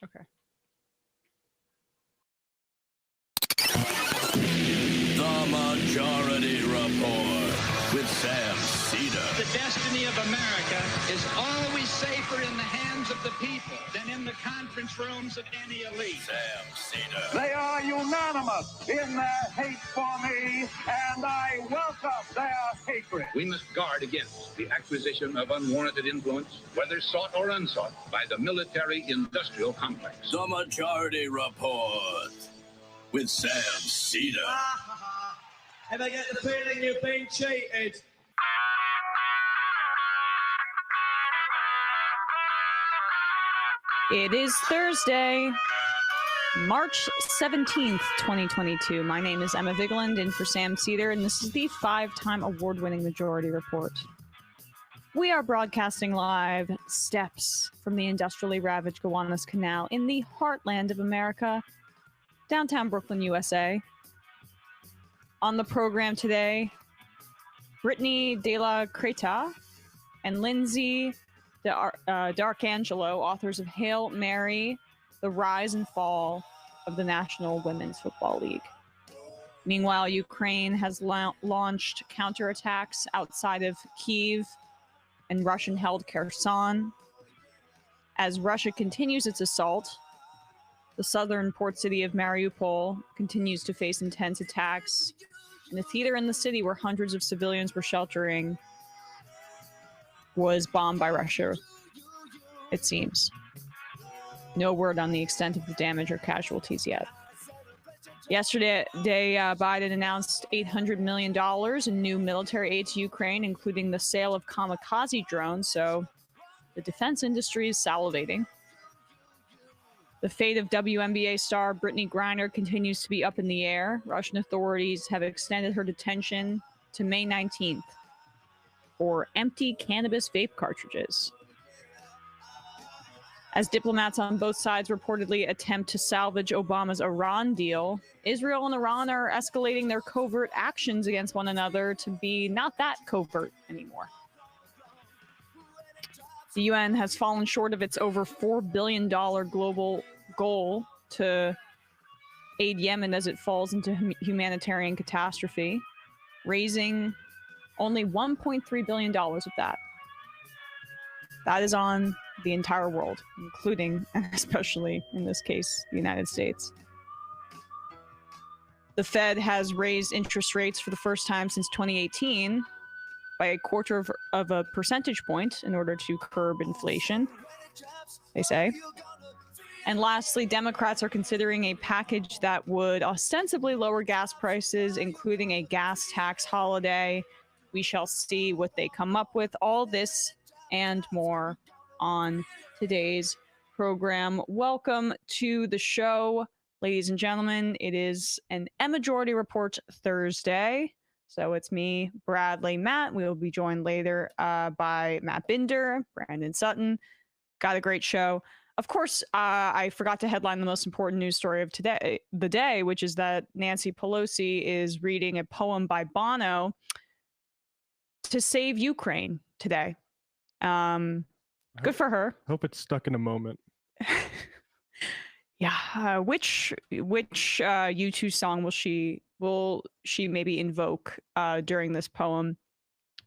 Okay. The Majority Report with Sam Seder. The destiny of America is always safer in the hands of the people than in the conference rooms of any elite. Sam Seder. They are unanimous in their hate for me, and I welcome their hatred. We must guard against the acquisition of unwarranted influence, whether sought or unsought, by the military-industrial complex. The Majority Report with Sam Seder. If I get the feeling you've been cheated. It is Thursday, March 17th, 2022. My name is Emma Vigeland, in for Sam Seder, and this is the 5-time award-winning Majority Report. We are broadcasting live steps from the industrially ravaged Gowanus Canal in the heartland of America, downtown Brooklyn, USA. On the program today, Britni Cretaz and Lyndsey D'Arcangelo, authors of Hail Mary, The Rise and Fall of the National Women's Football League. Meanwhile, Ukraine has launched counterattacks outside of Kyiv and Russian-held Kherson. As Russia continues its assault, the southern port city of Mariupol continues to face intense attacks, and the theater in the city where hundreds of civilians were sheltering was bombed by Russia, it seems. No word on the extent of the damage or casualties yet. Yesterday, Biden announced $800 million in new military aid to Ukraine, including the sale of kamikaze drones, so the defense industry is salivating. The fate of WNBA star Britney Griner continues to be up in the air. Russian authorities have extended her detention to May 19th for empty cannabis vape cartridges. As diplomats on both sides reportedly attempt to salvage Obama's Iran deal, Israel and Iran are escalating their covert actions against one another to be not that covert anymore. The UN has fallen short of its over $4 billion global goal to aid Yemen as it falls into humanitarian catastrophe, raising only $1.3 billion of that. That is on the entire world, including, and especially in this case, the United States. The Fed has raised interest rates for the first time since 2018 by a quarter of a percentage point in order to curb inflation, they say. And lastly, Democrats are considering a package that would ostensibly lower gas prices, including a gas tax holiday. We shall see what they come up with. All this and more on today's program. Welcome to the show, ladies and gentlemen. It is an Majority Report Thursday. So it's me, Bradley, Matt. We will be joined later by Matt Binder, Brandon Sutton. Got a great show. Of course, I forgot to headline the most important news story of the day, which is that Nancy Pelosi is reading a poem by Bono to save Ukraine today. Good for her. Hope it's stuck in a moment. Yeah. Which U2 song will she maybe invoke during this poem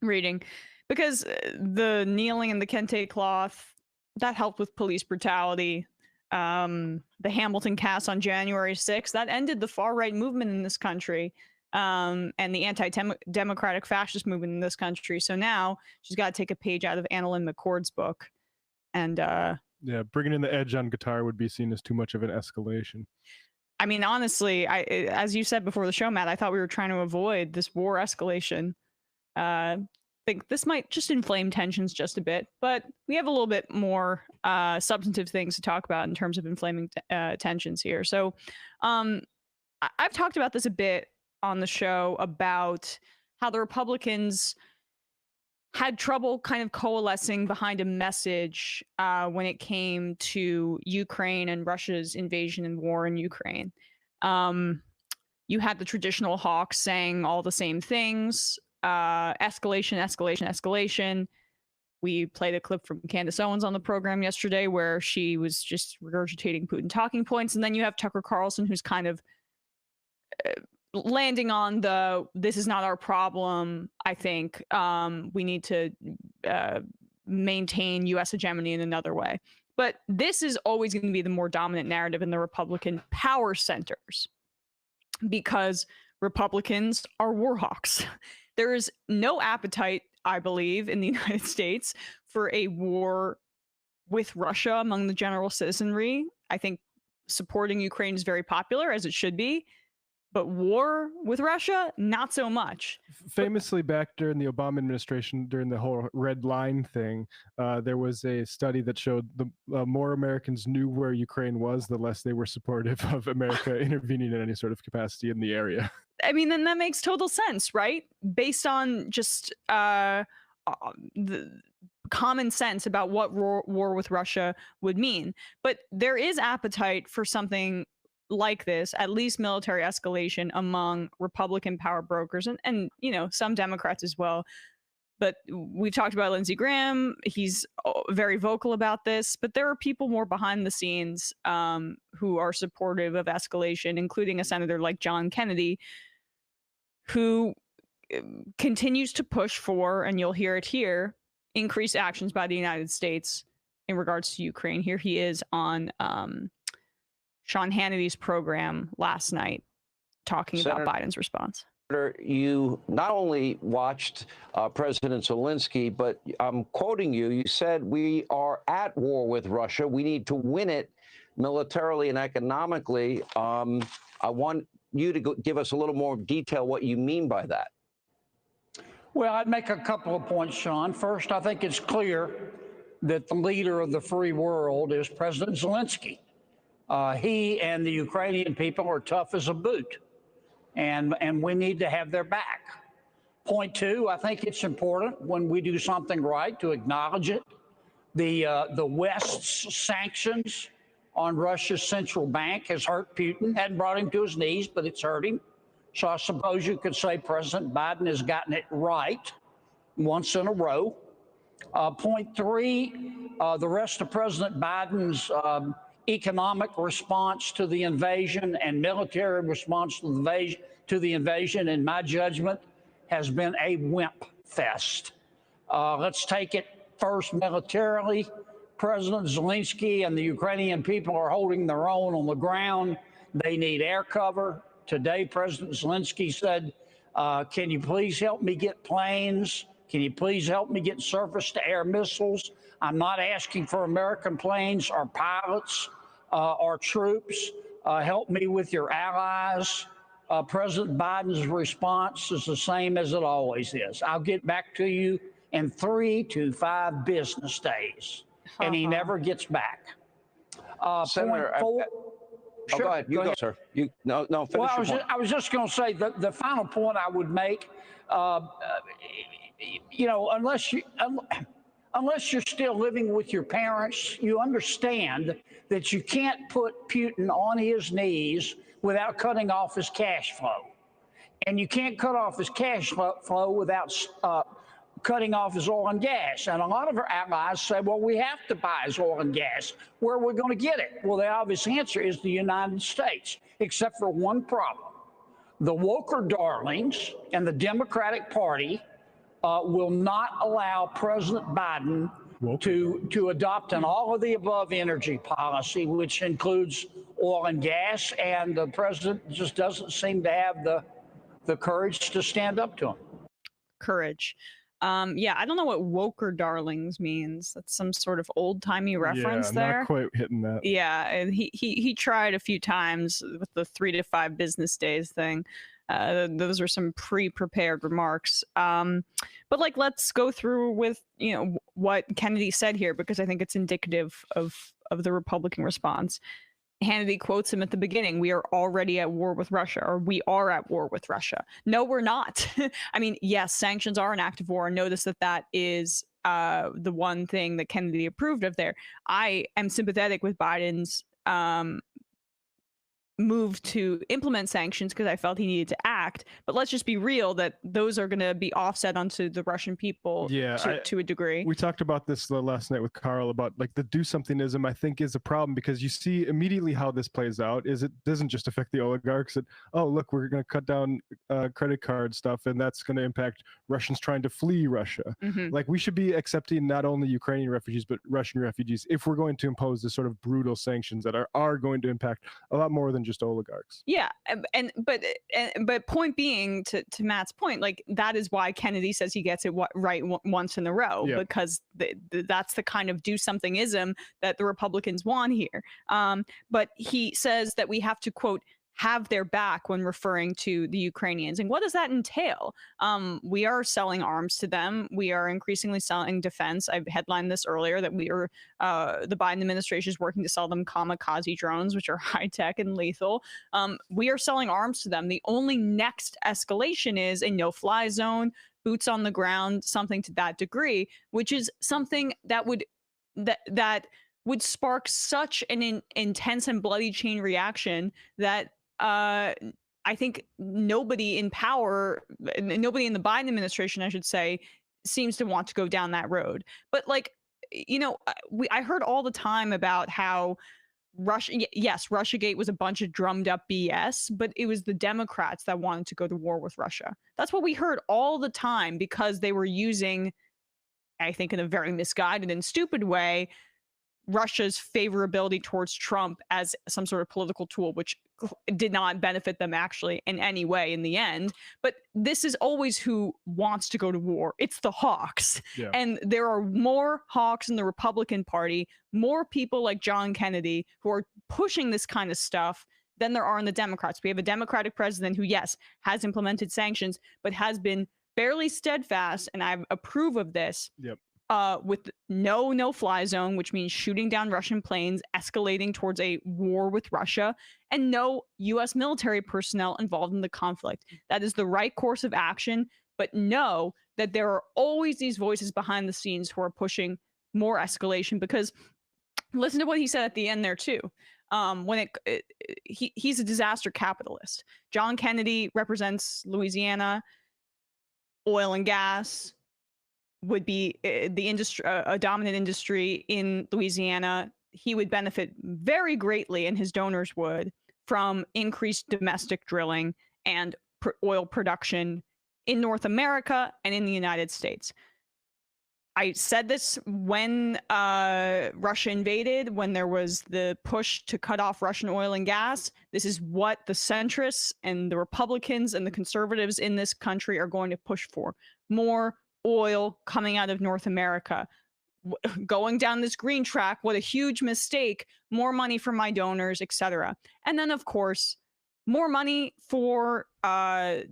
reading? Because the kneeling in the kente cloth, that helped with police brutality. The Hamilton cast on January 6th, that ended the far-right movement in this country, and the anti-democratic fascist movement in this country. So now she's got to take a page out of Annalyn McCord's book. And yeah, bringing in the edge on guitar would be seen as too much of an escalation. I mean, honestly, as you said before the show, Matt, I thought we were trying to avoid this war escalation. Think this might just inflame tensions just a bit, but we have a little bit more substantive things to talk about in terms of inflaming tensions here. So I've talked about this a bit on the show about how the Republicans had trouble kind of coalescing behind a message when it came to Ukraine and Russia's invasion and war in Ukraine. You had the traditional hawks saying all the same things. Escalation, escalation, escalation. We played a clip from Candace Owens on the program yesterday where she was just regurgitating Putin talking points. And then you have Tucker Carlson, who's kind of landing on this is not our problem. I think we need to maintain U.S. hegemony in another way. But this is always going to be the more dominant narrative in the Republican power centers because Republicans are war hawks. There is no appetite, I believe, in the United States for a war with Russia among the general citizenry. I think supporting Ukraine is very popular, as it should be. But war with Russia, not so much. Famously, back during the Obama administration, during the whole red line thing, there was a study that showed the more Americans knew where Ukraine was, the less they were supportive of America intervening in any sort of capacity in the area. I mean, then that makes total sense, right? Based on just the common sense about what war with Russia would mean. But there is appetite for something like this, at least military escalation among Republican power brokers and you know, some Democrats as well. But we've talked about Lindsey Graham. He's very vocal about this, but there are people more behind the scenes who are supportive of escalation, including a senator like John Kennedy, who continues to push for, and you'll hear it here, increased actions by the United States in regards to Ukraine. Here he is on Sean Hannity's program last night talking about Biden's response. You not only watched President Zelensky, but I'm quoting you. You said, we are at war with Russia. We need to win it militarily and economically. I want you to give us a little more detail what you mean by that. Well, I'd make a couple of points, Sean. First, I think it's clear that the leader of the free world is President Zelensky. He and the Ukrainian people are tough as a boot, and we need to have their back. Point two, I think it's important when we do something right to acknowledge it. The West's sanctions on Russia's central bank has hurt Putin, hadn't brought him to his knees, but it's hurt him. So I suppose you could say President Biden has gotten it right once in a row. Point three, the rest of President Biden's economic response to the invasion and military response to the invasion, in my judgment, has been a wimp fest. Let's take it first militarily. President Zelensky and the Ukrainian people are holding their own on the ground. They need air cover. Today, President Zelensky said, can you please help me get planes? Can you please help me get surface-to-air missiles? I'm not asking for American planes or pilots or troops. Help me with your allies. President Biden's response is the same as it always is. I'll get back to you in 3 to 5 business days. And he never gets back. Senator, Sure. Go ahead. You go, sir. No, finish your point. I was just going to say the final point I would make, you know, unless you're still living with your parents, you understand that you can't put Putin on his knees without cutting off his cash flow. And you can't cut off his cash flow without cutting off his oil and gas. And a lot of our allies say, well, we have to buy his oil and gas. Where are we going to get it? Well, the obvious answer is the United States, except for one problem. The woker darlings and the Democratic Party will not allow President Biden to adopt an all-of-the-above energy policy, which includes oil and gas, and the president just doesn't seem to have the courage to stand up to him. Courage. Yeah, I don't know what woker darlings means. That's some sort of old-timey reference there. Not quite hitting that. Yeah, and he tried a few times with the 3 to 5 business days thing. Those are some pre-prepared remarks. But like, let's go through with, you know, what Kennedy said here, because I think it's indicative of the Republican response. Hannity quotes him at the beginning, we are already at war with Russia, or we are at war with Russia. No, we're not. I mean, yes, sanctions are an act of war. Notice that is the one thing that Kennedy approved of there. I am sympathetic with Biden's moved to implement sanctions because I felt he needed to act. But let's just be real that those are going to be offset onto the Russian people to a degree. We talked about this last night with Carl about like the do somethingism, I think, is a problem because you see immediately how this plays out is it doesn't just affect the oligarchs that, oh, look, we're going to cut down credit card stuff and that's going to impact Russians trying to flee Russia. Like we should be accepting not only Ukrainian refugees, but Russian refugees if we're going to impose this sort of brutal sanctions that are going to impact a lot more than just oligarchs. Yeah, but point being, to Matt's point, like that is why Kennedy says he gets it right once in a row, because that's the kind of do somethingism that the Republicans want here. But he says that we have to, quote, have their back when referring to the Ukrainians. And what does that entail? We are selling arms to them. We are increasingly selling defense. I've headlined this earlier that the Biden administration is working to sell them kamikaze drones, which are high tech and lethal. We are selling arms to them. The only next escalation is a no-fly zone, boots on the ground, something to that degree, which is something that would spark such an intense and bloody chain reaction that I think nobody in power, nobody in the Biden administration, I should say, seems to want to go down that road. But like, you know, I heard all the time about how Russiagate was a bunch of drummed up BS, but it was the Democrats that wanted to go to war with Russia. That's what we heard all the time because they were using, I think in a very misguided and stupid way, Russia's favorability towards Trump as some sort of political tool, which did not benefit them actually in any way in the end. But this is always who wants to go to war. It's the hawks. Yeah. And there are more hawks in the Republican Party, more people like John Kennedy who are pushing this kind of stuff than there are in the Democrats. We have a Democratic president who, yes, has implemented sanctions, but has been fairly steadfast, and I approve of this. Yep. With no-fly zone, which means shooting down Russian planes, escalating towards a war with Russia, and no U.S. military personnel involved in the conflict. That is the right course of action, but know that there are always these voices behind the scenes who are pushing more escalation, because listen to what he said at the end there too. He's a disaster capitalist. John Kennedy represents Louisiana, oil and gas, would be the industry, a dominant industry in Louisiana. He would benefit very greatly, and his donors would, from increased domestic drilling and oil production in North America and in the United States. I said this when Russia invaded, when there was the push to cut off Russian oil and gas. This is what the centrists and the Republicans and the conservatives in this country are going to push for. More oil coming out of North America, going down this green track. What a huge mistake. More money for my donors, etc. And then, of course, more money for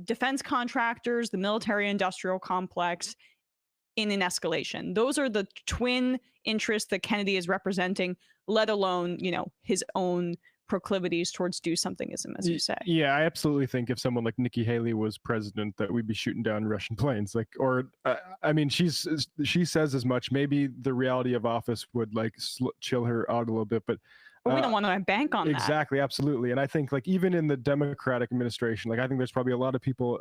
defense contractors, the military industrial complex in an escalation. Those are the twin interests that Kennedy is representing, let alone, you know, his own proclivities towards do somethingism, as you say. Yeah, I absolutely think if someone like Nikki Haley was president, that we'd be shooting down Russian planes. Like, or I mean, she says as much. Maybe the reality of office would like chill her out a little bit, but we don't want to bank on that. Exactly, absolutely. And I think like even in the Democratic administration, like I think there's probably a lot of people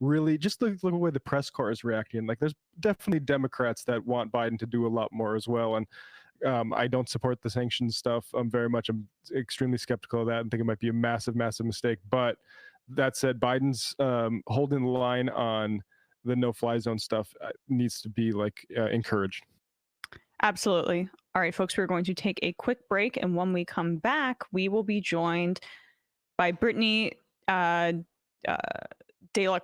really just look at the way the press corps is reacting. Like there's definitely Democrats that want Biden to do a lot more as well. And I don't support the sanctions stuff. I'm extremely skeptical of that and think it might be a massive, massive mistake. But that said, Biden's holding the line on the no-fly zone stuff needs to be like encouraged. Absolutely. All right, folks, we're going to take a quick break. And when we come back, we will be joined by Britni de la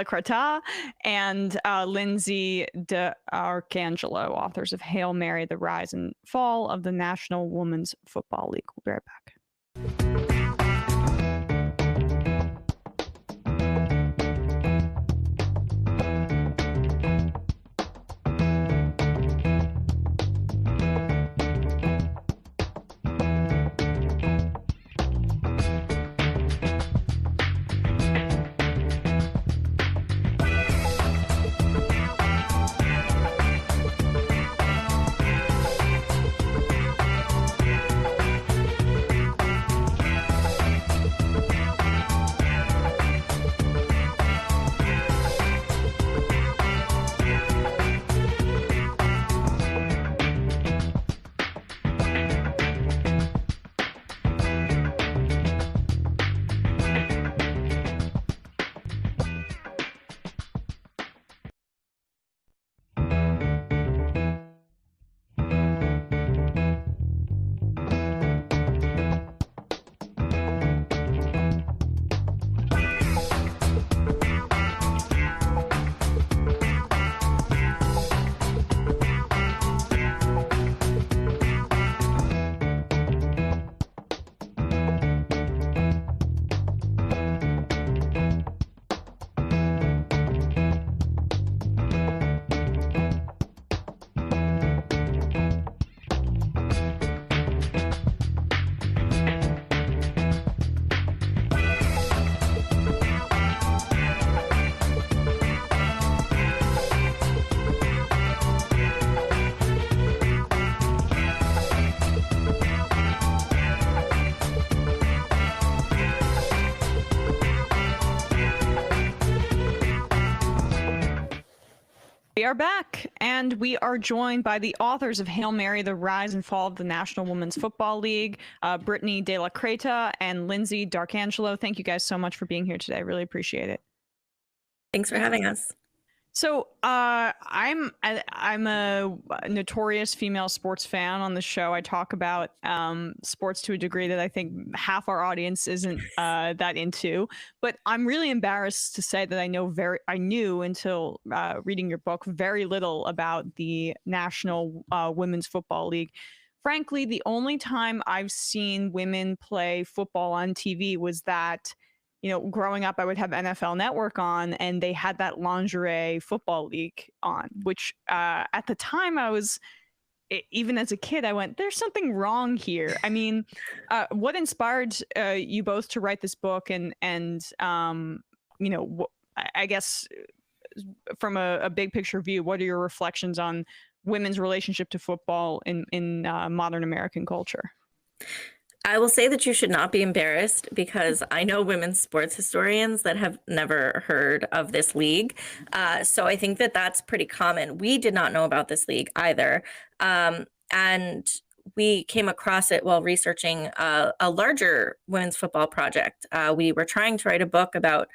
Cretaz and Lyndsey D'Arcangelo, authors of Hail Mary, The Rise and Fall of the National Women's Football League. We'll be right back. are back, and we are joined by the authors of Hail Mary, The Rise and Fall of the National Women's Football League, Britni de la Cretaz and Lyndsey D'Arcangelo. Thank you guys so much for being here today. I really appreciate it. Thanks for having us. So I'm a notorious female sports fan on the show. I talk about sports to a degree that I think half our audience isn't that into. But I'm really embarrassed to say that I knew until reading your book very little about the National Women's Football League. Frankly, the only time I've seen women play football on TV was that, you know, growing up, I would have NFL Network on, and they had that lingerie football league on, which at the time even as a kid, I went, there's something wrong here. I mean, what inspired you both to write this book? And you know, I guess from a big picture view, what are your reflections on women's relationship to football in modern American culture? I will say that you should not be embarrassed, because I know women's sports historians that have never heard of this league. So I think that that's pretty common. We did not know about this league either. And we came across it while researching a larger women's football project. We were trying to write a book about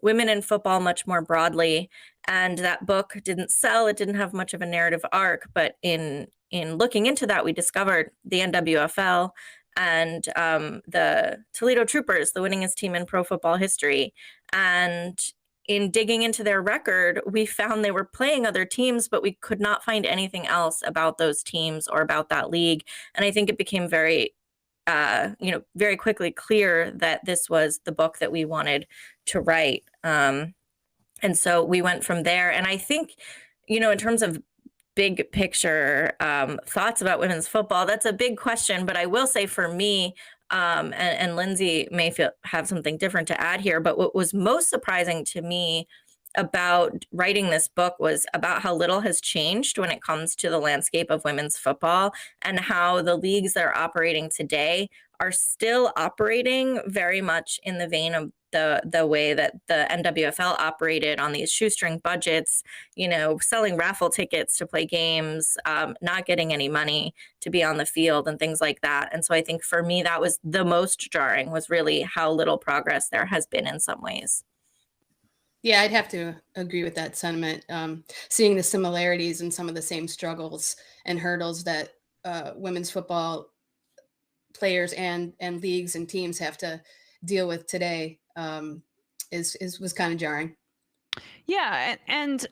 women in football much more broadly. And that book didn't sell. It didn't have much of a narrative arc. But in looking into that, we discovered the NWFL and the Toledo Troopers, the winningest team in pro football history. And in digging into their record, we found they were playing other teams, but we could not find anything else about those teams or about that league. And I think it became very quickly clear that this was the book that we wanted to write. And so we went from there. And I think, you know, in terms of big picture thoughts about women's football, that's a big question. But I will say for me, and Lyndsey may have something different to add here, but what was most surprising to me about writing this book was about how little has changed when it comes to the landscape of women's football, and how the leagues that are operating today are still operating very much in the vein of the way that the NWFL operated on these shoestring budgets, you know, selling raffle tickets to play games, not getting any money to be on the field and things like that. And so I think for me, that was the most jarring, was really how little progress there has been in some ways. Yeah, I'd have to agree with that sentiment. Seeing the similarities and some of the same struggles and hurdles that women's football players and leagues and teams have to deal with today was kind of jarring. Yeah, and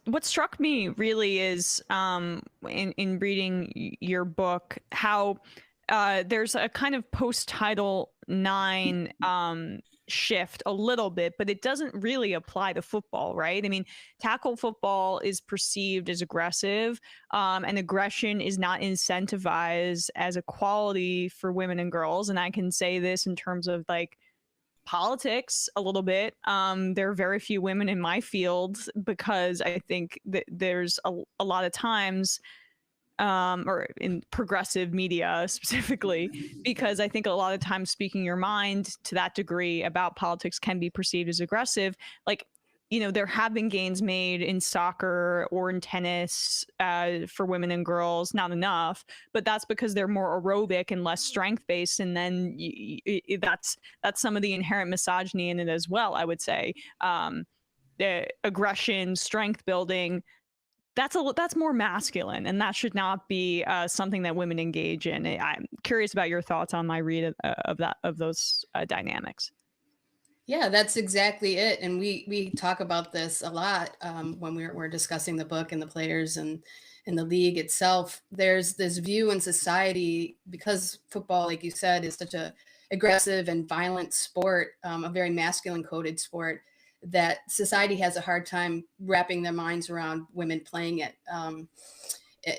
what struck me really is in reading your book how there's a kind of post-Title IX shift a little bit, but it doesn't really apply to football, right? I mean, tackle football is perceived as aggressive, and aggression is not incentivized as a quality for women and girls. And I can say this in terms of like politics a little bit. There are very few women in my field, because I think that there's a lot of times, or in progressive media specifically, because I think a lot of times speaking your mind to that degree about politics can be perceived as aggressive. Like, you know, there have been gains made in soccer or in tennis for women and girls, not enough, but that's because they're more aerobic and less strength based. And then that's some of the inherent misogyny in it as well, I would say. The aggression, strength building, that's more masculine, and that should not be something that women engage in. I'm curious about your thoughts on my read of those dynamics. Yeah, that's exactly it. And we talk about this a lot when we're discussing the book and the players and the league itself. There's this view in society, because football, like you said, is such a aggressive and violent sport, a very masculine coded sport, that society has a hard time wrapping their minds around women playing it,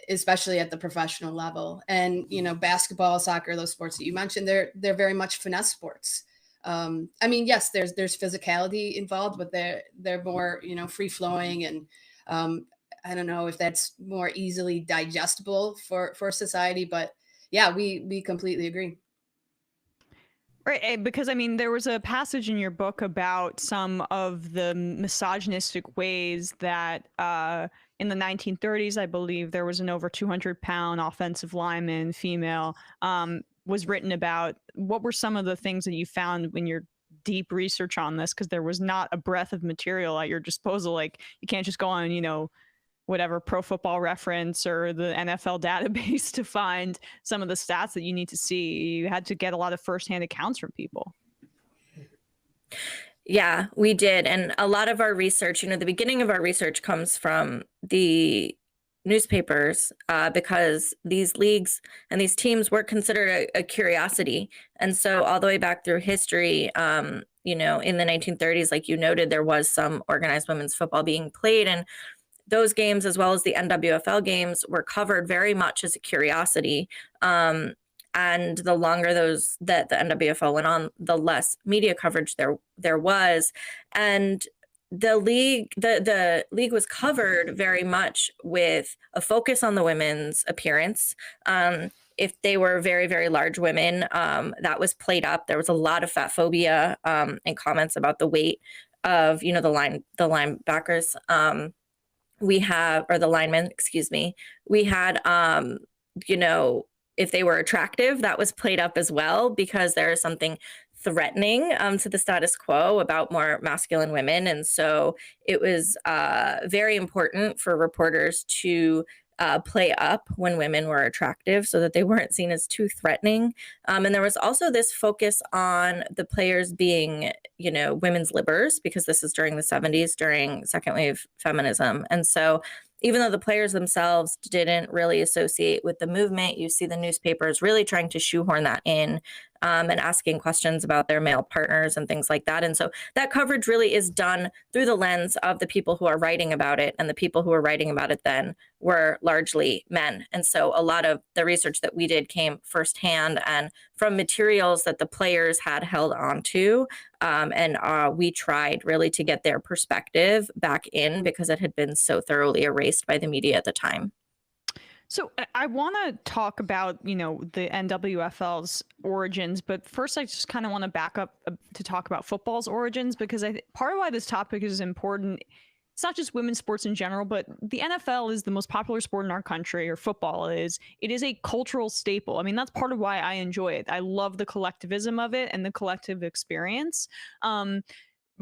especially at the professional level. And, you know, basketball, soccer, those sports that you mentioned, they're very much finesse sports. I mean, yes, there's physicality involved, but they're more, you know, free flowing. And I don't know if that's more easily digestible for society, but yeah, we completely agree. Right, because I mean, there was a passage in your book about some of the misogynistic ways that in the 1930s, I believe there was an over 200-pound offensive lineman, female, was written about. What were some of the things that you found when you're deep research on this? Because there was not a breadth of material at your disposal. Like, you can't just go on, whatever Pro Football Reference or the NFL database to find some of the stats that you need to see. You had to get a lot of firsthand accounts from people. Yeah, we did. And a lot of our research, the beginning of our research comes from the newspapers, because these leagues and these teams were considered a curiosity. And so all the way back through history, in the 1930s, like you noted, there was some organized women's football being played. And those games, as well as the NWFL games, were covered very much as a curiosity. And the longer that the NWFL went on, the less media coverage there was. And the league was covered very much with a focus on the women's appearance. If they were very, very large women, that was played up. There was a lot of fat phobia and comments about the weight of, the linebackers. The linemen, excuse me. We had, if they were attractive, that was played up as well, because there is something threatening to the status quo about more masculine women. And so it was very important for reporters to play up when women were attractive so that they weren't seen as too threatening. And there was also this focus on the players being, women's libbers, because this is during the 70s, during second wave feminism. And so even though the players themselves didn't really associate with the movement, you see the newspapers really trying to shoehorn that in, and asking questions about their male partners and things like that. And so that coverage really is done through the lens of the people who are writing about it. And the people who were writing about it then were largely men. And so a lot of the research that we did came firsthand and from materials that the players had held on to. And we tried really to get their perspective back in, because it had been so thoroughly erased by the media at the time. So I want to talk about, the NWFL's origins, but first I just kind of want to back up to talk about football's origins, because part of why this topic is important, it's not just women's sports in general, but the NFL is the most popular sport in our country, or football is. It is a cultural staple. I mean, that's part of why I enjoy it. I love the collectivism of it and the collective experience.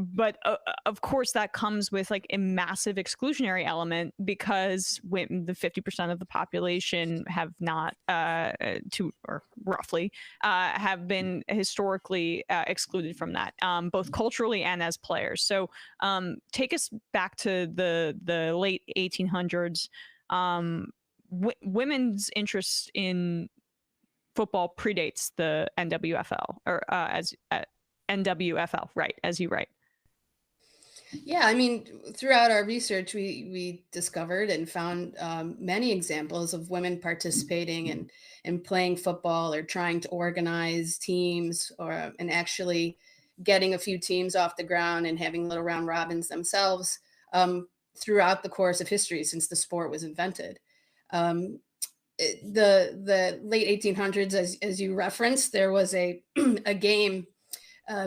But of course, that comes with like a massive exclusionary element, because the 50% of the population have not, roughly, have been historically excluded from that, both culturally and as players. So take us back to the late 1800s. Women's interest in football predates the NWFL, or NWFL, right, as you write. Yeah, I mean, throughout our research, we discovered and found many examples of women participating in playing football, or trying to organize teams, and actually getting a few teams off the ground and having little round robins themselves throughout the course of history since the sport was invented. The late 1800s, as you referenced, there was a game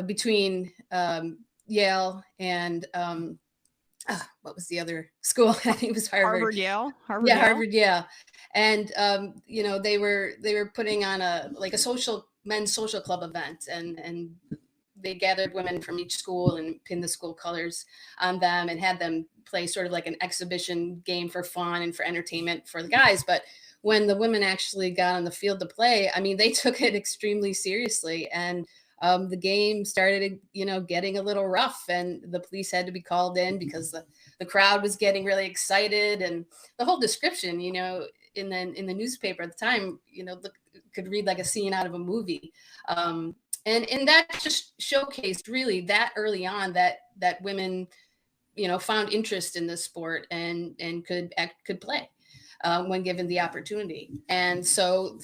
between Yale and what was the other school? I think it was Harvard. Yale. Harvard, Yale. And they were putting on a men's social club event, and they gathered women from each school and pinned the school colors on them and had them play sort of like an exhibition game for fun and for entertainment for the guys. But when the women actually got on the field to play, I mean, they took it extremely seriously, and the game started, getting a little rough, and the police had to be called in because the crowd was getting really excited, and the whole description, in the newspaper at the time, could read like a scene out of a movie. And that just showcased really that early on that women, found interest in this sport and could play when given the opportunity. And so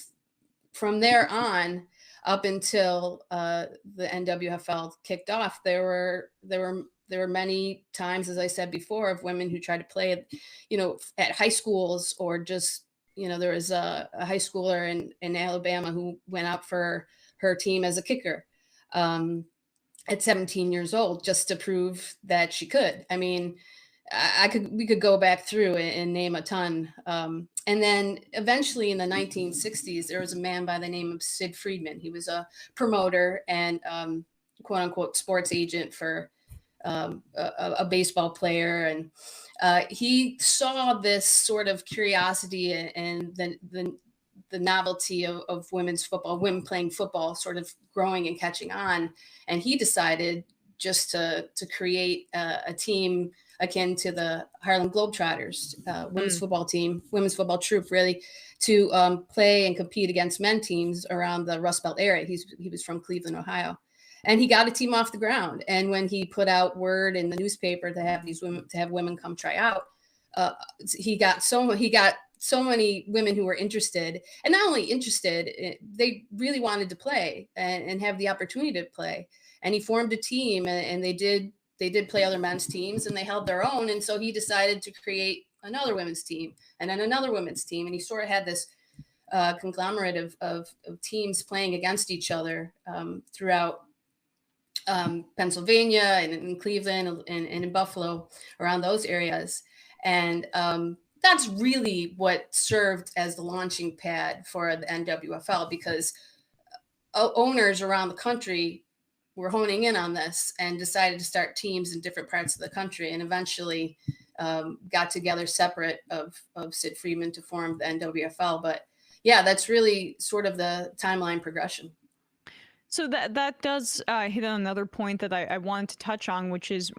from there on, up until the NWFL kicked off, there were many times, as I said before, of women who tried to play, at high schools, or just, there was a high schooler in Alabama who went out for her team as a kicker at 17 years old, just to prove that she could. I mean, we could go back through and name a ton. And then eventually in the 1960s, there was a man by the name of Sid Friedman. He was a promoter and quote unquote sports agent for a baseball player. And he saw this sort of curiosity and the novelty of women's football, women playing football sort of growing and catching on. And he decided just to create a team akin to the Harlem Globetrotters, women's football team, women's football troop, really, to play and compete against men teams around the Rust Belt area. He was from Cleveland, Ohio. And he got a team off the ground. And when he put out word in the newspaper to have women come try out, he got so many women who were interested, and not only interested, they really wanted to play and have the opportunity to play. And he formed a team, and they did play other men's teams, and they held their own. And so he decided to create another women's team, and then another women's team. And he sort of had this conglomerate of teams playing against each other throughout Pennsylvania and in Cleveland and in Buffalo, around those areas. And that's really what served as the launching pad for the NWFL, because owners around the country were honing in on this and decided to start teams in different parts of the country, and eventually got together separate of Sid Friedman to form the NWFL. But yeah, that's really sort of the timeline progression. So that does hit on another point that I wanted to touch on, which is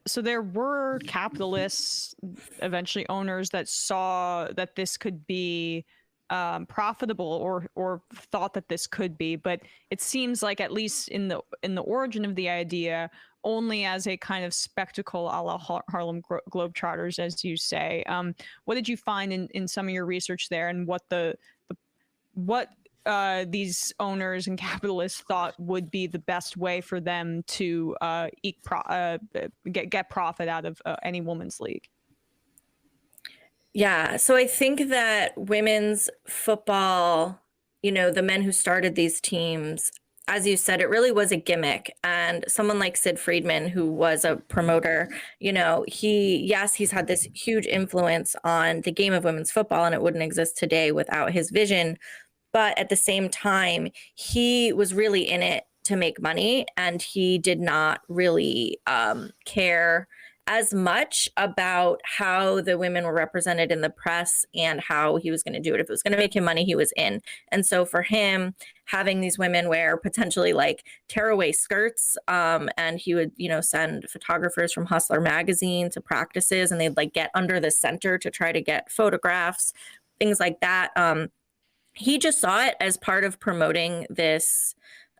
so there were capitalists, eventually owners, that saw that this could be profitable or thought that this could be, but it seems like, at least in the origin of the idea, only as a kind of spectacle a la Harlem Globetrotters, as you say. What did you find in some of your research there, and what these owners and capitalists thought would be the best way for them to get profit out of any women's league? Yeah, so I think that women's football, the men who started these teams, as you said, it really was a gimmick. And someone like Sid Friedman, who was a promoter, he's had this huge influence on the game of women's football, and it wouldn't exist today without his vision. But at the same time, he was really in it to make money, and he did not really care as much about how the women were represented in the press and how he was going to do it. If it was going to make him money, he was in. And so for him, having these women wear potentially like tearaway skirts, and he would, send photographers from Hustler magazine to practices, and they'd like get under the center to try to get photographs, things like that. He just saw it as part of promoting this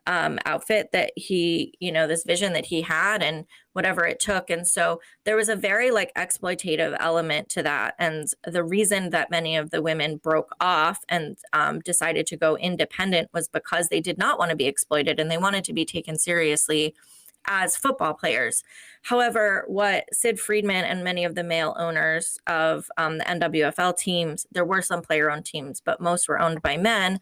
outfit that he, this vision that he had, and whatever it took. And so there was a very like exploitative element to that. And the reason that many of the women broke off and decided to go independent was because they did not want to be exploited, and they wanted to be taken seriously as football players. However, what Sid Friedman and many of the male owners of the NWFL teams, there were some player-owned teams, but most were owned by men.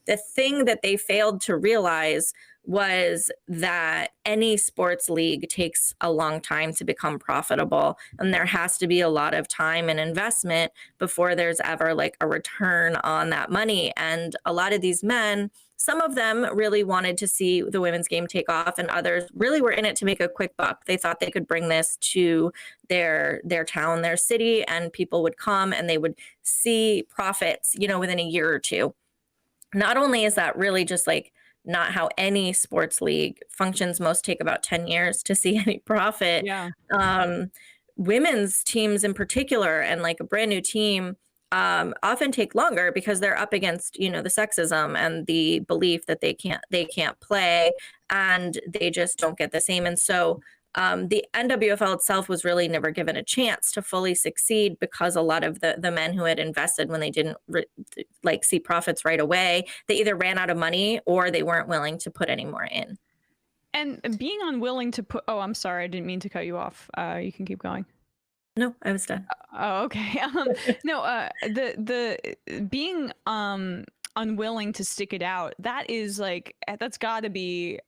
The thing that they failed to realize was that any sports league takes a long time to become profitable, and there has to be a lot of time and investment before there's ever like a return on that money. And a lot of these men, some of them really wanted to see the women's game take off, and others really were in it to make a quick buck. They thought they could bring this to their town, their city, and people would come and they would see profits, within a year or two. Not only is that really just like not how any sports league functions, most take about 10 years to see any profit. Yeah. Women's teams in particular, and like a brand new team, often take longer because they're up against, the sexism and the belief that they can't play, and they just don't get the same. And so the NWFL itself was really never given a chance to fully succeed, because a lot of the men who had invested, when they didn't see profits right away, they either ran out of money or they weren't willing to put any more in. And being unwilling to put, I'm sorry, I didn't mean to cut you off. You can keep going. No, I was done. Oh, okay. The being unwilling to stick it out, that is like, that's got to be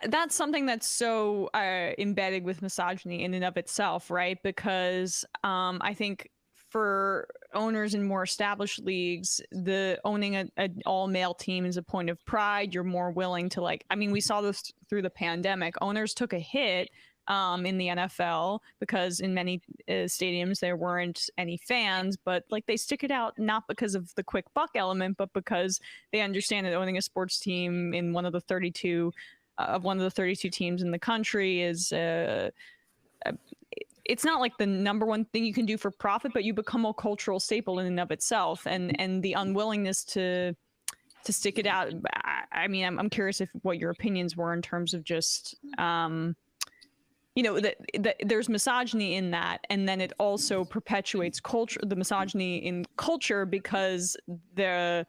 that's something that's so embedded with misogyny in and of itself, right? Because I think for owners in more established leagues, the owning an all-male team is a point of pride. You're more willing to, like, I mean, we saw this through the pandemic. Owners took a hit in the NFL because in many stadiums there weren't any fans, but like they stick it out not because of the quick buck element, but because they understand that owning a sports team in one of the 32 teams in the country is it's not like the number one thing you can do for profit, but you become a cultural staple in and of itself, and the unwillingness to stick it out. I mean, I'm curious if what your opinions were in terms of just you know, there's misogyny in that, and then it also perpetuates the misogyny in culture because the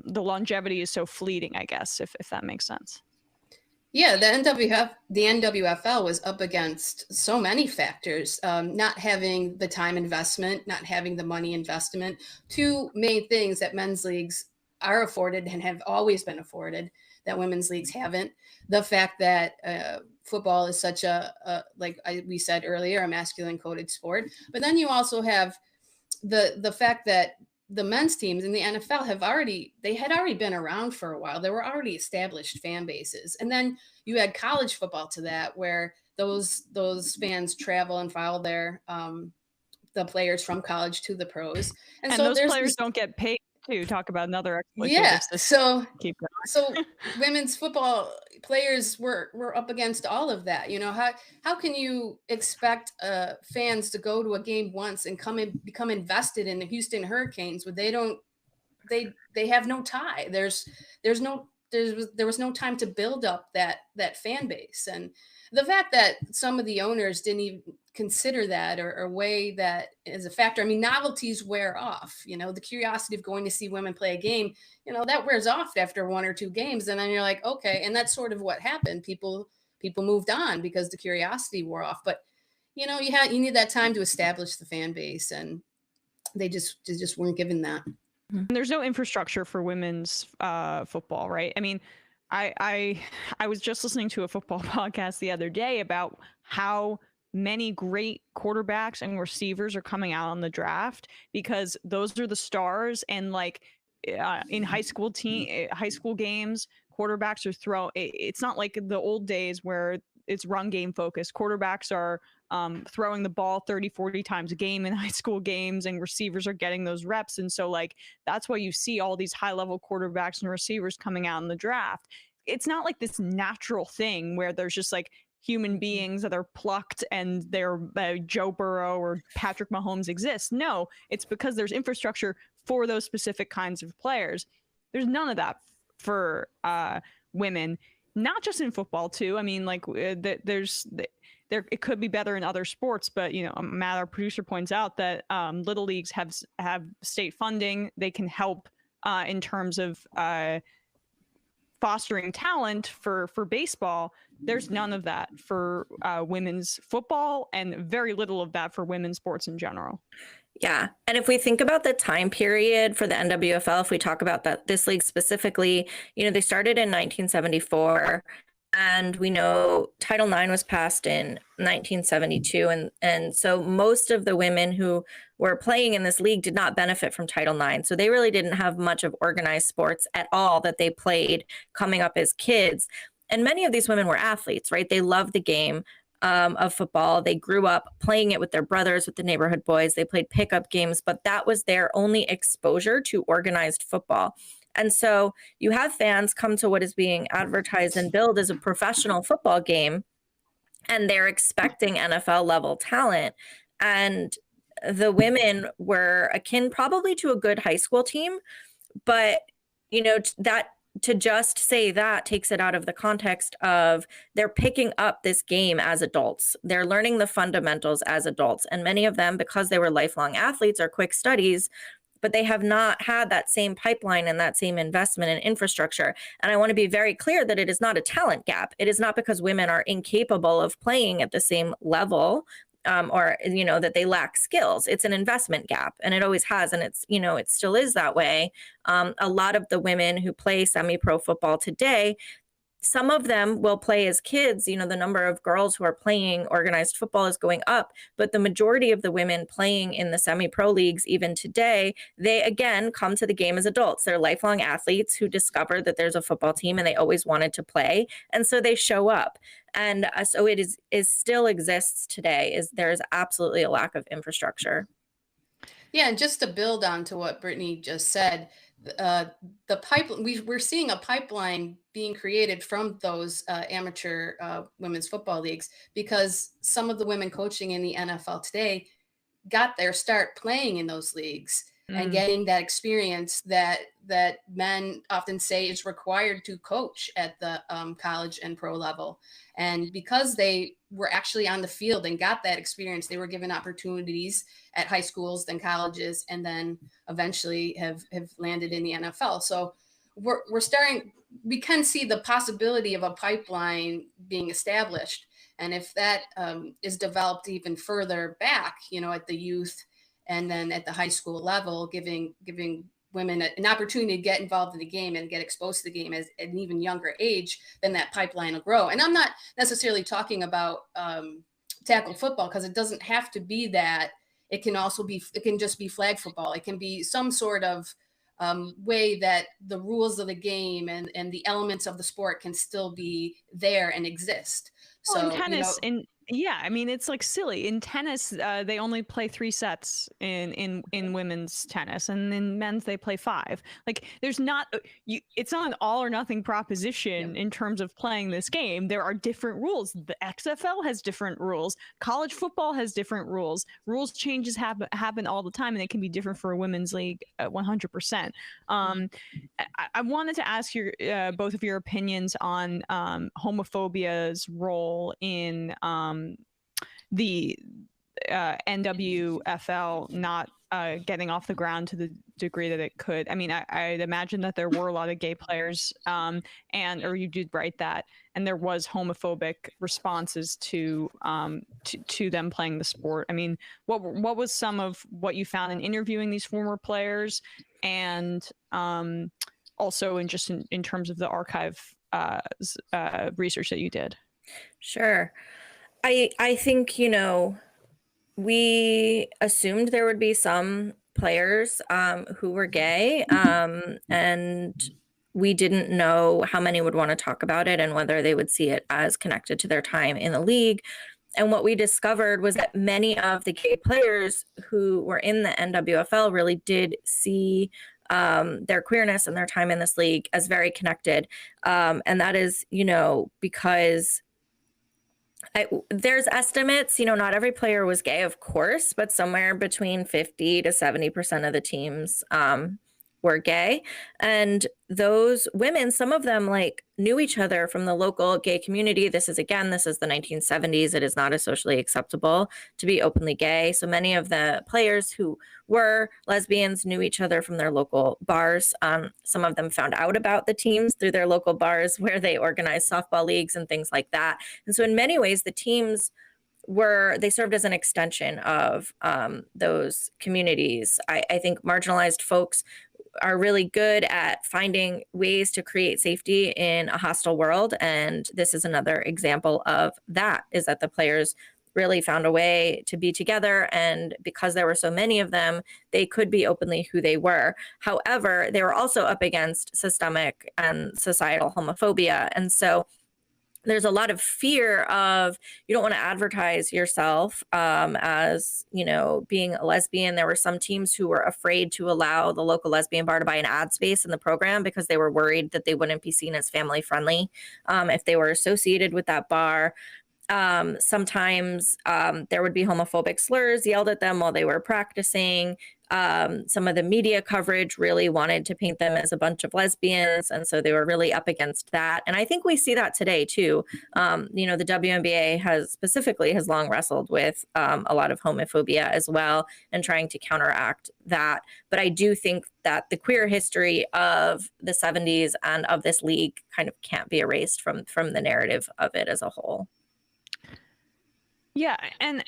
longevity is so fleeting, I guess, if that makes sense. Yeah, the NWFL was up against so many factors, not having the time investment, not having the money investment, two main things that men's leagues are afforded and have always been afforded that women's leagues haven't. The fact that football is such we said earlier, a masculine coded sport. But then you also have the fact that the men's teams in the NFL had already been around for a while. There were already established fan bases. And then you had college football to that, where those fans travel and follow the players from college to the pros. And so those players don't get paid to talk about another exploitative system. Keep going. So women's football players were up against all of that. You know, how can you expect fans to go to a game once and become invested in the Houston Hurricanes when they have no tie? There was no time to build up that fan base. And the fact that some of the owners didn't even consider that or weigh that as a factor. I mean, novelties wear off, you know, the curiosity of going to see women play a game, you know, that wears off after one or two games. And then you're like, okay. And that's sort of what happened. People moved on because the curiosity wore off. But, you know, you need that time to establish the fan base, and they just weren't given that. And there's no infrastructure for women's football, right? I mean, I was just listening to a football podcast the other day about how many great quarterbacks and receivers are coming out on the draft because those are the stars. And like in high school games, quarterbacks are it's not like the old days where it's run game focused. Quarterbacks are throwing the ball 30, 40 times a game in high school games, and receivers are getting those reps. And so like, that's why you see all these high level quarterbacks and receivers coming out in the draft. It's not like this natural thing where there's just like human beings that are plucked and they're Joe Burrow or Patrick Mahomes exist. No, it's because there's infrastructure for those specific kinds of players. There's none of that for women, not just in football too. I mean, like it could be better in other sports, but you know, Matt, our producer, points out that little leagues have state funding. They can help in terms of fostering talent for baseball. There's none of that for women's football, and very little of that for women's sports in general. Yeah. And if we think about the time period for the NWFL, if we talk about this league specifically, you know, they started in 1974, and we know Title IX was passed in 1972. And so most of the women who were playing in this league did not benefit from Title IX. So they really didn't have much of organized sports at all that they played coming up as kids. And many of these women were athletes, right? They loved the game of football. They grew up playing it with their brothers, with the neighborhood boys. They played pickup games, but that was their only exposure to organized football. And so you have fans come to what is being advertised and billed as a professional football game, and they're expecting NFL level talent. And the women were akin probably to a good high school team, but you know, that to just say that takes it out of the context of they're picking up this game as adults. They're learning the fundamentals as adults. And many of them, because they were lifelong athletes, are quick studies, but they have not had that same pipeline and that same investment in infrastructure. And I want to be very clear that it is not a talent gap. It is not because women are incapable of playing at the same level or, that they lack skills. It's an investment gap, and it always has. And it's, it still is that way. A lot of the women who play semi-pro football today, some of them will play as kids. The number of girls who are playing organized football is going up, but the majority of the women playing in the semi-pro leagues, even today, they again come to the game as adults. They're lifelong athletes who discover that there's a football team and they always wanted to play. And so they show up. And so it is still exists today. There's absolutely a lack of infrastructure. Yeah, and just to build on to what Britni just said, the pipeline, we're seeing a pipeline being created from those amateur women's football leagues, because some of the women coaching in the NFL today got their start playing in those leagues and getting that experience that men often say is required to coach at the college and pro level. And because they were actually on the field and got that experience, they were given opportunities at high schools, then colleges, and then eventually have landed in the NFL. So we're starting, we can see the possibility of a pipeline being established. And if that is developed even further back, at the youth and then at the high school level, giving women an opportunity to get involved in the game and get exposed to the game at an even younger age, then that pipeline will grow. And I'm not necessarily talking about tackle football, because it doesn't have to be that. It can also be, it can just be flag football. It can be some sort of way that the rules of the game and the elements of the sport can still be there and exist. Well, in tennis, yeah, I mean, it's like silly. In tennis, they only play 3 sets in women's tennis, and in men's they play 5. Like, there's not it's not an all or nothing proposition in terms of playing this game. There are different rules. The XFL has different rules. College football has different rules. Rules changes happen all the time, and it can be different for a women's league 100%. I wanted to ask your both of your opinions on homophobia's role in the NWFL not getting off the ground to the degree that it could. I mean, I'd imagine that there were a lot of gay players, or you did write that, and there was homophobic responses to them playing the sport. I mean, what was some of what you found in interviewing these former players, and also in terms of the archive research that you did? Sure. I think, we assumed there would be some players who were gay, and we didn't know how many would want to talk about it and whether they would see it as connected to their time in the league. And what we discovered was that many of the gay players who were in the NWFL really did see their queerness and their time in this league as very connected. And that is, because there's estimates, not every player was gay, of course, but somewhere between 50 to 70% of the teams were gay. And those women, some of them knew each other from the local gay community. This is the 1970s. It is not as socially acceptable to be openly gay. So many of the players who were lesbians knew each other from their local bars. Some of them found out about the teams through their local bars where they organized softball leagues and things like that. And so in many ways, the teams they served as an extension of those communities. I think marginalized folks are really good at finding ways to create safety in a hostile world. And this is another example of that, is that the players really found a way to be together. And because there were so many of them, they could be openly who they were. However, they were also up against systemic and societal homophobia. And so there's a lot of fear of, you don't want to advertise yourself as, being a lesbian. There were some teams who were afraid to allow the local lesbian bar to buy an ad space in the program because they were worried that they wouldn't be seen as family friendly if they were associated with that bar. Sometimes there would be homophobic slurs yelled at them while they were practicing. Some of the media coverage really wanted to paint them as a bunch of lesbians. And so they were really up against that. And I think we see that today too. The WNBA has long wrestled with a lot of homophobia as well and trying to counteract that. But I do think that the queer history of the 70s and of this league kind of can't be erased from the narrative of it as a whole. Yeah, and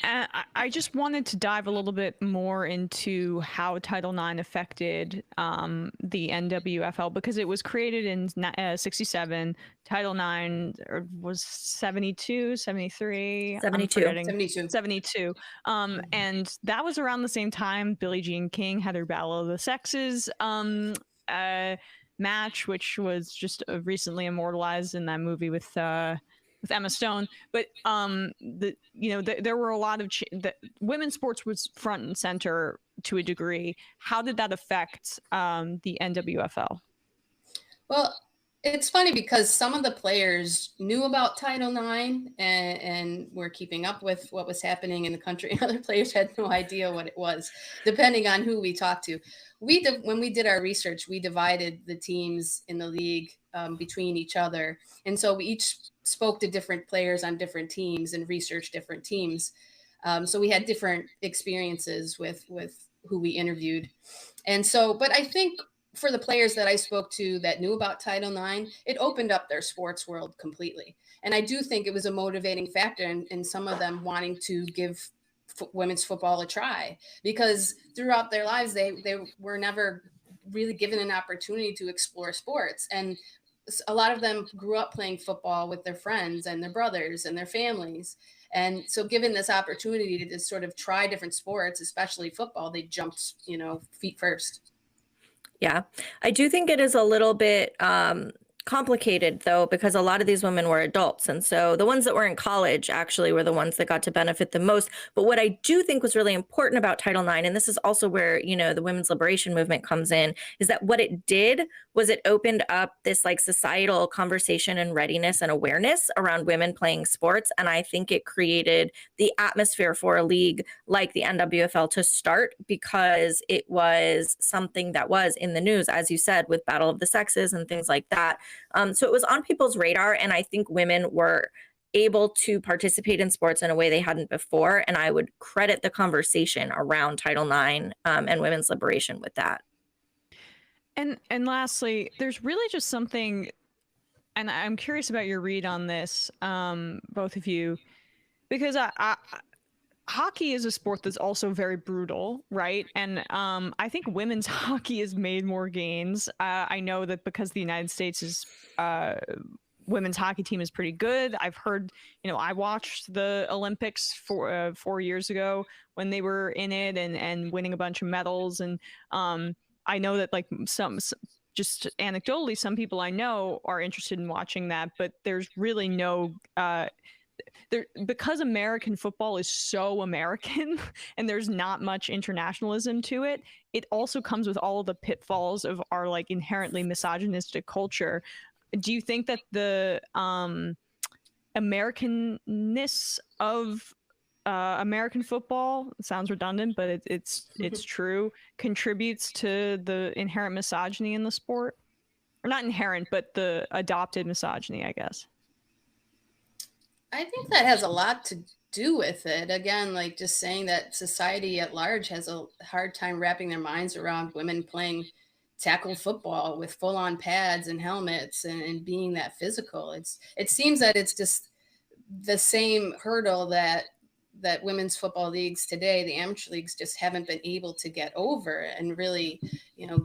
I just wanted to dive a little bit more into how Title IX affected the NWFL, because it was created in 67. Title IX was 72, 73. 72. I'm forgetting. 72. 72. And that was around the same time Billie Jean King had her Battle of the Sexes match, which was just recently immortalized in that movie with Emma Stone. But there were a lot of the women's sports was front and center to a degree. How did that affect the NWFL? Well, it's funny because some of the players knew about Title IX and were keeping up with what was happening in the country. And other players had no idea what it was, depending on who we talked to. When we did our research, we divided the teams in the league between each other. And so we each spoke to different players on different teams and researched different teams. So we had different experiences with who we interviewed. And so, but I think for the players that I spoke to that knew about Title IX, it opened up their sports world completely. And I do think it was a motivating factor in some of them wanting to give women's football a try, because throughout their lives, they were never really given an opportunity to explore sports. And a lot of them grew up playing football with their friends and their brothers and their families. And so given this opportunity to sort of try different sports, especially football, they jumped, feet first. Yeah, I do think it is a little bit complicated, though, because a lot of these women were adults. And so the ones that were in college actually were the ones that got to benefit the most. But what I do think was really important about Title IX, and this is also where, the women's liberation movement comes in, is that what it did was it opened up this like societal conversation and readiness and awareness around women playing sports. And I think it created the atmosphere for a league like the NWFL to start, because it was something that was in the news, as you said, with Battle of the Sexes and things like that. So it was on people's radar. And I think women were able to participate in sports in a way they hadn't before. And I would credit the conversation around Title IX and women's liberation with that. And lastly, there's really just something, and I'm curious about your read on this, both of you, because hockey is a sport that's also very brutal, right? And I think women's hockey has made more gains. I know that because the United States' women's hockey team is pretty good. I've heard, I watched the Olympics 4 years ago when they were in it and winning a bunch of medals. And I know that like some just anecdotally, some people I know are interested in watching that, but there's really no because American football is so American and there's not much internationalism to it. It also comes with all of the pitfalls of our like inherently misogynistic culture. Do you think that the Americanness of American football, it sounds redundant, but it's true, contributes to the inherent misogyny in the sport? Or not inherent, but the adopted misogyny, I guess. I think that has a lot to do with it. Again, like just saying that society at large has a hard time wrapping their minds around women playing tackle football with full-on pads and helmets and being that physical. It seems that it's just the same hurdle that women's football leagues today, the amateur leagues, just haven't been able to get over and really,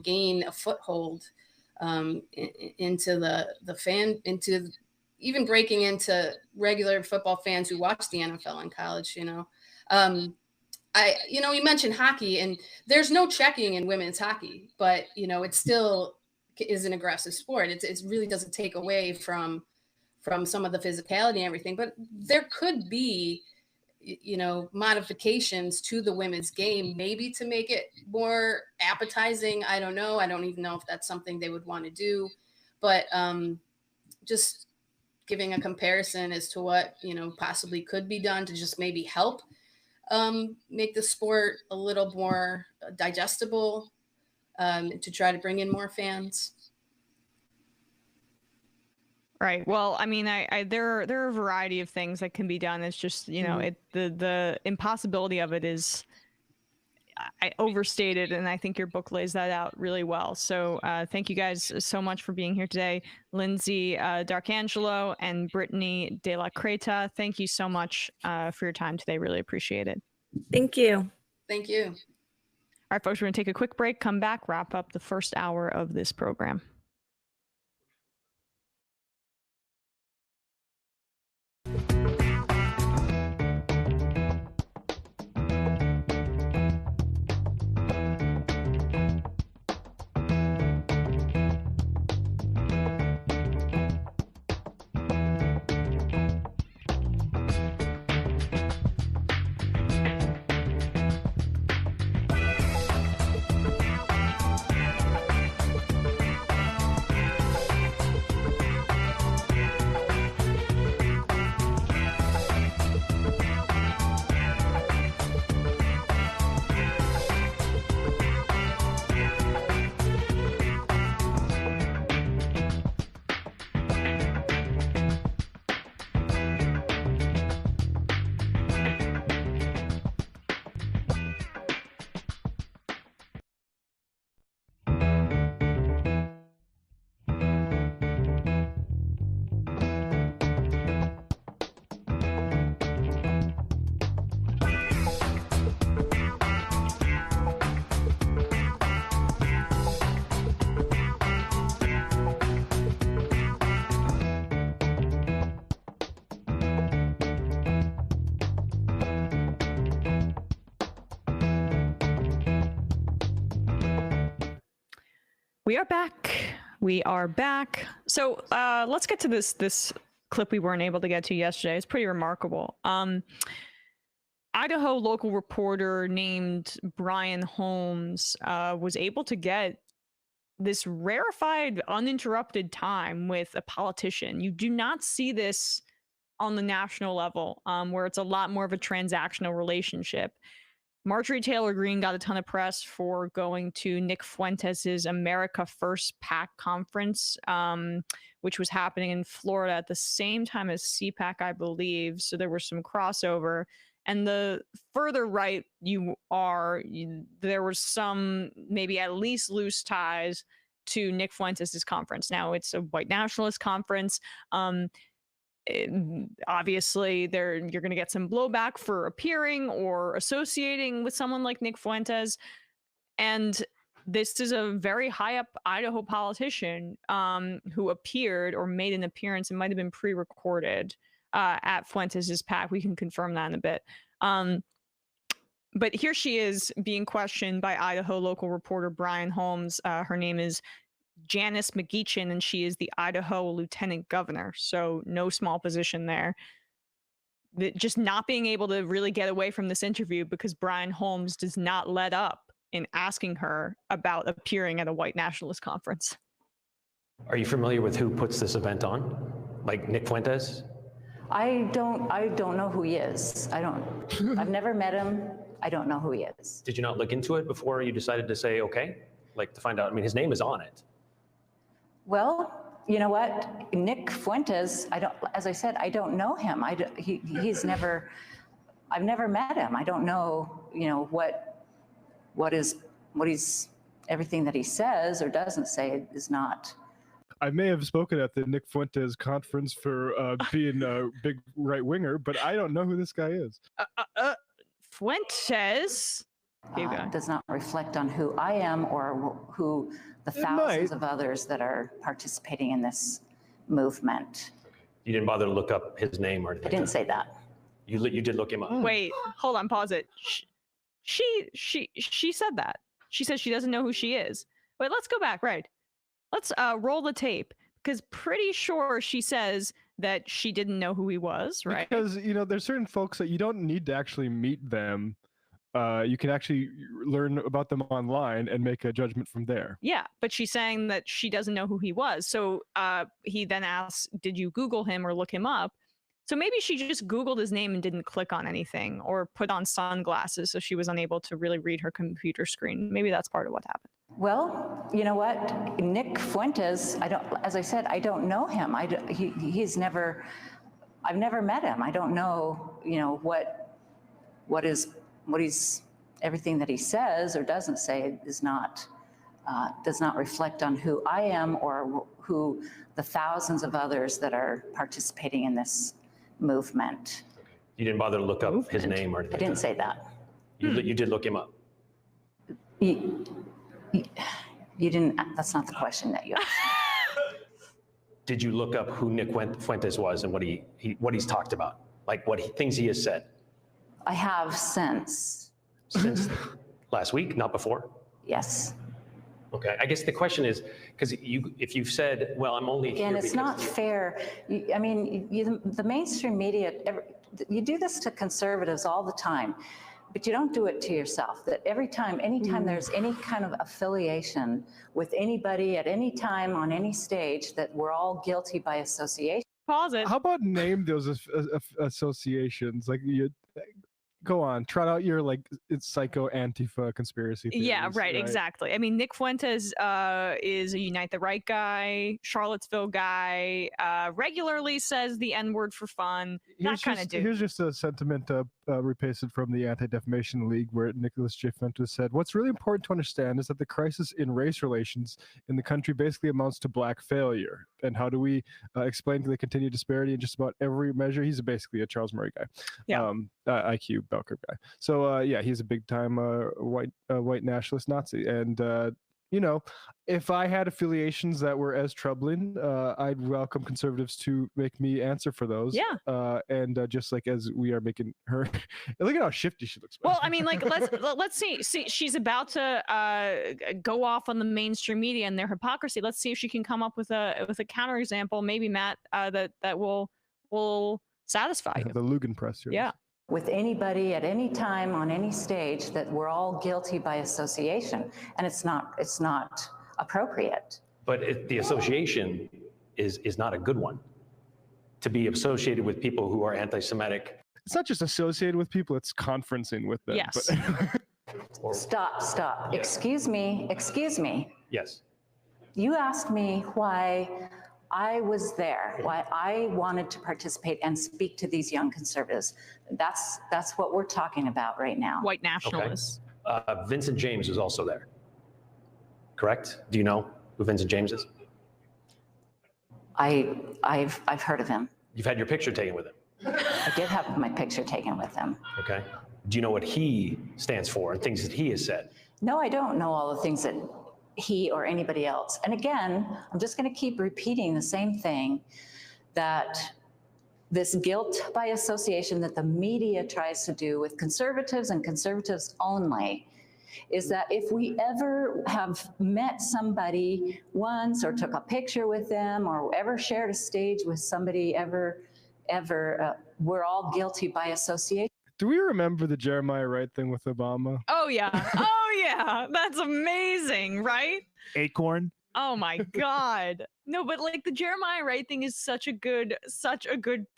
gain a foothold into the fan, into even breaking into regular football fans who watch the NFL in college. You mentioned hockey, and there's no checking in women's hockey, but it still is an aggressive sport. It really doesn't take away from some of the physicality and everything, but there could be modifications to the women's game, maybe to make it more appetizing. I don't know. I don't even know if that's something they would want to do, but just giving a comparison as to what possibly could be done to just maybe help make the sport a little more digestible, to try to bring in more fans. Right. Well, I mean, there are a variety of things that can be done. It's just, the impossibility of it is, I overstated, and I think your book lays that out really well. So thank you guys so much for being here today. Lyndsey D'Arcangelo and Britni de la Cretaz, thank you so much for your time today. Really appreciate it. Thank you. Thank you. All right, folks, we're going to take a quick break, come back, wrap up the first hour of this program. We are back. We are back. So let's get to this clip we weren't able to get to yesterday. It's pretty remarkable. Idaho local reporter named Brian Holmes was able to get this rarefied, uninterrupted time with a politician. You do not see this on the national level, where it's a lot more of a transactional relationship. Marjorie Taylor Greene got a ton of press for going to Nick Fuentes' America First PAC conference, which was happening in Florida at the same time as CPAC, I believe. So there was some crossover. And the further right you are, there was some maybe at least loose ties to Nick Fuentes' conference. Now, it's a white nationalist conference. Obviously, you're going to get some blowback for appearing or associating with someone like Nick Fuentes. And this is a very high up Idaho politician who appeared or made an appearance. It might have been pre-recorded at Fuentes' PAC. We can confirm that in a bit. But here she is being questioned by Idaho local reporter Brian Holmes. Her name is Janice McGeechan, and she is the Idaho lieutenant governor. So no small position there. Just not being able to really get away from this interview because Brian Holmes does not let up in asking her about appearing at a white nationalist conference. Are you familiar with who puts this event on? Like Nick Fuentes? I don't know who he is. I've never met him. I don't know who he is. Did you not look into it before you decided to say, okay? Like to find out, I mean, his name is on it. Well, you know what? Nick Fuentes, as I said, I don't know him. I've never met him. I don't know, what he's, everything that he says or doesn't say is not. I may have spoken at the Nick Fuentes conference for being a big right winger, but I don't know who this guy is. Fuentes does not reflect on who I am or who the thousands of others that are participating in this movement. You didn't bother to look up his name or anything? I didn't say that. You did look him up. Wait, hold on, pause it. She said that. She says she doesn't know who she is. Wait, let's go back, right? Let's roll the tape, because pretty sure she says that she didn't know who he was, right? Because, there's certain folks that you don't need to actually meet them. You can actually learn about them online and make a judgment from there. Yeah, but she's saying that she doesn't know who he was. So he then asks, did you Google him or look him up? So maybe she just Googled his name and didn't click on anything, or put on sunglasses so she was unable to really read her computer screen. Maybe that's part of what happened. Well, you know what? Nick Fuentes, as I said, I don't know him. I've never met him. I don't know, what he's, everything that he says or doesn't say is not, does not reflect on who I am or who the thousands of others that are participating in this movement. You didn't bother to look up his name or anything? I didn't say that. You did look him up? You didn't, that's not the question that you asked. Did you look up who Nick Fuentes was and what he's talked about? Like things he has said? I have since. Since last week, not before? Yes. Okay, I guess the question is, because if you've said, well, I'm only here and it's not fair. I mean, the mainstream media, you do this to conservatives all the time, but you don't do it to yourself. That every time, anytime there's any kind of affiliation with anybody at any time on any stage, that we're all guilty by association. Pause it. How about name those associations? Like you. Go on, trot out your it's psycho Antifa conspiracy theories. Yeah, right, exactly. I mean, Nick Fuentes is a Unite the Right guy, Charlottesville guy, regularly says the N-word for fun, that kind of dude. Here's just a sentiment repasted from the Anti-Defamation League, where Nicholas J. Fuentes said, "What's really important to understand is that the crisis in race relations in the country basically amounts to black failure. And how do we explain the continued disparity in just about every measure?" He's basically a Charles Murray guy. Yeah. IQ bell curve guy. So yeah, he's a big time white nationalist Nazi. And you know, if I had affiliations that were as troubling, I'd welcome conservatives to make me answer for those. Yeah. And just like as we are making her, look at how shifty she looks. Well, I mean, like let's see. She's about to go off on the mainstream media and their hypocrisy. Let's see if she can come up with a counterexample, maybe Matt, that will satisfy you. The Lugan press. Yeah. With anybody at any time on any stage, that we're all guilty by association, and it's not appropriate. But the association is not a good one. To be associated with people who are anti-Semitic. It's not just associated with people; it's conferencing with them. Yes. Stop. Yes. Excuse me. Yes. You asked me why I was there, why I wanted to participate and speak to these young conservatives. That's what we're talking about right now. White nationalists. Okay. Vincent James was also there, correct? Do you know who Vincent James is? I've heard of him. You've had your picture taken with him? I did have my picture taken with him. Okay. Do you know what he stands for and things that he has said? No, I don't know all the things that he or anybody else. And again, I'm just going to keep repeating the same thing, that this guilt by association that the media tries to do with conservatives and conservatives only, is that if we ever have met somebody once or took a picture with them or ever shared a stage with somebody ever, we're all guilty by association. Do we remember the Jeremiah Wright thing with Obama? Oh yeah. Oh yeah. That's amazing, right? Acorn. Oh my God. No, but like the Jeremiah Wright thing is such a good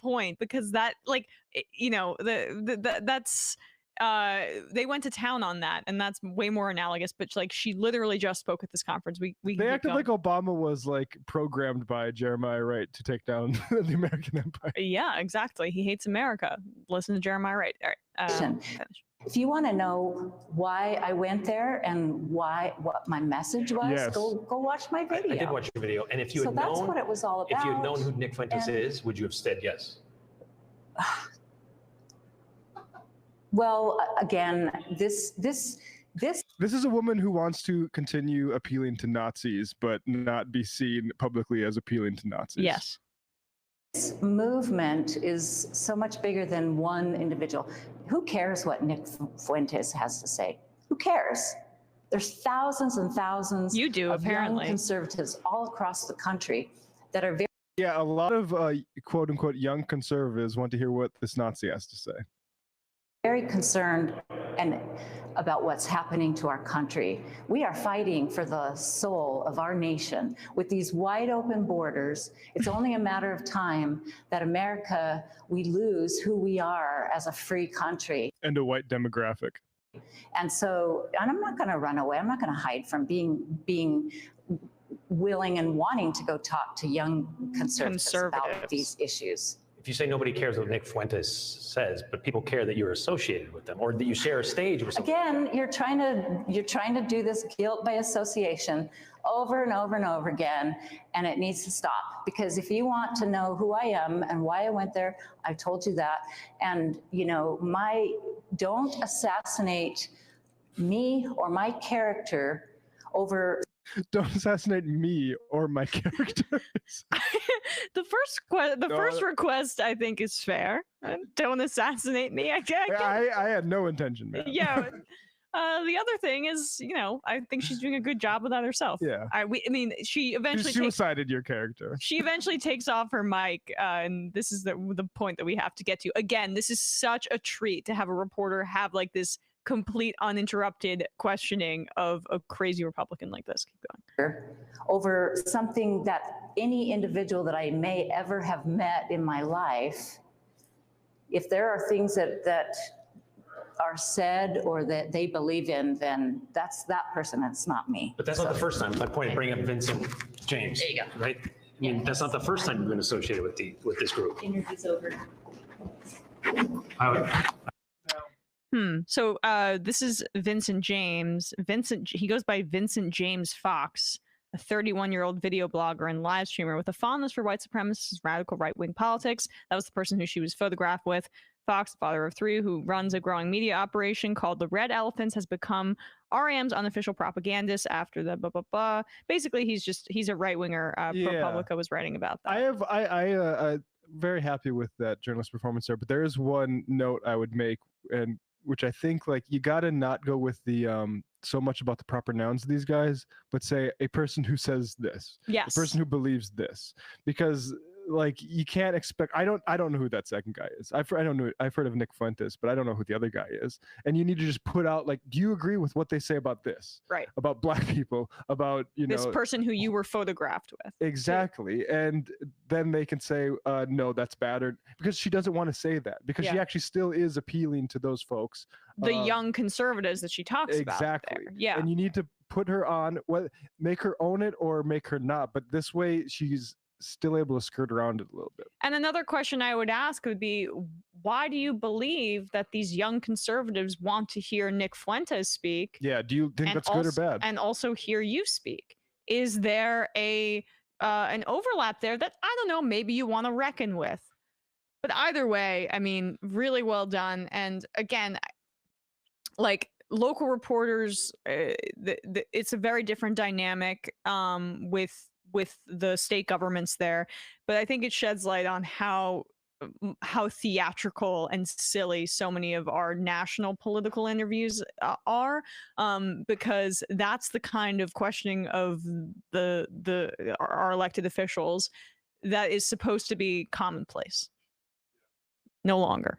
point, because that, like, you know, that's they went to town on that, and that's way more analogous. But like, she literally just spoke at this conference. They acted like Obama was like programmed by Jeremiah Wright to take down the American empire. Yeah, exactly. He hates America. Listen to Jeremiah Wright. All right. If you want to know why I went there and what my message was, yes, go watch my video. I did watch your video, and if you had known, that's what it was all about. If you had known who Nick Fuentes is, would you have said yes? Well, again, this is a woman who wants to continue appealing to Nazis, but not be seen publicly as appealing to Nazis. Yes. This movement is so much bigger than one individual. Who cares what Nick Fuentes has to say? Who cares? There's thousands and thousands of young conservatives all across the country that are very... Yeah, a lot of quote-unquote young conservatives want to hear what this Nazi has to say. Very concerned about what's happening to our country. We are fighting for the soul of our nation with these wide open borders. It's only a matter of time that America, we lose who we are as a free country. And a white demographic. And I'm not going to run away. I'm not going to hide from being willing and wanting to go talk to young conservatives about these issues. if you say nobody cares what Nick Fuentes says, but people care that you're associated with them or that you share a stage with someone. Again, you're trying to do this guilt by association over and over and over again, and it needs to stop. Because if you want to know who I am and why I went there, I've told you that. And you know, don't assassinate me or my character over. Don't assassinate me or my characters. The first request I think is fair. Don't assassinate me. I had no intention, man. Yeah. The other thing is, you know, I think she's doing a good job with that herself. Yeah. I mean, she eventually suicided your character. She eventually takes off her mic, and this is the point that we have to get to. Again, this is such a treat to have a reporter have like this complete uninterrupted questioning of a crazy Republican like this. Keep going. Over something that any individual that I may ever have met in my life, if there are things that are said or that they believe in, then that's that person, it's not me. But that's not the first time. My point of bringing up Vincent James. There you go. Right? I mean, that's not the first time you've been associated with this group. Interview's over. So this is Vincent James. He goes by Vincent James Fox, a 31-year-old video blogger and live streamer with a fondness for white supremacist radical right-wing politics. That was the person who she was photographed with. Fox, the father of three, who runs a growing media operation called The Red Elephants, has become REM's unofficial propagandist after the blah, blah, blah. Basically, he's a right-winger. ProPublica was writing about that. I very happy with that journalist performance there, but there is one note I would make, and which I think, like, you gotta not go with the so much about the proper nouns of these guys, but say a person who says this, yes, a person who believes this, because like you can't expect. I don't know who that second guy is. I've heard of Nick Fuentes, but I don't know who the other guy is. And you need to just put out, like, do you agree with what they say about this? Right. About black people, about this person who you were photographed with. Exactly. And then they can say, no, that's bad, or because she doesn't want to say that, because she actually still is appealing to those folks. The young conservatives that she talks about. Exactly. Yeah. And you need to put her on, make her own it or make her not. But this way she's still able to skirt around it a little bit. And another question I would ask would be, why do you believe that these young conservatives want to hear Nick Fuentes speak? Yeah, do you think that's good or bad? And also hear you speak? Is there an overlap there that, I don't know, maybe you want to reckon with? But either way, I mean, really well done. And again, like, local reporters, it's a very different dynamic with the state governments there, but I think it sheds light on how theatrical and silly so many of our national political interviews are, because that's the kind of questioning of our elected officials that is supposed to be commonplace. No longer.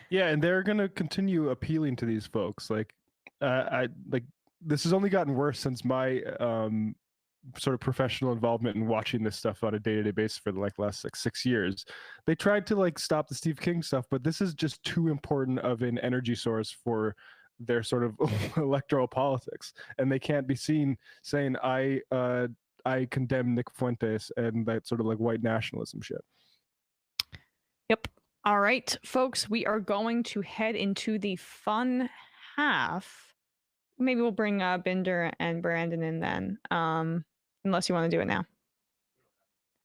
Yeah, and they're gonna continue appealing to these folks. Like, this has only gotten worse since my sort of professional involvement in watching this stuff on a day-to-day basis for the last 6 years. They tried to stop the Steve King stuff, but this is just too important of an energy source for their sort of electoral politics, and they can't be seen saying I condemn Nick Fuentes and that sort of like white nationalism shit. Yep. All right, folks, we are going to head into the fun half. Maybe we'll bring Binder and Brandon in then, unless you want to do it now.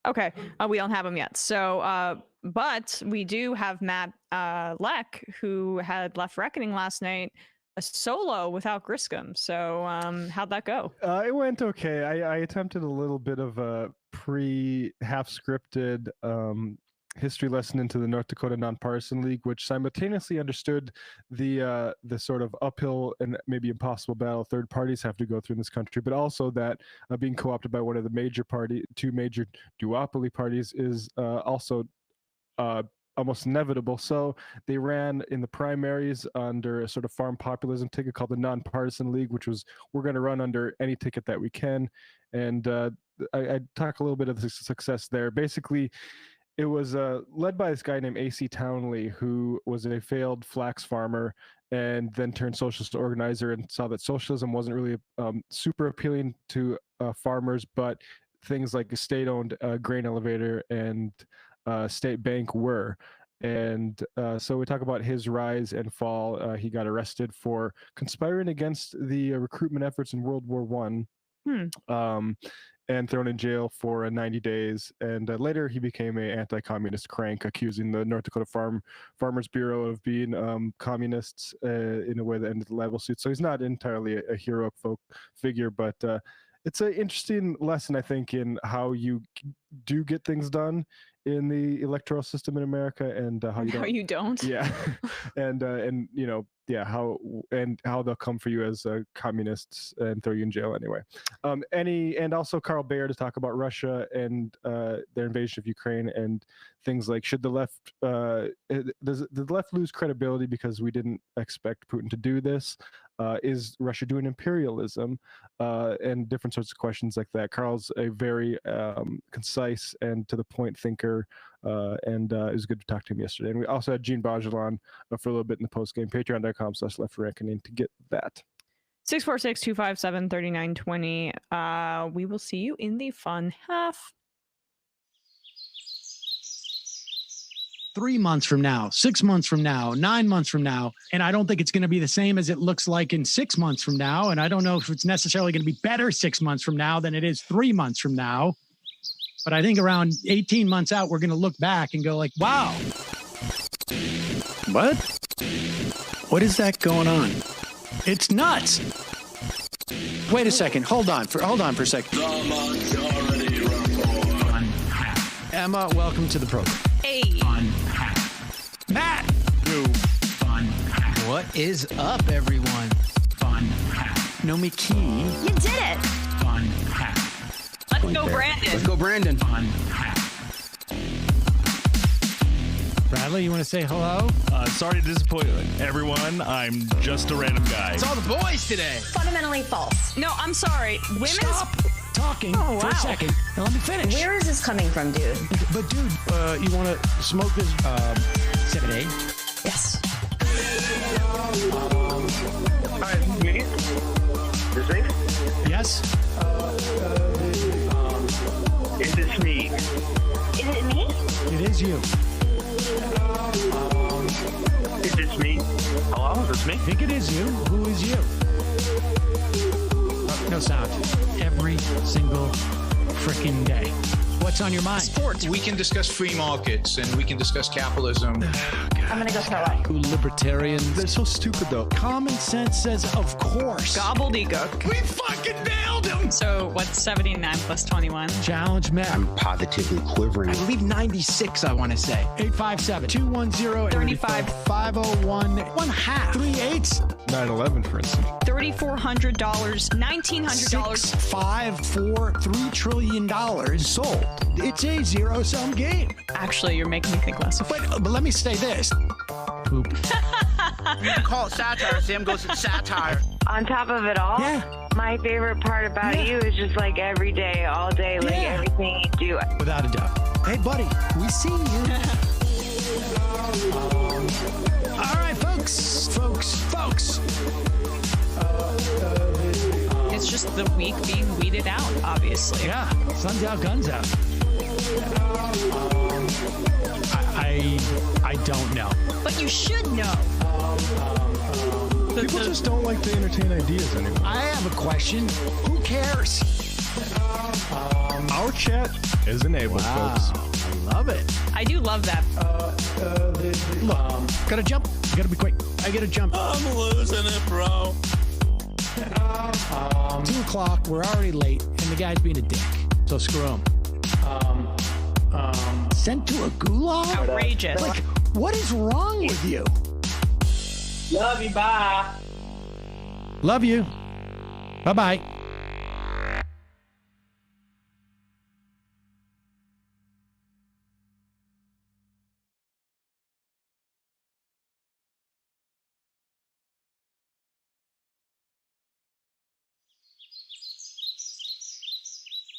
Okay, we don't have them yet. So, but we do have Matt Leck, who had left Reckoning last night, a solo without Griscom. So how'd that go? It went okay. I attempted a little bit of a half scripted history lesson into the North Dakota Nonpartisan League, which simultaneously understood the sort of uphill and maybe impossible battle third parties have to go through in this country, but also that being co-opted by one of the two major duopoly parties is also almost inevitable. So they ran in the primaries under a sort of farm populism ticket called the Nonpartisan League, which was, we're going to run under any ticket that we can. And I talk a little bit of the success there. Basically, it was led by this guy named A.C. Townley, who was a failed flax farmer and then turned socialist organizer and saw that socialism wasn't really super appealing to farmers, but things like a state-owned grain elevator and state bank were. And so we talk about his rise and fall. He got arrested for conspiring against the recruitment efforts in World War I, and thrown in jail for 90 days. And later he became an anti-communist crank, accusing the North Dakota Farmers Bureau of being communists in a way that ended the libel suit. So he's not entirely a heroic folk figure, but it's an interesting lesson, I think, in how you do get things done in the electoral system in America, and how you don't. Yeah, and you know, yeah, how they'll come for you as communists and throw you in jail anyway. And also Carl Bayer to talk about Russia and their invasion of Ukraine and things like, should the left does the left lose credibility because we didn't expect Putin to do this? Is Russia doing imperialism? And different sorts of questions like that. Carl's a very concise and to the point thinker, and it was good to talk to him yesterday. And we also had Gene Bajalan for a little bit in the post game. Patreon.com/leftreckoning to get that. 646-257-3920. We will see you in the fun half. 3 months from now, 6 months from now, 9 months from now. And I don't think it's going to be the same as it looks like in 6 months from now. And I don't know if it's necessarily going to be better 6 months from now than it is 3 months from now. But I think around 18 months out, we're going to look back and go like, wow. What? What is that going on? It's nuts. Wait a second. Hold on for a second. Emma, welcome to the program. Hey. Matt. What is up, everyone? Nomi Key. You did it. Let's go, Brandon. Let's go, Brandon. Bradley, you want to say hello? Sorry to disappoint everyone. I'm just a random guy. It's all the boys today. Fundamentally false. No, I'm sorry. Stop talking for a second. Now let me finish. Where is this coming from, dude? But dude, you want to smoke this 7A? Yes. Hi, me? Is it? Yes. Is this me? Is it me? It is you. Is this me? Hello, is this me? I think it is you. Who is you? No sound. Every single freaking day. What's on your mind? Sports. We can discuss free markets and we can discuss capitalism. I'm going to go throw up. Libertarians. They're so stupid, though. Common sense says, of course. Gobbledygook. We fucking nailed him. So what's 79 plus 21? Challenge Matt. I'm positively quivering. I believe 96, I want to say. 857-210-501. 1/2. 3/8. 9/11, for instance. $3,400, $1,900. 6, 5, 4, $3 trillion sold. It's a zero-sum game. Actually, you're making me think less of it. But let me say this. Poop. You can call it satire. Sam goes to satire. On top of it all, my favorite part about you is just like every day, all day, like everything you do. Without a doubt. Hey, buddy, we see you. All right, folks. It's just the weak being weeded out, obviously. Yeah, sun's out, guns out. I don't know. But you should know. People just don't like to entertain ideas anymore. I have a question. Who cares? Our chat is enabled, folks. I love it. I do love that. Look, gotta jump. Gotta be quick. I gotta jump. I'm losing it, bro. 2 o'clock. We're already late, and the guy's being a dick. So screw him. Sent to a gulag? Outrageous. Like, what is wrong with you? Love you. Bye. Love you. Bye-bye.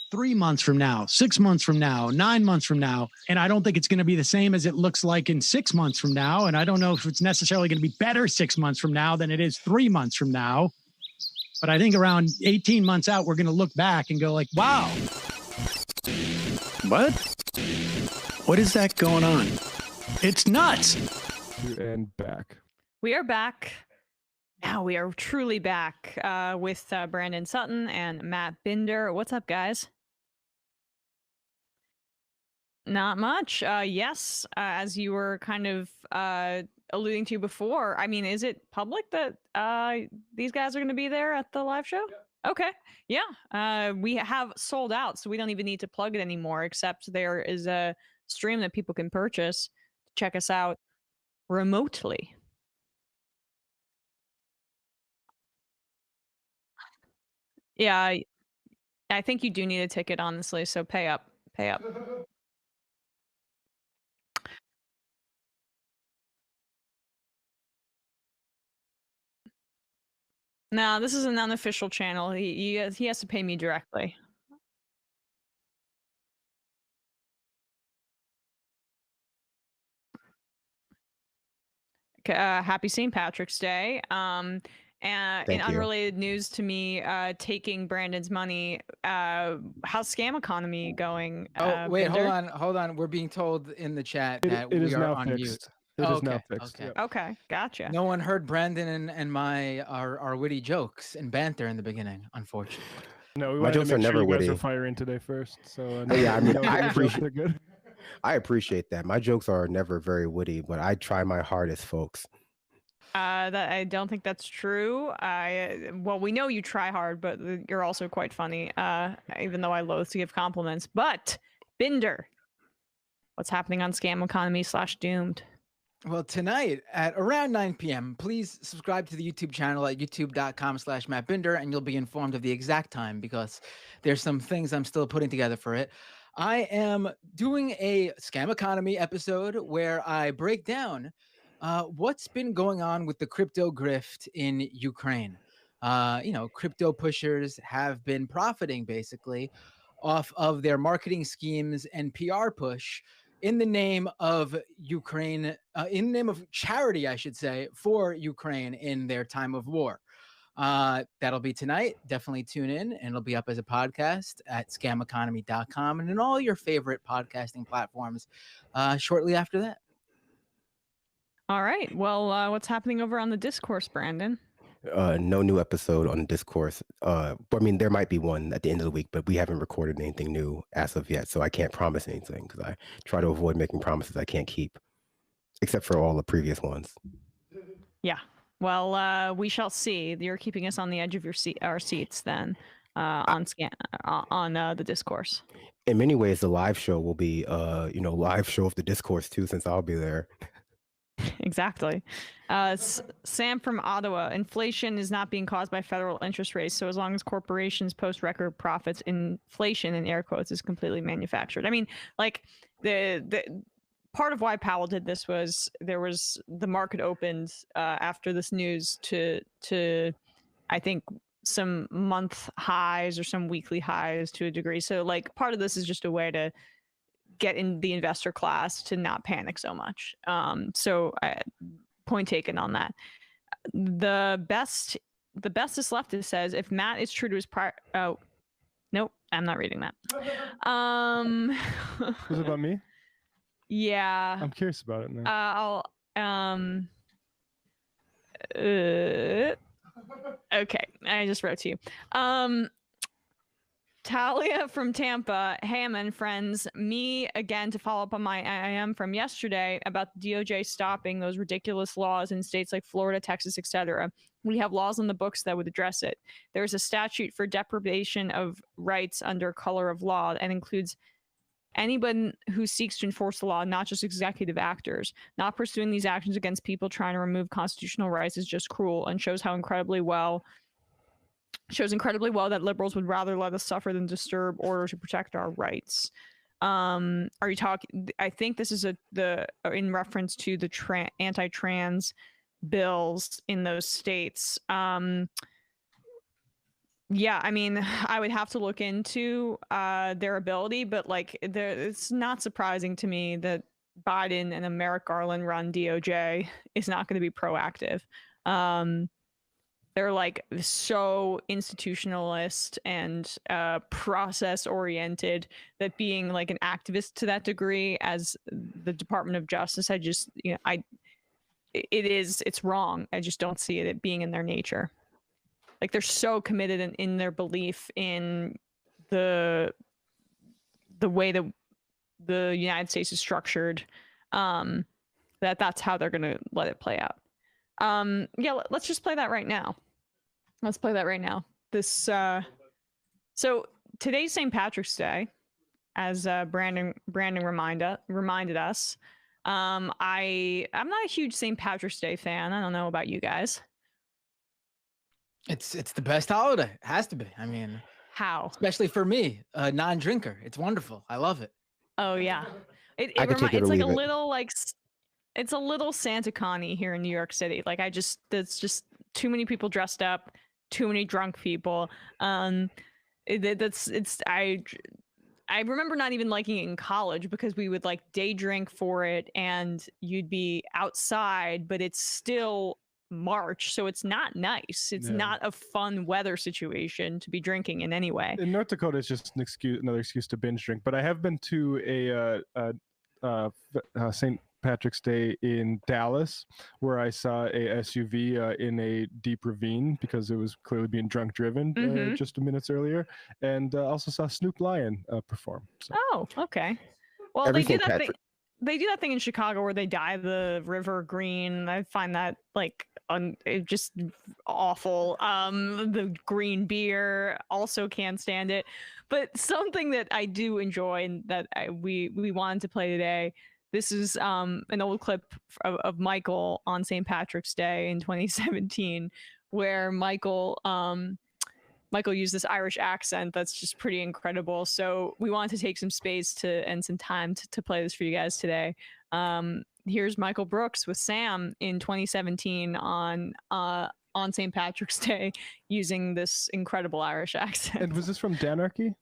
Three months from now, 6 months from now, 9 months from now. And I don't think it's going to be the same as it looks like in 6 months from now. And I don't know if it's necessarily going to be better 6 months from now than it is 3 months from now. But I think around 18 months out, we're going to look back and go like, wow. What? What is that going on? It's nuts. And back. We are back. Now we are truly back with Brandon Sutton and Matt Binder. What's up, guys? Not much. Yes, as you were kind of alluding to before, I mean, is it public that these guys are going to be there at the live show? Okay. Yeah. We have sold out, so we don't even need to plug it anymore, except there is a stream that people can purchase to check us out remotely. Yeah, I think you do need a ticket, honestly, so pay up. Pay up. No, this is an unofficial channel. He has to pay me directly. Happy St. Patrick's Day. And in unrelated news to me taking Brandon's money, how's scam economy going? Oh, wait, Binder? hold on. We're being told in the chat that It we is are now on fixed. mute. It is okay, now fixed. okay. Yeah. Okay, gotcha. No one heard Brandon and our witty jokes and banter in the beginning, unfortunately. No, we My wanted to jokes make are sure never you guys witty. were firing today first. So Yeah, I mean, no, I your jokes appreciate. are good. I appreciate that. My jokes are never very witty, but I try my hardest, folks. That I don't think that's true. Well, we know you try hard, but you're also quite funny. Even though I loathe to give compliments. But Binder, what's happening on Scam Economy /Doomed? Well, tonight at around 9 p.m., please subscribe to the YouTube channel at youtube.com/MattBinder, and you'll be informed of the exact time because there's some things I'm still putting together for it. I am doing a Scam Economy episode where I break down what's been going on with the crypto grift in Ukraine. Crypto pushers have been profiting basically off of their marketing schemes and PR push in the name of Ukraine, in the name of charity, I should say, for Ukraine in their time of war. That'll be tonight. Definitely tune in, and it'll be up as a podcast at scameconomy.com and in all your favorite podcasting platforms shortly after that. All right. Well, what's happening over on the discourse, Brandon? No new episode on Discourse. But I mean, there might be one at the end of the week, but we haven't recorded anything new as of yet, so I can't promise anything because I try to avoid making promises I can't keep, except for all the previous ones. Yeah. Well, we shall see. You're keeping us on the edge of our seats then on the discourse. In many ways, the live show will be, live show of the Discourse too, since I'll be there. Exactly. Sam from Ottawa. Inflation is not being caused by federal interest rates. So as long as corporations post record profits, inflation in air quotes is completely manufactured. I mean, like the part of why Powell did this was the market opened after this news to I think some month highs or some weekly highs to a degree. So like part of this is just a way to get in the investor class to not panic so much. Point taken on that. The bestest leftist says if Matt is true to his prior. Oh, nope, I'm not reading that. Was it about me? Yeah. I'm curious about it now. Okay, I just wrote to you. Talia from Tampa, Hammond, friends, me again to follow up on my IM from yesterday about the DOJ stopping those ridiculous laws in states like Florida, Texas, etc. We have laws on the books that would address it. There's a statute for deprivation of rights under color of law and includes anyone who seeks to enforce the law, not just executive actors. Not pursuing these actions against people trying to remove constitutional rights is just cruel and shows incredibly well that liberals would rather let us suffer than disturb order to protect our rights. Are you talking? I think this is in reference to the anti-trans bills in those states. Yeah, I mean, I would have to look into their ability, but like, it's not surprising to me that Biden and a Merrick Garland run DOJ is not going to be proactive. They're like so institutionalist and process oriented that being like an activist to that degree as the Department of Justice, I just, it's wrong. I just don't see it being in their nature. Like they're so committed in their belief in the way that the United States is structured, that's how they're gonna let it play out. Yeah, let's just play that right now. Let's play that right now. This so today's St. Patrick's Day, as Brandon reminded us. I'm not a huge St. Patrick's Day fan. I don't know about you guys. It's the best holiday. It has to be. I mean, how? Especially for me, a non-drinker. It's wonderful. I love it. Oh yeah, it's a little Santa Con-y here in New York City. Like it's just too many people dressed up, too many drunk people. I remember not even liking it in college because we would like day drink for it, and you'd be outside, but it's still March, so it's not nice. It's not a fun weather situation to be drinking in any way. In North Dakota, it's just another excuse to binge drink. But I have been to a St. Patrick's Day in Dallas, where I saw a SUV in a deep ravine because it was clearly being drunk driven just minutes earlier, and also saw Snoop Lion perform. So. Oh, okay. Well, they do that thing. They do that thing in Chicago where they dye the river green. I find that like just awful. The green beer, also can't stand it. But something that I do enjoy and that we wanted to play today. This is an old clip of Michael on St. Patrick's Day in 2017, where Michael used this Irish accent that's just pretty incredible. So we wanted to take some space and some time to play this for you guys today. Here's Michael Brooks with Sam in 2017 on St. Patrick's Day using this incredible Irish accent. And was this from D'Anarchy?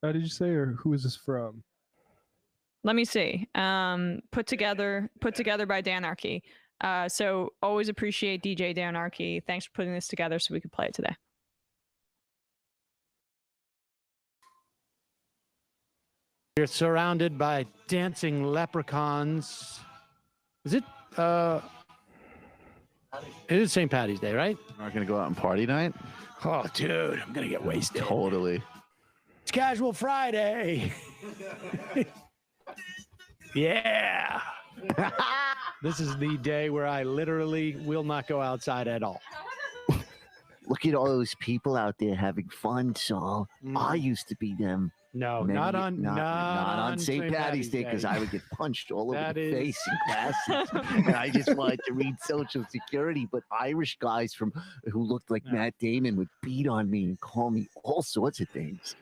Did you say, or who is this from? Let me see. Put together by D'Anarchy. So always appreciate DJ D'Anarchy. Thanks for putting this together so we could play it today. You're surrounded by dancing leprechauns. Is it? It is St. Patty's Day, right? We're not gonna go out and party night. Oh, dude, I'm gonna get wasted. Totally. It's Casual Friday. Yeah. This is the day where I literally will not go outside at all. Look at all those people out there having fun, Saul. I used to be them. No, not on St. Patty's Day, because I would get punched all over the face in classes. And I just wanted to read Social Security, but Irish guys who looked like Matt Damon would beat on me and call me all sorts of things.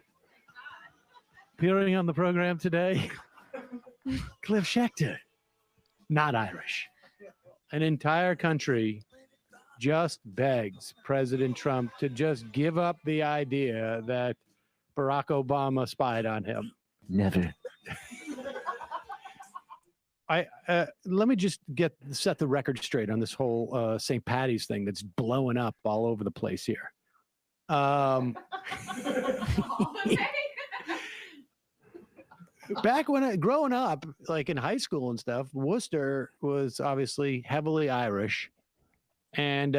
Appearing on the program today, Cliff Schechter, not Irish. An entire country just begs President Trump to just give up the idea that Barack Obama spied on him. Never. Let me just set the record straight on this whole St. Patty's thing that's blowing up all over the place here. Back when growing up, like in high school and stuff, Worcester was obviously heavily Irish, and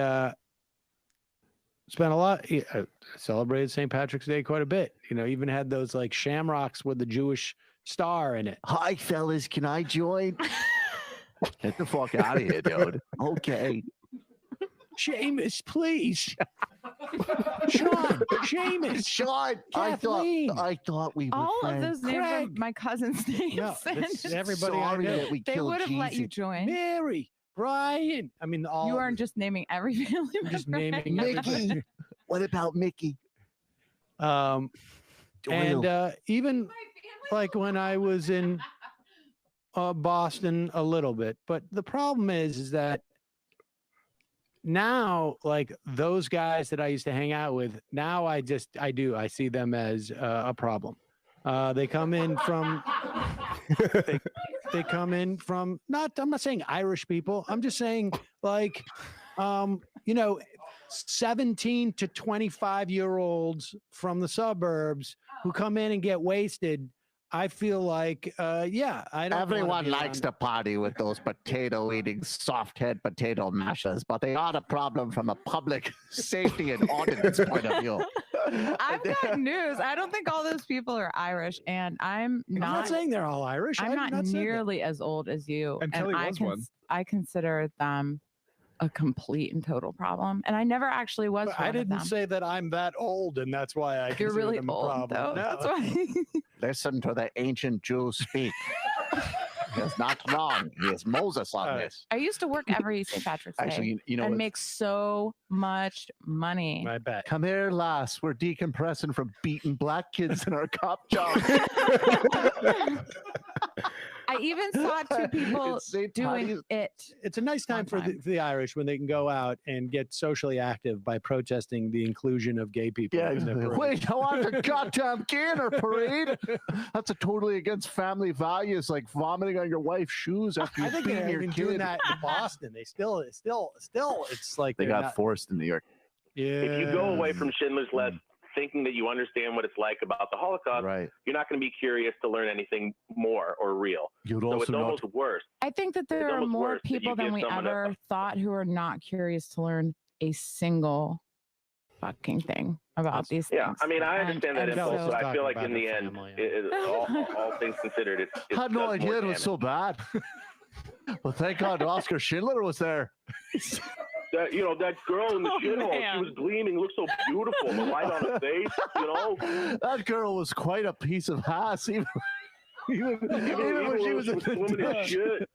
spent a lot. Celebrated St. Patrick's Day quite a bit. You know, even had those like shamrocks with the Jewish star in it. Hi, fellas, can I join? Get the fuck out of here, dude. Okay. Seamus, please. Sean, Seamus, Sean. Kathleen. I thought we were all friends. of those names are my cousin's names. No, that's everybody. Sorry I know. that we They killed would have let you Jesus. join. Mary, Brian. I mean, all. You aren't just naming every family member. just naming Mickey. What about Mickey? And even like when I was in Boston a little bit, but the problem is that now, like those guys that I used to hang out with, now I see them as a problem. They come in from, they come in from I'm not saying Irish people. I'm just saying like, you know, 17 to 25-year-olds from the suburbs who come in and get wasted, I feel like, yeah, I don't. Everyone likes to party with those potato-eating, soft-head potato mashers, but they are a problem from a public safety and ordinance point of view. I've got news. I don't think all those people are Irish, and I'm not saying they're all Irish. I'm not nearly as old as you, And Kelly was one. I consider them a complete and total problem, and I never actually was. But I didn't say that I'm that old, and that's why I. You're really them a old, problem. though. No. That's why. Listen to the ancient Jews speak. He's not wrong. He is Moses on this. I used to work every St. Patrick's Day. Actually, you know and what? make so much money. I bet. Come here, lass. We're decompressing from beating black kids in our cop job. I even saw two people doing it. It's a nice time for the Irish when they can go out and get socially active by protesting the inclusion of gay people. Yeah, in their parade. wait, I want the goddamn gay in our parade. That's a totally against family values, like vomiting on your wife's shoes after I you think beat they're your even kid. doing that in Boston. They still, it's like They they're got not- forced in New York. Yeah. If you go away from Schindler's List thinking that you understand what it's like about the Holocaust, you're not going to be curious to learn anything more or real. You'd so also it's almost worse. I think that there It's are almost more worse that you people than give we someone ever thought who are not curious to learn a single fucking thing about these things. Yeah, I mean, I understand that and impulse, so- but I feel like in the end, all things considered, it's I had no does idea more it was so bad. Well, thank God Oscar Schindler was there. That, you know, that girl in the shithole, man. she was gleaming, looked so beautiful, the light on her face, you know. That girl was quite a piece of ass, even when she was swimming in shit.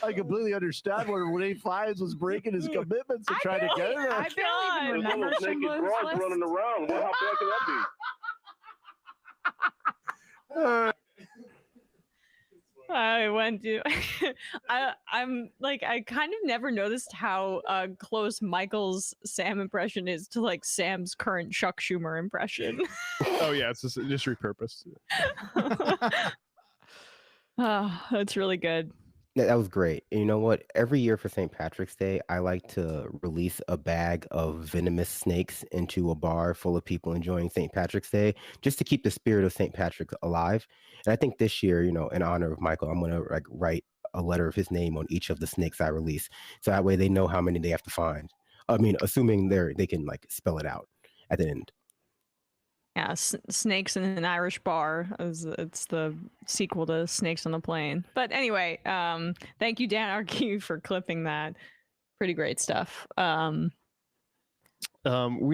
I completely understand where Ray Fives was breaking his commitments and trying to get her. I barely even There's all remember those naked Schindler's broads List. running around. Well, how bad could that be? I went to I'm like, I kind of never noticed how close Michael's Sam impression is to like Sam's current Chuck Schumer impression. Oh yeah, it's just repurposed. Oh, that's really good. Yeah, that was great. And you know what? Every year for St. Patrick's Day, I like to release a bag of venomous snakes into a bar full of people enjoying St. Patrick's Day, just to keep the spirit of St. Patrick alive. And I think this year, you know, in honor of Michael, I'm gonna like write a letter of his name on each of the snakes I release, so that way they know how many they have to find. I mean, assuming they can like spell it out at the end. Yeah, Snakes in an Irish Bar. It's the sequel to Snakes on the Plane. But anyway, thank you, Dan Arcue, for clipping that. Pretty great stuff. We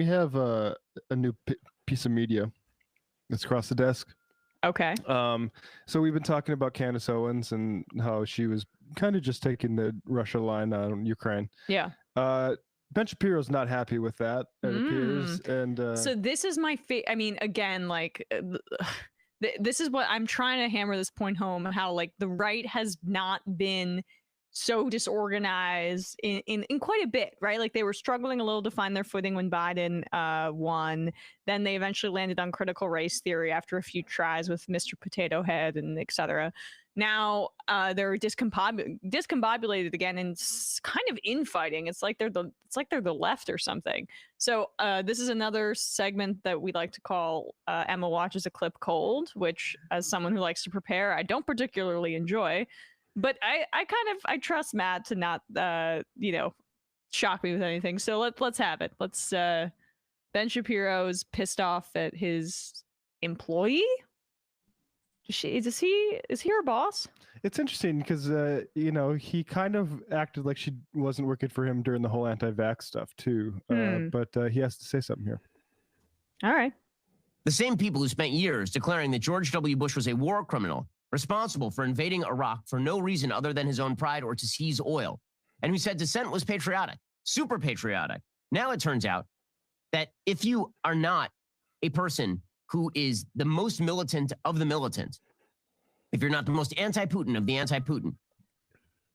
have a new piece of media that's across the desk. Okay. So we've been talking about Candace Owens and how she was kind of just taking the Russia line on Ukraine. Yeah. Ben Shapiro's not happy with that, it appears. And So this is my I mean, again, like this is what I'm trying to hammer this point home, how like the right has not been so disorganized in quite a bit, right? Like they were struggling a little to find their footing when Biden won. Then they eventually landed on critical race theory after a few tries with Mr. Potato Head and et cetera. Now they're discombobulated again and kind of infighting. It's like they're the left or something. So this is another segment that we like to call Emma Watches a Clip Cold, which, as someone who likes to prepare, I don't particularly enjoy. But I trust Matt to not shock me with anything. So let's have it. Let's Ben Shapiro's pissed off at his employee. Is he her boss? it's interesting because he kind of acted like she wasn't working for him during the whole anti-vax stuff too. But he has to say something here. All right. The same people who spent years declaring that George W. Bush was a war criminal responsible for invading Iraq for no reason other than his own pride or to seize oil, and who said dissent was patriotic, super patriotic. Now it turns out that if you are not a person who is the most militant of the militant, if you're not the most anti-Putin of the anti-Putin,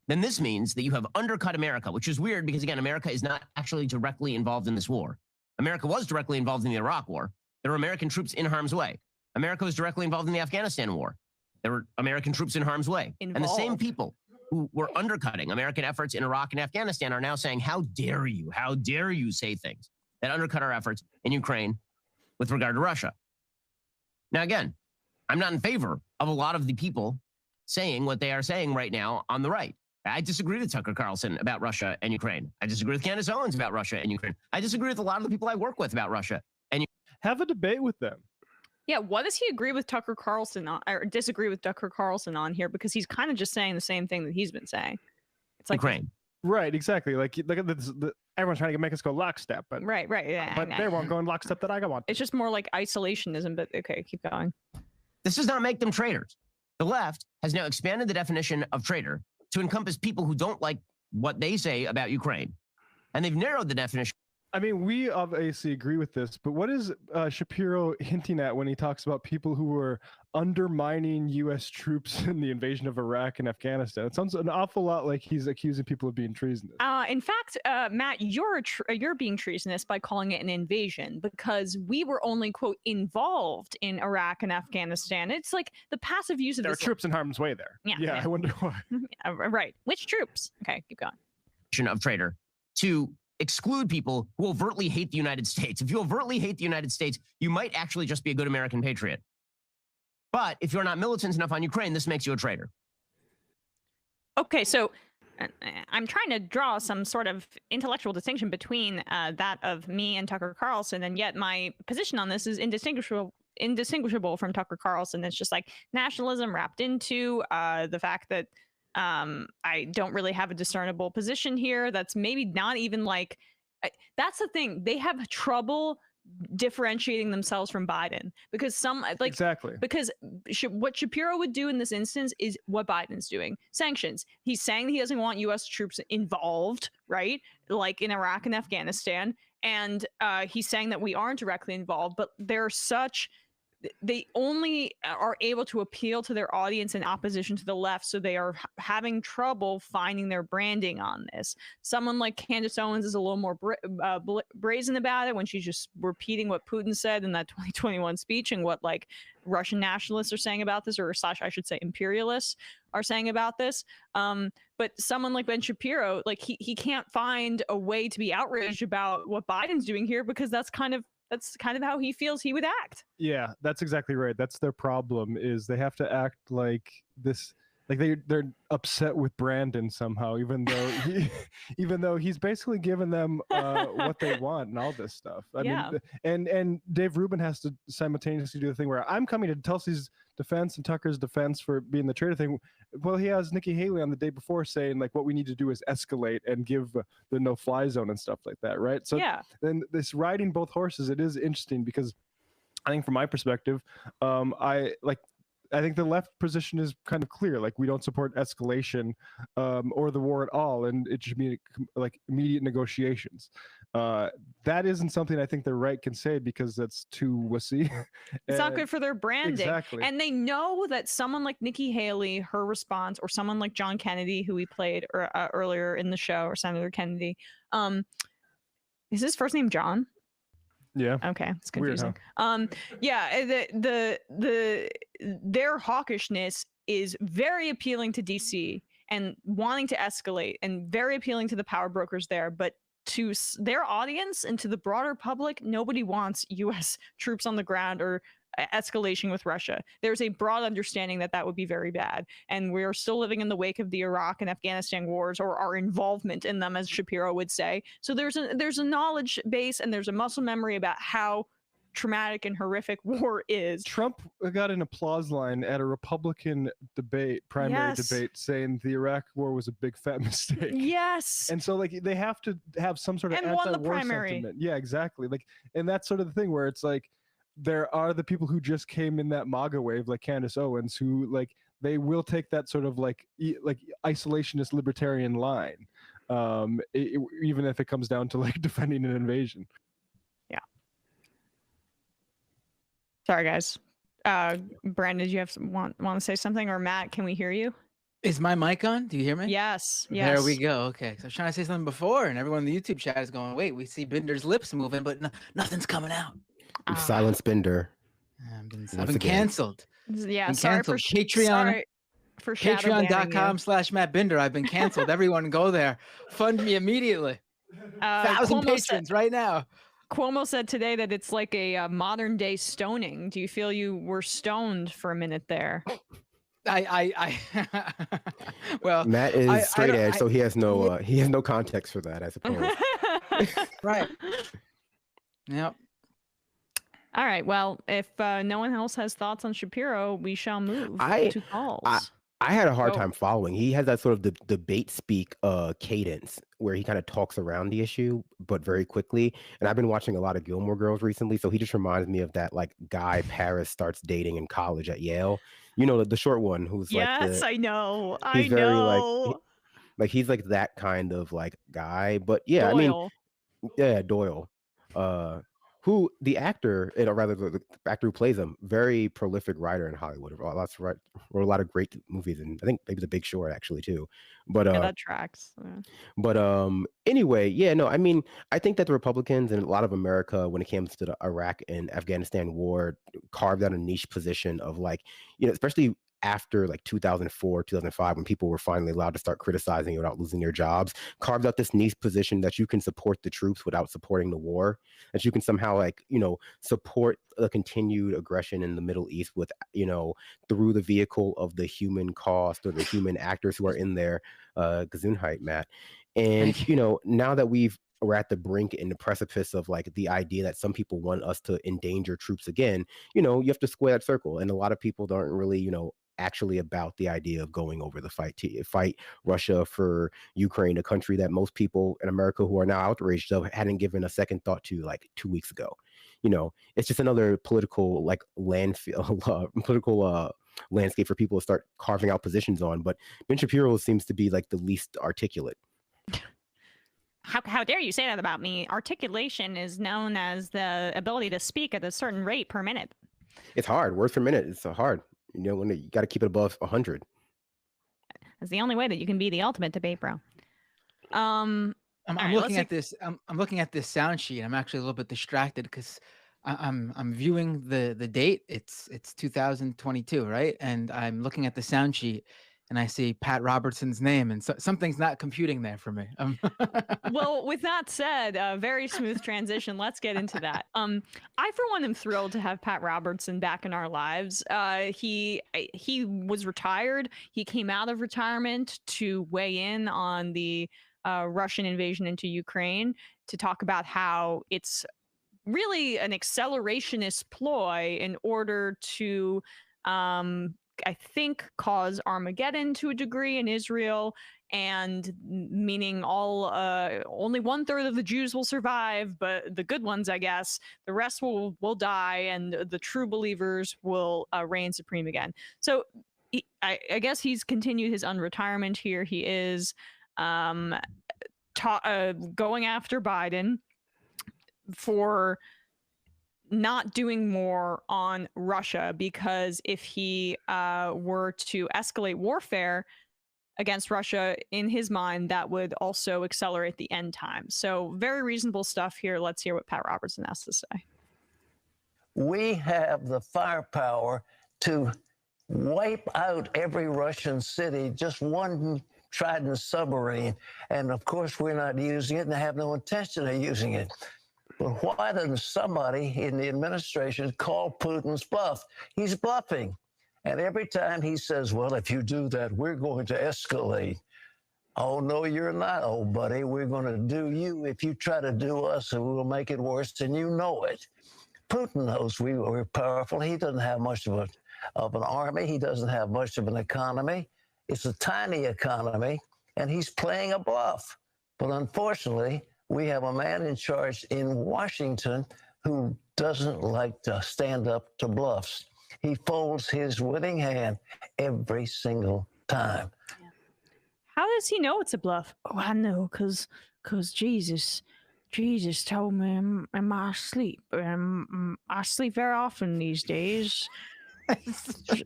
then this means that you have undercut America, which is weird because, again, America is not actually directly involved in this war. America was directly involved in the Iraq war. There were American troops in harm's way. America was directly involved in the Afghanistan war. There were American troops in harm's way. And the same people who were undercutting American efforts in Iraq and Afghanistan are now saying, how dare you say things that undercut our efforts in Ukraine with regard to Russia. Now, again, I'm not in favor of a lot of the people saying what they are saying right now on the right. I disagree with Tucker Carlson about Russia and Ukraine. I disagree with Candace Owens about Russia and Ukraine. I disagree with a lot of the people I work with about Russia. And have a debate with them. Yeah, what does he agree with Tucker Carlson on, or disagree with Tucker Carlson on here? Because he's kind of just saying the same thing that he's been saying. It's like Ukraine. Right, exactly. Like look at this, everyone's trying to make us go lockstep, but right, yeah. But they won't go in lockstep that I want. It's just more like isolationism. But okay, keep going. This does not make them traitors. The left has now expanded the definition of traitor to encompass people who don't like what they say about Ukraine. And they've narrowed the definition. I mean, we obviously agree with this, but what is Shapiro hinting at when he talks about people who were undermining U.S. troops in the invasion of Iraq and Afghanistan? It sounds an awful lot like he's accusing people of being treasonous. In fact, Matt, you're being treasonous by calling it an invasion because we were only, quote, involved in Iraq and Afghanistan. It's like the passive use of there are troops in harm's way there. Yeah. I wonder why. Right. Which troops? Okay, keep going. Of traitor to exclude people who overtly hate the United States. If you overtly hate the United States, you might actually just be a good American patriot. But if you're not militant enough on Ukraine, this makes you a traitor. Okay, so I'm trying to draw some sort of intellectual distinction between that of me and Tucker Carlson, and yet my position on this is indistinguishable from Tucker Carlson. It's just like nationalism wrapped into the fact that I don't really have a discernible position here. That's maybe not even like, that's the thing. They have trouble differentiating themselves from Biden because because what Shapiro would do in this instance is what Biden's doing. Sanctions. He's saying he doesn't want U.S. troops involved, right? Like in Iraq and Afghanistan. And he's saying that we aren't directly involved, but they only are able to appeal to their audience in opposition to the left, so they are having trouble finding their branding on this. Someone like Candace Owens is a little more brazen about it when she's just repeating what Putin said in that 2021 speech and what like Russian nationalists are saying about this, or / I should say imperialists are saying about this. But someone like Ben Shapiro, like he can't find a way to be outraged about what Biden's doing here because that's kind of how he feels he would act. Yeah, that's exactly right. That's their problem, is they have to act like this, like they're upset with Brandon somehow, even though he's basically given them what they want and all this stuff. I mean, and Dave Rubin has to simultaneously do the thing where I'm coming to Tulsi's defense and Tucker's defense for being the traitor thing. Well, he has Nikki Haley on the day before saying like what we need to do is escalate and give the no-fly zone and stuff like that, right? So then this riding both horses, it is interesting because I think from my perspective, I think the left position is kind of clear. Like we don't support escalation or the war at all, and it should be like immediate negotiations. That isn't something I think the right can say because that's too wussy. It's not good for their branding. Exactly. And they know that someone like Nikki Haley, her response, or someone like John Kennedy, who we played earlier in the show, or Senator Kennedy, is his first name John? Yeah. Okay, it's confusing. Weird, huh? Yeah, their hawkishness is very appealing to DC and wanting to escalate, and very appealing to the power brokers there, but to their audience and to the broader public, nobody wants U.S. troops on the ground or escalation with Russia. There's a broad understanding that that would be very bad, and we're still living in the wake of the Iraq and Afghanistan wars, or our involvement in them, as Shapiro would say. So there's a knowledge base and there's a muscle memory about how traumatic and horrific war is. Trump got an applause line at a Republican primary debate, saying the Iraq war was a big fat mistake. Yes. And so like they have to have some sort of anti-war sentiment. Yeah, exactly. Like, and that's sort of the thing where it's like there are the people who just came in that MAGA wave, like Candace Owens, who like they will take that sort of like isolationist libertarian line, even if it comes down to like defending an invasion. Sorry, guys. Brandon, did you want to say something? Or Matt, can we hear you? Is my mic on? Do you hear me? Yes. There we go. Okay. So I was trying to say something before, and everyone in the YouTube chat is going, wait, we see Binder's lips moving, but nothing's coming out. Silence Binder. I've been canceled. Yeah, been sorry canceled. for Patreon. Sorry for Patreon.com/Matt Binder. I've been canceled. Everyone go there. Fund me immediately. 1,000 patrons right now. Cuomo said today that it's like a modern day stoning. Do you feel you were stoned for a minute there? Well, Matt is straight edge, so he has yeah. no context for that, I suppose. Right. Yep. All right. Well, if no one else has thoughts on Shapiro, we shall move to calls. I had a hard Go. time following. He has that sort of debate speak cadence where he kind of talks around the issue, but very quickly. And I've been watching a lot of Gilmore Girls recently, so he just reminds me of that like guy Paris starts dating in college at Yale. You know, the short one who's yes, like I know. he's I very know. like he's like that kind of like guy. But yeah, Doyle. I mean, yeah, Doyle. Who the actor, or rather the actor who plays him, very prolific writer in Hollywood. Wrote a lot of great movies, and I think maybe The Big Short actually too. But yeah, that tracks. Yeah. But anyway, yeah, no, I mean, I think that the Republicans and a lot of America, when it comes to the Iraq and Afghanistan war, carved out a niche position of like, you know, especially after like 2004, 2005, when people were finally allowed to start criticizing without losing their jobs, carved out this niche position that you can support the troops without supporting the war, that you can somehow like, you know, support the continued aggression in the Middle East with, you know, through the vehicle of the human cost or the human actors who are in there, Gesundheit, Matt. And, you know, now that we're at the brink and the precipice of like the idea that some people want us to endanger troops again, you know, you have to square that circle. And a lot of people aren't really, you know, actually about the idea of going over the fight Russia for Ukraine, a country that most people in America who are now outraged of hadn't given a second thought to like 2 weeks ago. You know, it's just another political like landscape for people to start carving out positions on. But Ben Shapiro seems to be like the least articulate. How dare you say that about me? Articulation is known as the ability to speak at a certain rate per minute. It's hard. Words per minute. It's hard. You know, when you got to keep it above 100. That's the only way that you can be the ultimate debate bro. I'm looking at this. I'm looking at this sound sheet. I'm actually a little bit distracted because I'm viewing the date. It's 2022, right? And I'm looking at the sound sheet, and I see Pat Robertson's name, and something's not computing there for me. Well, with that said, very smooth transition. Let's get into that. I, for one, am thrilled to have Pat Robertson back in our lives. He was retired. He came out of retirement to weigh in on the Russian invasion into Ukraine, to talk about how it's really an accelerationist ploy in order to I think cause Armageddon to a degree in Israel, and meaning only 1/3 of the Jews will survive, but the good ones, I guess, the rest will die, and the true believers will reign supreme again. So I guess he's continued his unretirement here. He is going after Biden for not doing more on Russia, because if he were to escalate warfare against Russia, in his mind, that would also accelerate the end time. So very reasonable stuff here. Let's hear what Pat Robertson has to say. We have the firepower to wipe out every Russian city, just one Trident submarine. And of course, we're not using it and have no intention of using it. But why doesn't somebody in the administration call Putin's bluff? He's bluffing. And every time he says, well, if you do that, we're going to escalate. Oh, no, you're not, old buddy. We're going to do you if you try to do us, and we'll make it worse, and you know it. Putin knows we're powerful. He doesn't have much of an army. He doesn't have much of an economy. It's a tiny economy, and he's playing a bluff. But unfortunately, we have a man in charge in Washington who doesn't like to stand up to bluffs. He folds his winning hand every single time. How does he know it's a bluff? Oh, I know, because Jesus told me in my sleep. I sleep very often these days.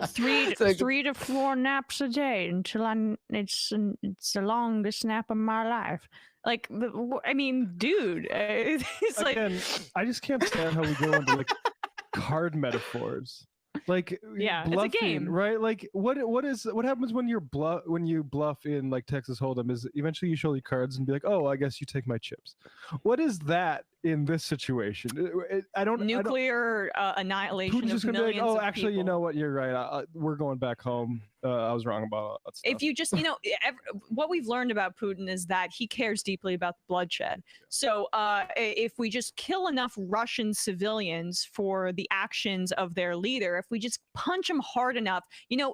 three to 4 naps a day until it's the longest nap of my life. Like, I mean, dude, it's Again, like, I just can't stand how we go into like card metaphors. Like, yeah, bluffing, it's a game, right? Like, what happens when you bluff in like Texas Hold'em is eventually you show your cards and be like, oh, I guess you take my chips. What is that in this situation. I don't nuclear annihilation. Putin's of just gonna be like, millions oh, of actually, you people. know what? You're right. We're going back home. I was wrong about all that stuff. If you just, what we've learned about Putin is that he cares deeply about the bloodshed. So if we just kill enough Russian civilians for the actions of their leader, if we just punch him hard enough,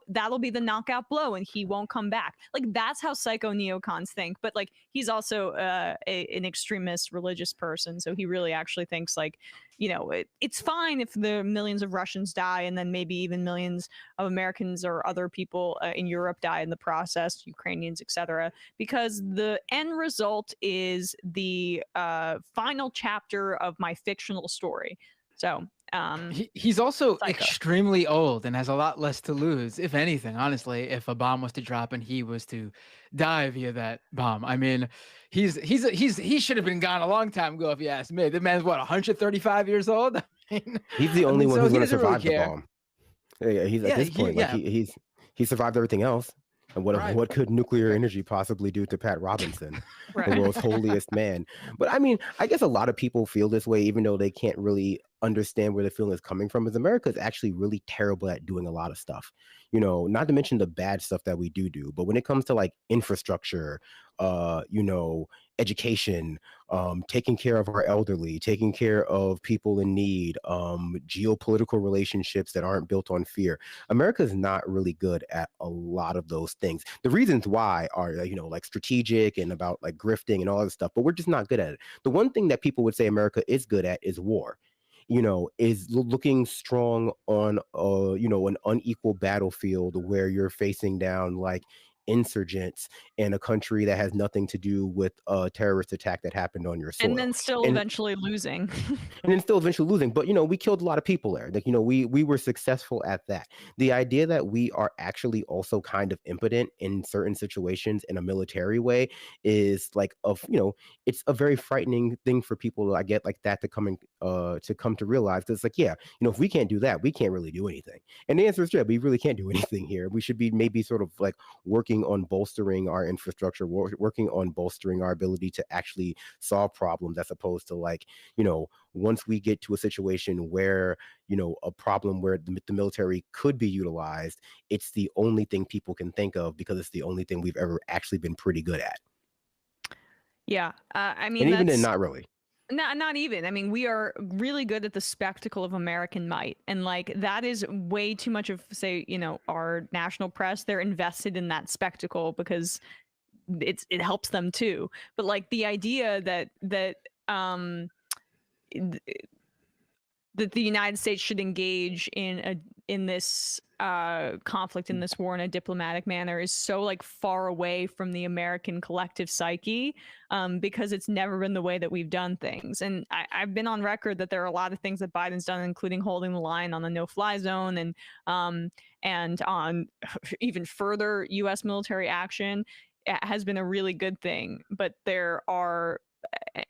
that'll be the knockout blow and he won't come back. Like, that's how psycho neocons think. But like, he's also an extremist religious person. So he really actually thinks like, it's fine if the millions of Russians die and then maybe even millions of Americans or other people in Europe die in the process, Ukrainians, etc., because the end result is the final chapter of my fictional story. So he's also psycho. extremely old and has a lot less to lose, if anything, honestly, if a bomb was to drop and he was to die via that bomb. I mean, he should have been gone a long time ago, if you ask me. The man's what, 135 years old? I mean, He's the only one so who's he going to doesn't really survive the care. bomb. Yeah, he's at this point, he survived everything else. And what could nuclear energy possibly do to Pat Robinson, the world's holiest man? But I mean, I guess a lot of people feel this way, even though they can't really understand where the feeling is coming from. Is America is actually really terrible at doing a lot of stuff. Not to mention the bad stuff that we do. But when it comes to like infrastructure, education, taking care of our elderly, taking care of people in need, geopolitical relationships that aren't built on fear, America is not really good at a lot of those things. The reasons why are, like strategic and about like grifting and all this stuff, but we're just not good at it. The one thing that people would say America is good at is war. Is looking strong on, an unequal battlefield where you're facing down like insurgents in a country that has nothing to do with a terrorist attack that happened on your soil. And then still eventually losing. But, we killed a lot of people there. Like, we were successful at that. The idea that we are actually also kind of impotent in certain situations in a military way is like, it's a very frightening thing for people, I get like that to come to realize. It's like, if we can't do that, we can't really do anything. And the answer is, we really can't do anything here. We should be maybe sort of like working on bolstering our infrastructure, working on bolstering our ability to actually solve problems, as opposed to like, once we get to a situation where, a problem where the military could be utilized, it's the only thing people can think of because it's the only thing we've ever actually been pretty good at. Yeah. I mean, and even then, not really. Not even. I mean, we are really good at the spectacle of American might. And like, that is way too much of, say, our national press. They're invested in that spectacle because it helps them too. But like the idea that the United States should engage in this conflict, in this war in a diplomatic manner is so like far away from the American collective psyche, because it's never been the way that we've done things. And I've been on record that there are a lot of things that Biden's done, including holding the line on the no-fly zone and on even further U.S. military action has been a really good thing. But there are,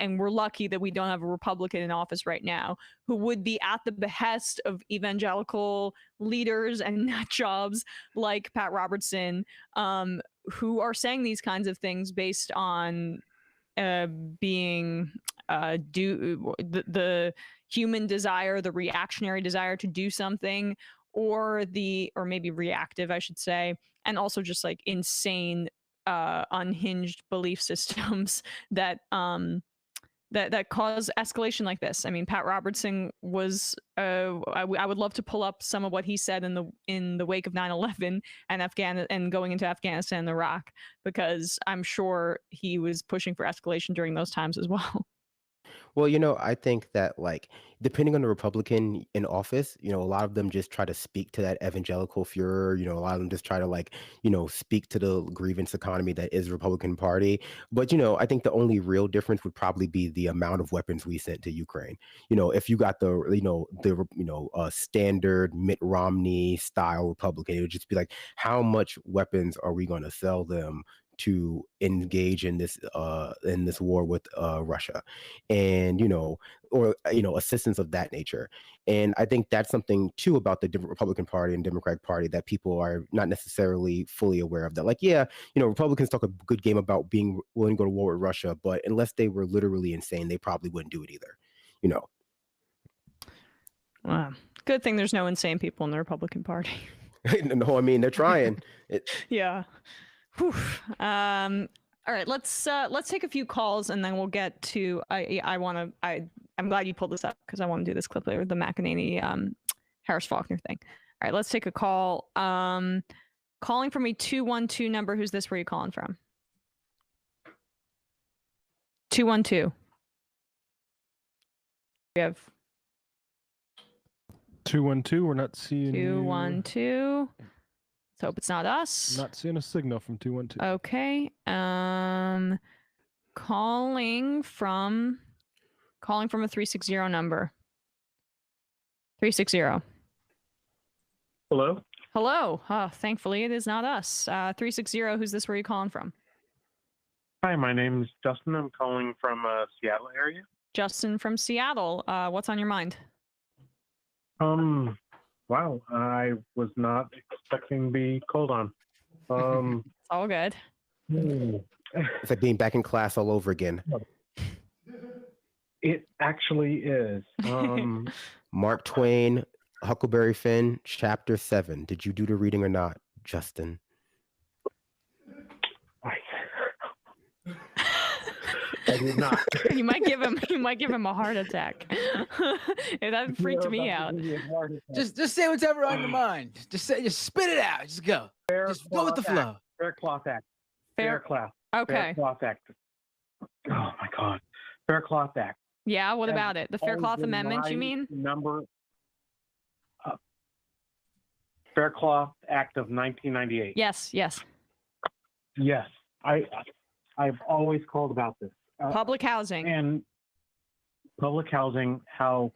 and we're lucky that we don't have a Republican in office right now who would be at the behest of evangelical leaders and nut jobs like Pat Robertson, who are saying these kinds of things based on being the human desire, the reactionary desire to do something, or maybe reactive, I should say, and also just like insane unhinged belief systems that cause escalation like this. I mean, Pat Robertson was I would love to pull up some of what he said in the wake of 9/11 and going into Afghanistan and Iraq, because I'm sure he was pushing for escalation during those times as well. Well, I think that like depending on the Republican in office, a lot of them just try to speak to that evangelical furor. A lot of them just try to like, speak to the grievance economy that is the Republican Party. But, I think the only real difference would probably be the amount of weapons we sent to Ukraine. If you got the standard Mitt Romney style Republican, it would just be like, how much weapons are we going to sell them to engage in this war with Russia, and or assistance of that nature. And I think that's something too about the Republican Party and Democratic Party that people are not necessarily fully aware of. That like, Republicans talk a good game about being willing to go to war with Russia, but unless they were literally insane, they probably wouldn't do it either. you know. Good thing there's no insane people in the Republican Party. No, I mean, they're trying. Yeah. Whew. All right, let's take a few calls and then we'll get to I'm glad you pulled this up because I want to do this clip later, the McEnany Harris Faulkner thing. All right, let's take a call. Calling from a 212 number. Who's this? Where are you calling from? 212. We have 212. We're not seeing 212. Let's hope it's not us. Not seeing a signal from 212. Okay. Calling from a 360 number. 360. Hello? Hello. Thankfully, it is not us. 360, who's this? Where are you calling from? Hi, my name is Justin. I'm calling from Seattle area. Justin from Seattle. What's on your mind? Wow, I was not expecting to be called on. It's all good. It's like being back in class all over again. It actually is. Mark Twain, Huckleberry Finn, Chapter 7. Did you do the reading or not, Justin? I did not. You might give him a heart attack. That freaked me out. Just say whatever on your mind. Just spit it out. Just go. Just go with the flow. Fair Cloth Act. Fair Cloth. Okay. Fair Cloth Act. Oh my God. Fair Cloth Act. Yeah. What about it? The Fair Cloth Amendment, you mean? Fair Cloth Act of 1998. Yes. Yes. I've always called about this. Public housing. And public housing, how,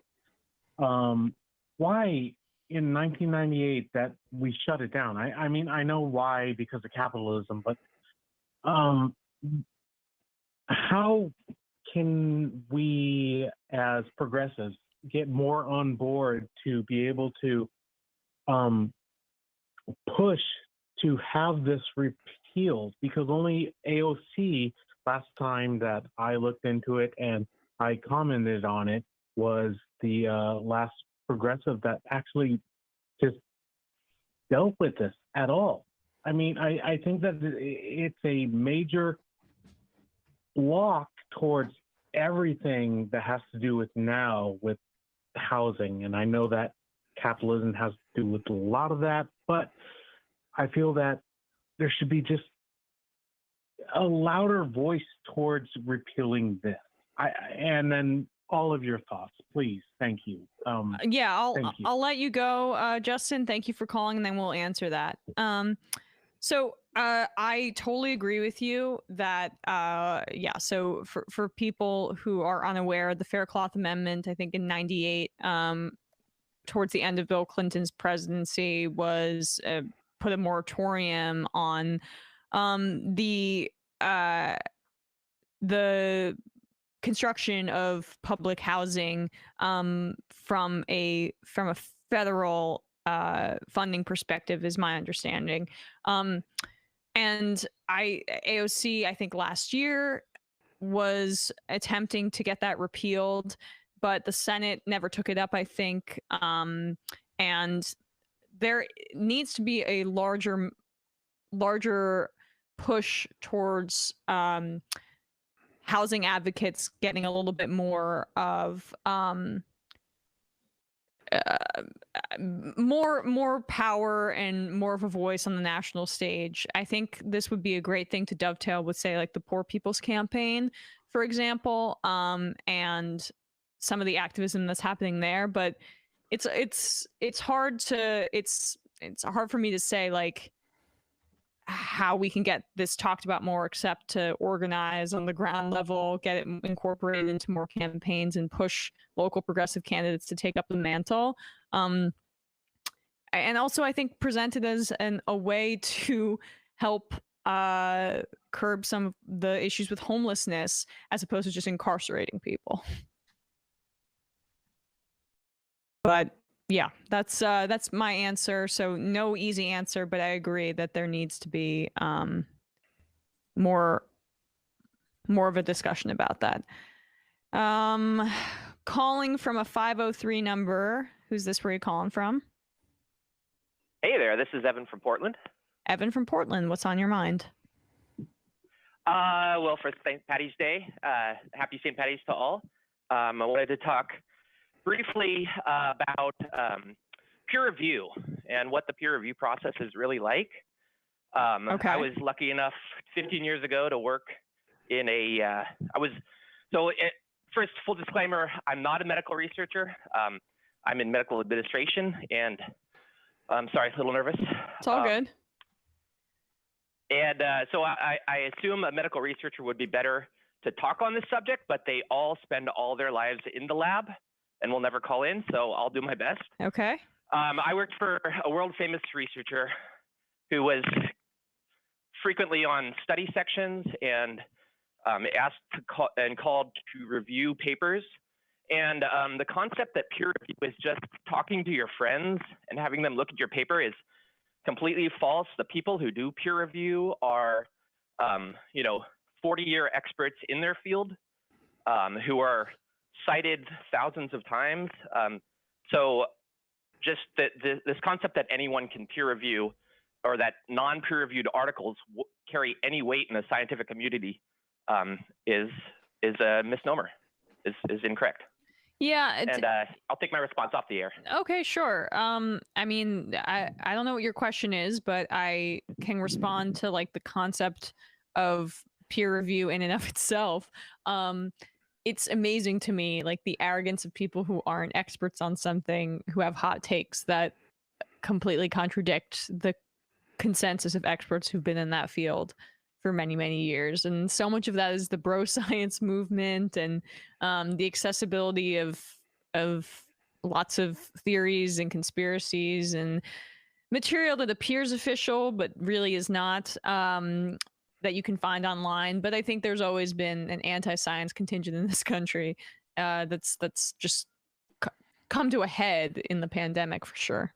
why in 1998 that we shut it down? I mean, I know why, because of capitalism, but how can we as progressives get more on board to be able to push to have this repealed? Because only AOC, last time that I looked into it and I commented on it, was the last progressive that actually just dealt with this at all. I mean, I think that it's a major block towards everything that has to do with now with housing. And I know that capitalism has to do with a lot of that, but I feel that there should be just a louder voice towards repealing this. And then all of your thoughts, please. Thank you. Yeah, I'll let you go, Justin. Thank you for calling, and then we'll answer that. So I totally agree with you that so for people who are unaware, the Fair Cloth Amendment, I think in 98, towards the end of Bill Clinton's presidency, was put a moratorium on the construction of public housing from a federal funding perspective, is my understanding. And AOC, I think last year, was attempting to get that repealed, but the Senate never took it up, I think. And there needs to be a larger push towards housing advocates getting a little bit more of more power and more of a voice on the national stage. I think this would be a great thing to dovetail with, say, like the Poor People's Campaign, for example, and some of the activism that's happening there. But it's hard for me to say like how we can get this talked about more, except to organize on the ground level, get it incorporated into more campaigns, and push local progressive candidates to take up the mantle. And also, I think presented as a way to help curb some of the issues with homelessness, as opposed to just incarcerating people. But yeah, that's my answer. So no easy answer, but I agree that there needs to be more of a discussion about that. calling from a 503 number. Who's this? Where are you calling from? Hey there, this is Evan from Portland. Evan from Portland. What's on your mind? Well, for St. Patty's Day, happy St. Patty's to all. I wanted to talk briefly about peer review and what the peer review process is really like. Okay. I was lucky enough 15 years ago to work in a, first, full disclaimer, I'm not a medical researcher. I'm in medical administration, and I'm sorry, a little nervous. It's all good. And so I assume a medical researcher would be better to talk on this subject, but they all spend all their lives in the lab and will never call in, so I'll do my best. Okay. I worked for a world famous researcher who was frequently on study sections and asked to call, and called to review papers. And the concept that peer review is just talking to your friends and having them look at your paper is completely false. The people who do peer review are, 40-year experts in their field who are cited thousands of times. So just this concept that anyone can peer review or that non-peer reviewed articles carry any weight in the scientific community is a misnomer, is incorrect. Yeah. And I'll take my response off the air. Okay, sure. I mean, I don't know what your question is, but I can respond to like the concept of peer review in and of itself. It's amazing to me, like the arrogance of people who aren't experts on something, who have hot takes that completely contradict the consensus of experts who've been in that field for many, many years. And so much of that is the bro science movement and the accessibility of lots of theories and conspiracies and material that appears official but really is not, that you can find online. But I think there's always been an anti-science contingent in this country that's just come to a head in the pandemic for sure.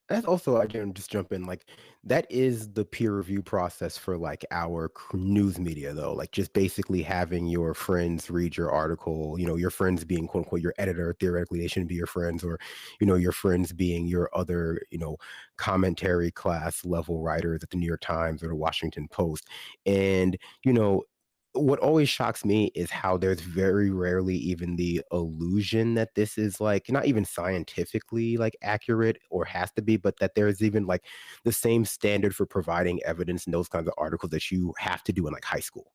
That's also, I can just jump in, like, that is the peer review process for like our news media, though. Like, just basically having your friends read your article, your friends being quote unquote your editor. Theoretically, they shouldn't be your friends, or, your friends being your other, commentary class level writers at the New York Times or the Washington Post. And, what always shocks me is how there's very rarely even the illusion that this is like not even scientifically like accurate or has to be, but that there's even like the same standard for providing evidence in those kinds of articles that you have to do in like high school.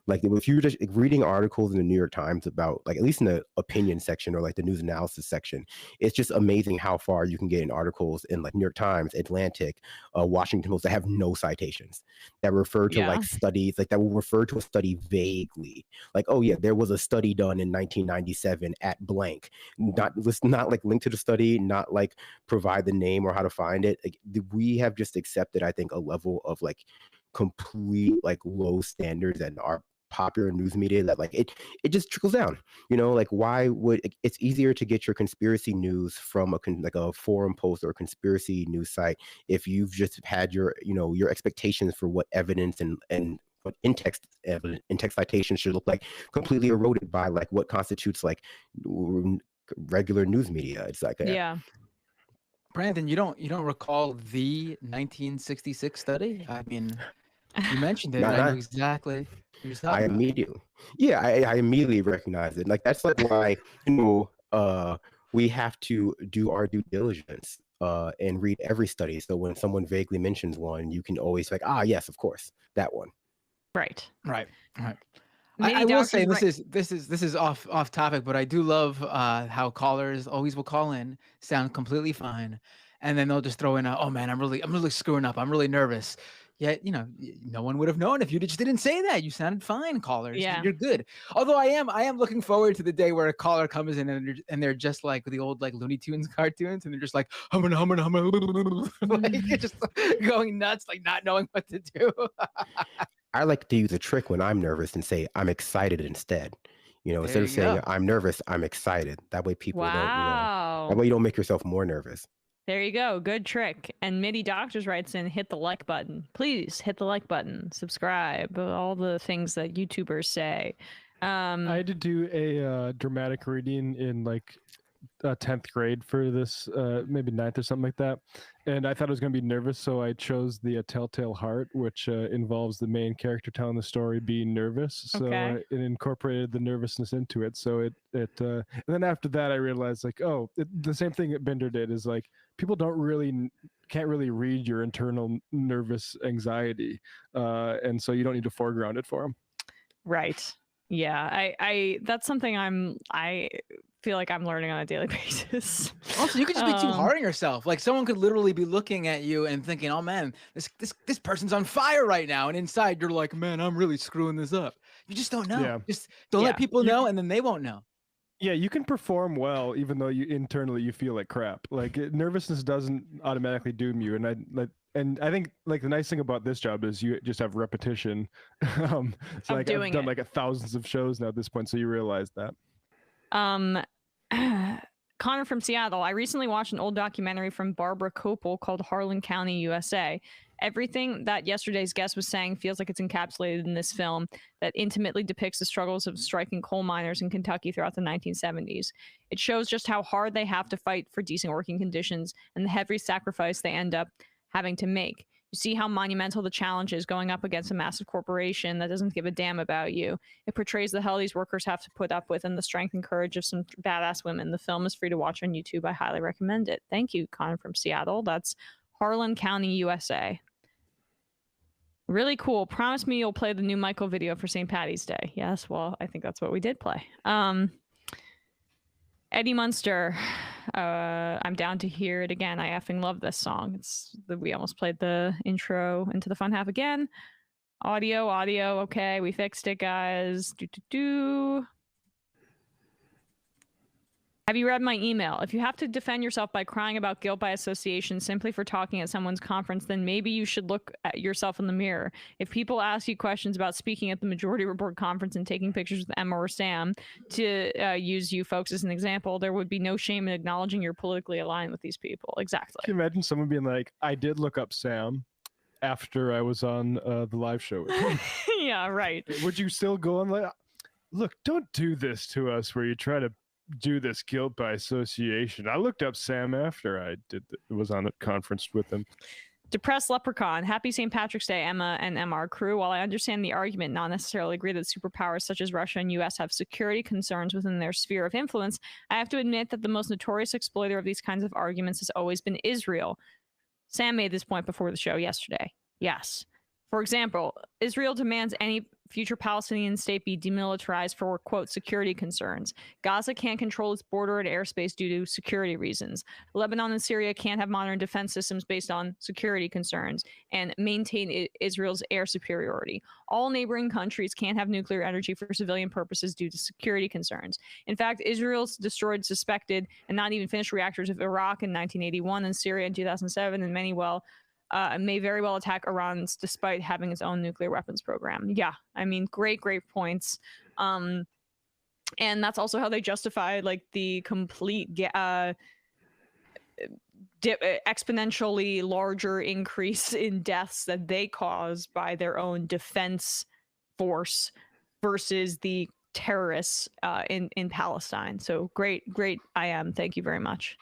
Like if you're just reading articles in the New York Times about like, at least in the opinion section or like the news analysis section, it's just amazing how far you can get in articles in like New York Times, Atlantic, Washington Post that have no citations, that refer to like studies, like that will refer to a study vaguely. Like, oh yeah, there was a study done in 1997 at blank, not like linked to the study, not like provide the name or how to find it. Like, we have just accepted, I think, a level of like complete like low standards and our popular news media that like it just trickles down, like why would it's easier to get your conspiracy news from a forum post or a conspiracy news site if you've just had your your expectations for what evidence and what in-text evidence, in-text citations should look like completely eroded by like what constitutes like regular news media. It's like yeah. Brandon, you don't recall the 1966 study? I mean, you mentioned it. I know exactly. I immediately recognize it. Like that's like why we have to do our due diligence and read every study. So when someone vaguely mentions one, you can always like, yes, of course, that one. Right. I will say this is off topic, but I do love how callers always will call in, sound completely fine, and then they'll just throw in oh man, I'm really screwing up. I'm really nervous. Yet, no one would have known if you just didn't say that. You sounded fine, callers. Yeah. You're good. Although I am looking forward to the day where a caller comes in and they're just like the old like Looney Tunes cartoons, and they're just like humming, like just going nuts, like not knowing what to do. I like to use a trick when I'm nervous and say I'm excited instead. Instead of saying I'm nervous, I'm excited. That way people don't. That way you don't make yourself more nervous. There you go. Good trick. And Midi Doctors writes in, hit the like button. Please hit the like button. Subscribe. All the things that YouTubers say. I had to do a dramatic reading in like 10th grade for this, maybe 9th or something like that. And I thought I was going to be nervous, so I chose the Telltale Heart, which involves the main character telling the story being nervous. So Okay. it incorporated the nervousness into it. So and then after that, I realized like, oh, the same thing that Binder did is like people can't really read your internal nervous anxiety, and so you don't need to foreground it for them. Right. Yeah. I that's something I feel like I'm learning on a daily basis. Also, you could just be too hard on yourself. Like someone could literally be looking at you and thinking, "Oh man, this person's on fire right now," and inside you're like, "Man, I'm really screwing this up." You just don't know. Yeah. Just don't let people know, and then they won't know. Yeah, you can perform well even though you internally you feel like crap. Like nervousness doesn't automatically doom you, and I think like the nice thing about this job is you just have repetition. So like I've done like thousands of shows now at this point, so you realize that. Connor from Seattle. I recently watched an old documentary from Barbara Kopel called Harlan County, USA. Everything that yesterday's guest was saying feels like it's encapsulated in this film that intimately depicts the struggles of striking coal miners in Kentucky throughout the 1970s. It shows just how hard they have to fight for decent working conditions and the heavy sacrifice they end up having to make. You see how monumental the challenge is going up against a massive corporation that doesn't give a damn about you. It portrays the hell these workers have to put up with and the strength and courage of some badass women. The film is free to watch on YouTube. I highly recommend it. Thank you, Connor from Seattle. That's Harlan County, USA. Really cool. Promise me you'll play the new Michael video for St. Paddy's Day. Yes, well, I think that's what we did play. Eddie Munster. I'm down to hear it again. I effing love this song. We almost played the intro into the fun half again. Audio. Okay, we fixed it, guys. Have you read my email? If you have to defend yourself by crying about guilt by association simply for talking at someone's conference, then maybe you should look at yourself in the mirror. If people ask you questions about speaking at the Majority Report conference and taking pictures with Emma or Sam, to use you folks as an example, there would be no shame in acknowledging you're politically aligned with these people. Exactly. Can you imagine someone being like, I did look up Sam after I was on the live show with him? Yeah, right. Would you still go on like, look, don't do this to us where you try to do this guilt by association. I looked up Sam after I was on a conference with him. Depressed Leprechaun. Happy St. Patrick's Day, Emma and MR crew. While I understand the argument, not necessarily agree that superpowers such as Russia and US have security concerns within their sphere of influence, I have to admit that the most notorious exploiter of these kinds of arguments has always been Israel. Sam made this point before the show yesterday. Yes. For example, Israel demands any future Palestinian state be demilitarized for, quote, security concerns. Gaza can't control its border and airspace due to security reasons. Lebanon and Syria can't have modern defense systems based on security concerns and maintain Israel's air superiority. All neighboring countries can't have nuclear energy for civilian purposes due to security concerns. In fact, Israel's destroyed suspected and not even finished reactors of Iraq in 1981 and Syria in 2007, and may very well attack Iran despite having its own nuclear weapons program. Yeah, I mean, great points. And that's also how they justify like the complete exponentially larger increase in deaths that they cause by their own defense force versus the terrorists in Palestine. So great. Thank you very much.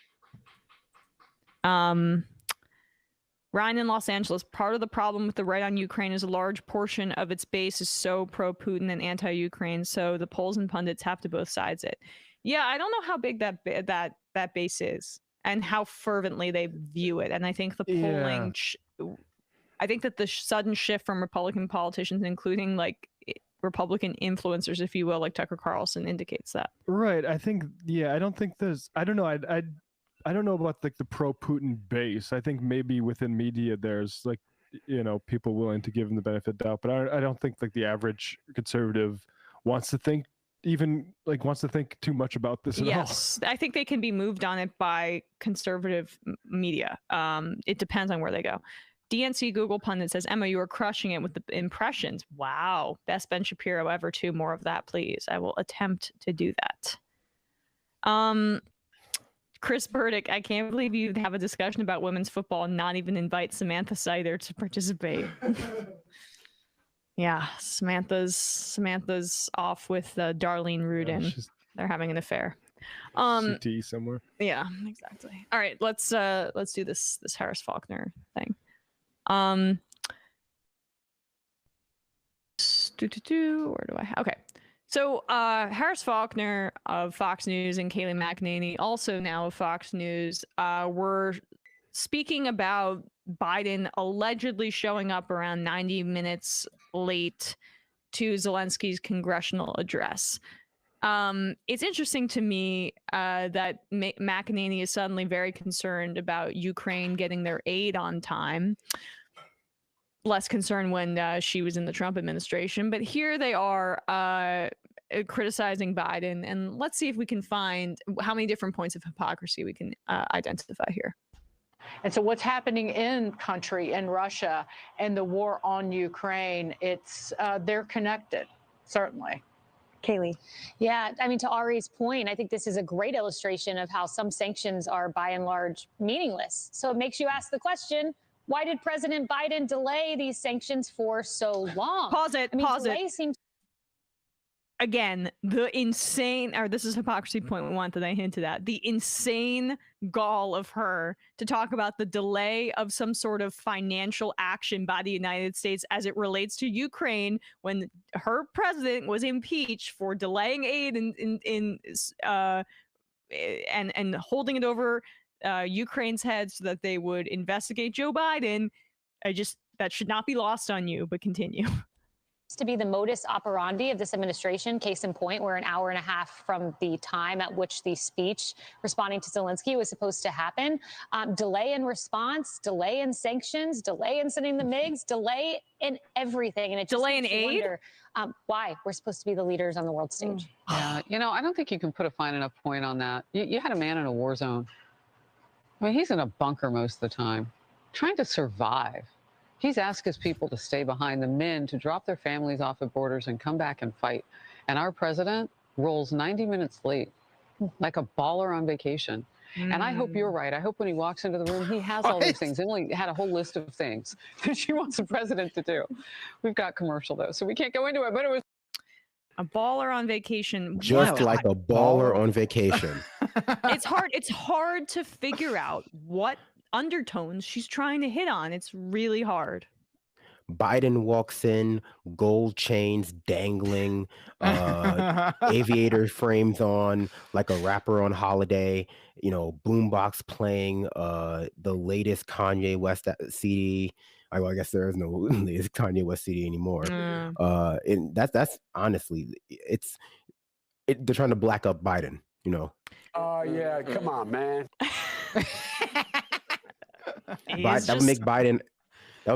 Ryan in Los Angeles, part of the problem with the right on Ukraine is a large portion of its base is so pro-Putin and anti-Ukraine, so the polls and pundits have to both sides it. Yeah, I don't know how big that base is and how fervently they view it. And I think the polling, I think that the sudden shift from Republican politicians, including like Republican influencers, if you will, like Tucker Carlson, indicates that. Right. I think, I don't think I don't know. I don't know about like the pro-Putin base. I think maybe within media there's like, people willing to give him the benefit of the doubt, but I don't think like the average conservative wants to think too much about this at all. Yes, I think they can be moved on it by conservative media. It depends on where they go. DNC Google pundit says, Emma, you are crushing it with the impressions. Wow. Best Ben Shapiro ever too. More of that, please. I will attempt to do that. Chris Burdick, I can't believe you have a discussion about women's football and not even invite Samantha Sider to participate. Yeah, Samantha's off with Darlene Rudin. They're having an affair. CT somewhere. Yeah, exactly. All right, let's do this Harris Faulkner thing. Where do I have? Okay. So Harris Faulkner of Fox News and Kayleigh McEnany, also now of Fox News, were speaking about Biden allegedly showing up around 90 minutes late to Zelensky's congressional address. It's interesting to me that McEnany is suddenly very concerned about Ukraine getting their aid on time. Less concerned when she was in the Trump administration, but here they are criticizing Biden, and let's see if we can find how many different points of hypocrisy we can identify here. And so what's happening in country, in Russia, and the war on Ukraine, they're connected, certainly. Kayleigh. Yeah, I mean, to Ari's point, I think this is a great illustration of how some sanctions are by and large meaningless. So it makes you ask the question, why did President Biden delay these sanctions for so long? Pause it. I mean, Pause delay it. Seems Again, the insane, or this is hypocrisy point one that I hinted at, the insane gall of her to talk about the delay of some sort of financial action by the United States as it relates to Ukraine when her president was impeached for delaying aid and holding it over Ukraine's head so that they would investigate Joe Biden. That should not be lost on you, but continue. to be the modus operandi of this administration. Case in point, we're an hour and a half from the time at which the speech responding to Zelensky was supposed to happen. Delay in response, delay in sanctions, delay in sending the MiGs, delay in everything. And it just delay in makes you aid? wonder, why we're supposed to be the leaders on the world stage. Yeah, I don't think you can put a fine enough point on that. You had a man in a war zone. I mean, he's in a bunker most of the time, trying to survive. He's asked his people to stay behind, the men to drop their families off at borders and come back and fight. And our president rolls 90 minutes late, like a baller on vacation. And I hope you're right. I hope when he walks into the room, he has all these things. Emily had a whole list of things that she wants the president to do. We've got commercial, though, so we can't go into it, but it was a baller on vacation. Just like a baller on vacation. It's hard to figure out what undertones she's trying to hit on. It's really hard. Biden walks in, gold chains dangling, aviator frames on, like a rapper on holiday, boombox playing the latest Kanye West CD. I guess there is no latest Kanye West CD anymore. And that's honestly, they're trying to black up Biden, Oh, yeah, come on, man. That would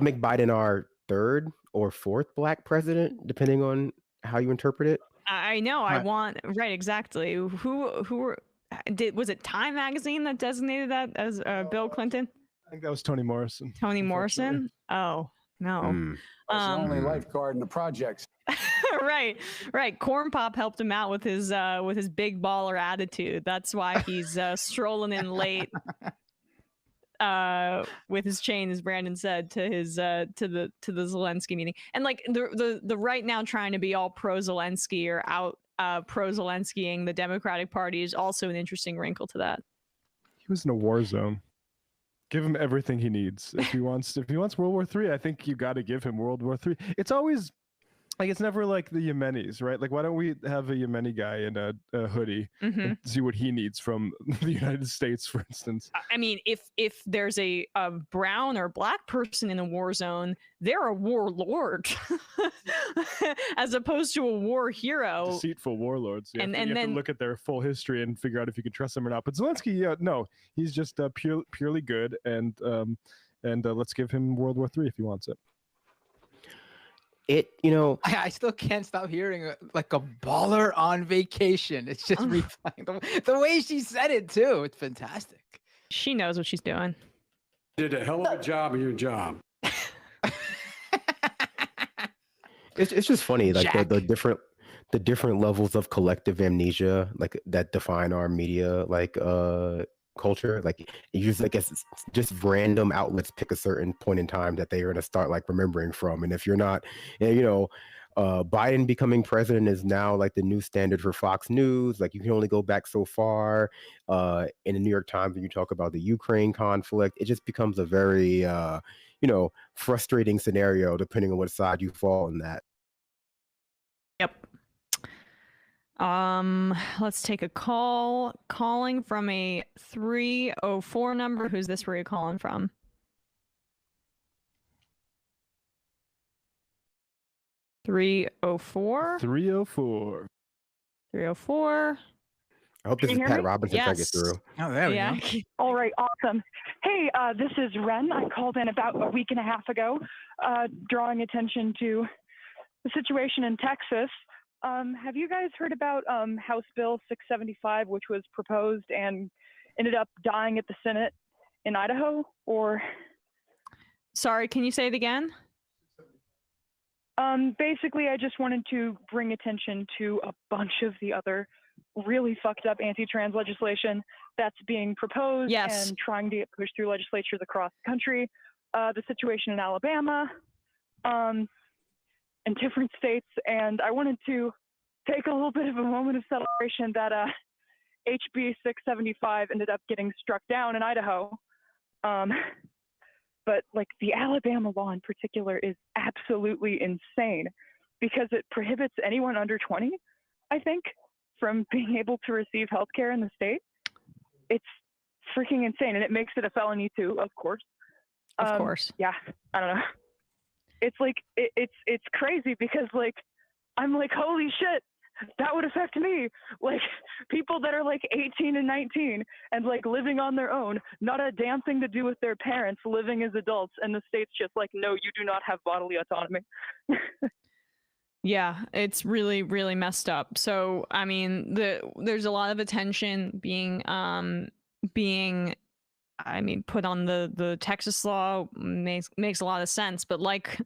make Biden our third or fourth black president, depending on how you interpret it. I know. I want right exactly. Who was it? Time magazine that designated that as Bill Clinton? I think that was Toni Morrison. Toni Morrison? Oh no. That's the only lifeguard in the projects. right. Corn Pop helped him out with his big baller attitude. That's why he's strolling in late. With his chain, as Brandon said, to his to the Zelensky meeting, and like the right now trying to be all pro Zelensky or out pro Zelenskying the Democratic Party is also an interesting wrinkle to that. He was in a war zone. Give him everything he needs. If he wants World War III, I think you got to give him World War III. It's always like, it's never like the Yemenis, right? Like, why don't we have a Yemeni guy in a hoodie and see what he needs from the United States, for instance? I mean, if there's a brown or black person in a war zone, they're a warlord, as opposed to a war hero. Deceitful warlords. Yeah. And you have then to look at their full history and figure out if you can trust them or not. But Zelensky, no, he's just purely good, and let's give him World War III if he wants it. I still can't stop hearing like a baller on vacation. It's just replaying the way she said it too. It's fantastic. She knows what she's doing. You did a hell of a job of your job. It's just funny, like the different levels of collective amnesia, like that define our media, like culture. Like you just, I guess, it's just random outlets pick a certain point in time that they are going to start like remembering from. And if you're not, you know, Biden becoming president is now like the new standard for Fox News. Like you can only go back so far. In the New York Times, when you talk about the Ukraine conflict, it just becomes a very, you know, frustrating scenario depending on what side you fall in that. Yep. Let's take a call. Calling from a 304 number. Who's this? Where are you calling from? 304. 304. 304. I hope this is Can you hear Pat me? Robinson trying to get through. Oh, there we Yeah. go. All right, awesome. Hey, this is Ren. I called in about a week and a half ago, drawing attention to the situation in Texas. Have you guys heard about House Bill 675, which was proposed and ended up dying at the Senate in Idaho? Or Sorry, can you say it again? basically, I just wanted to bring attention to a bunch of the other really fucked up anti-trans legislation that's being proposed and trying to get pushed through legislatures across the country. The situation in Alabama, and different states. And I wanted to take a little bit of a moment of celebration that HB 675 ended up getting struck down in Idaho. But like the Alabama law in particular is absolutely insane because it prohibits anyone under 20, I think, from being able to receive health care in the state. It's freaking insane. And it makes it a felony too, of course. Of course. Yeah, I don't know. It's like, it's crazy because like, I'm like, holy shit, that would affect me. Like people that are like 18 and 19 and like living on their own, not a damn thing to do with their parents, living as adults. And the state's just like, no, you do not have bodily autonomy. Yeah, it's really, really messed up. So, I mean, there's a lot of attention being put on the Texas law. Makes a lot of sense, but like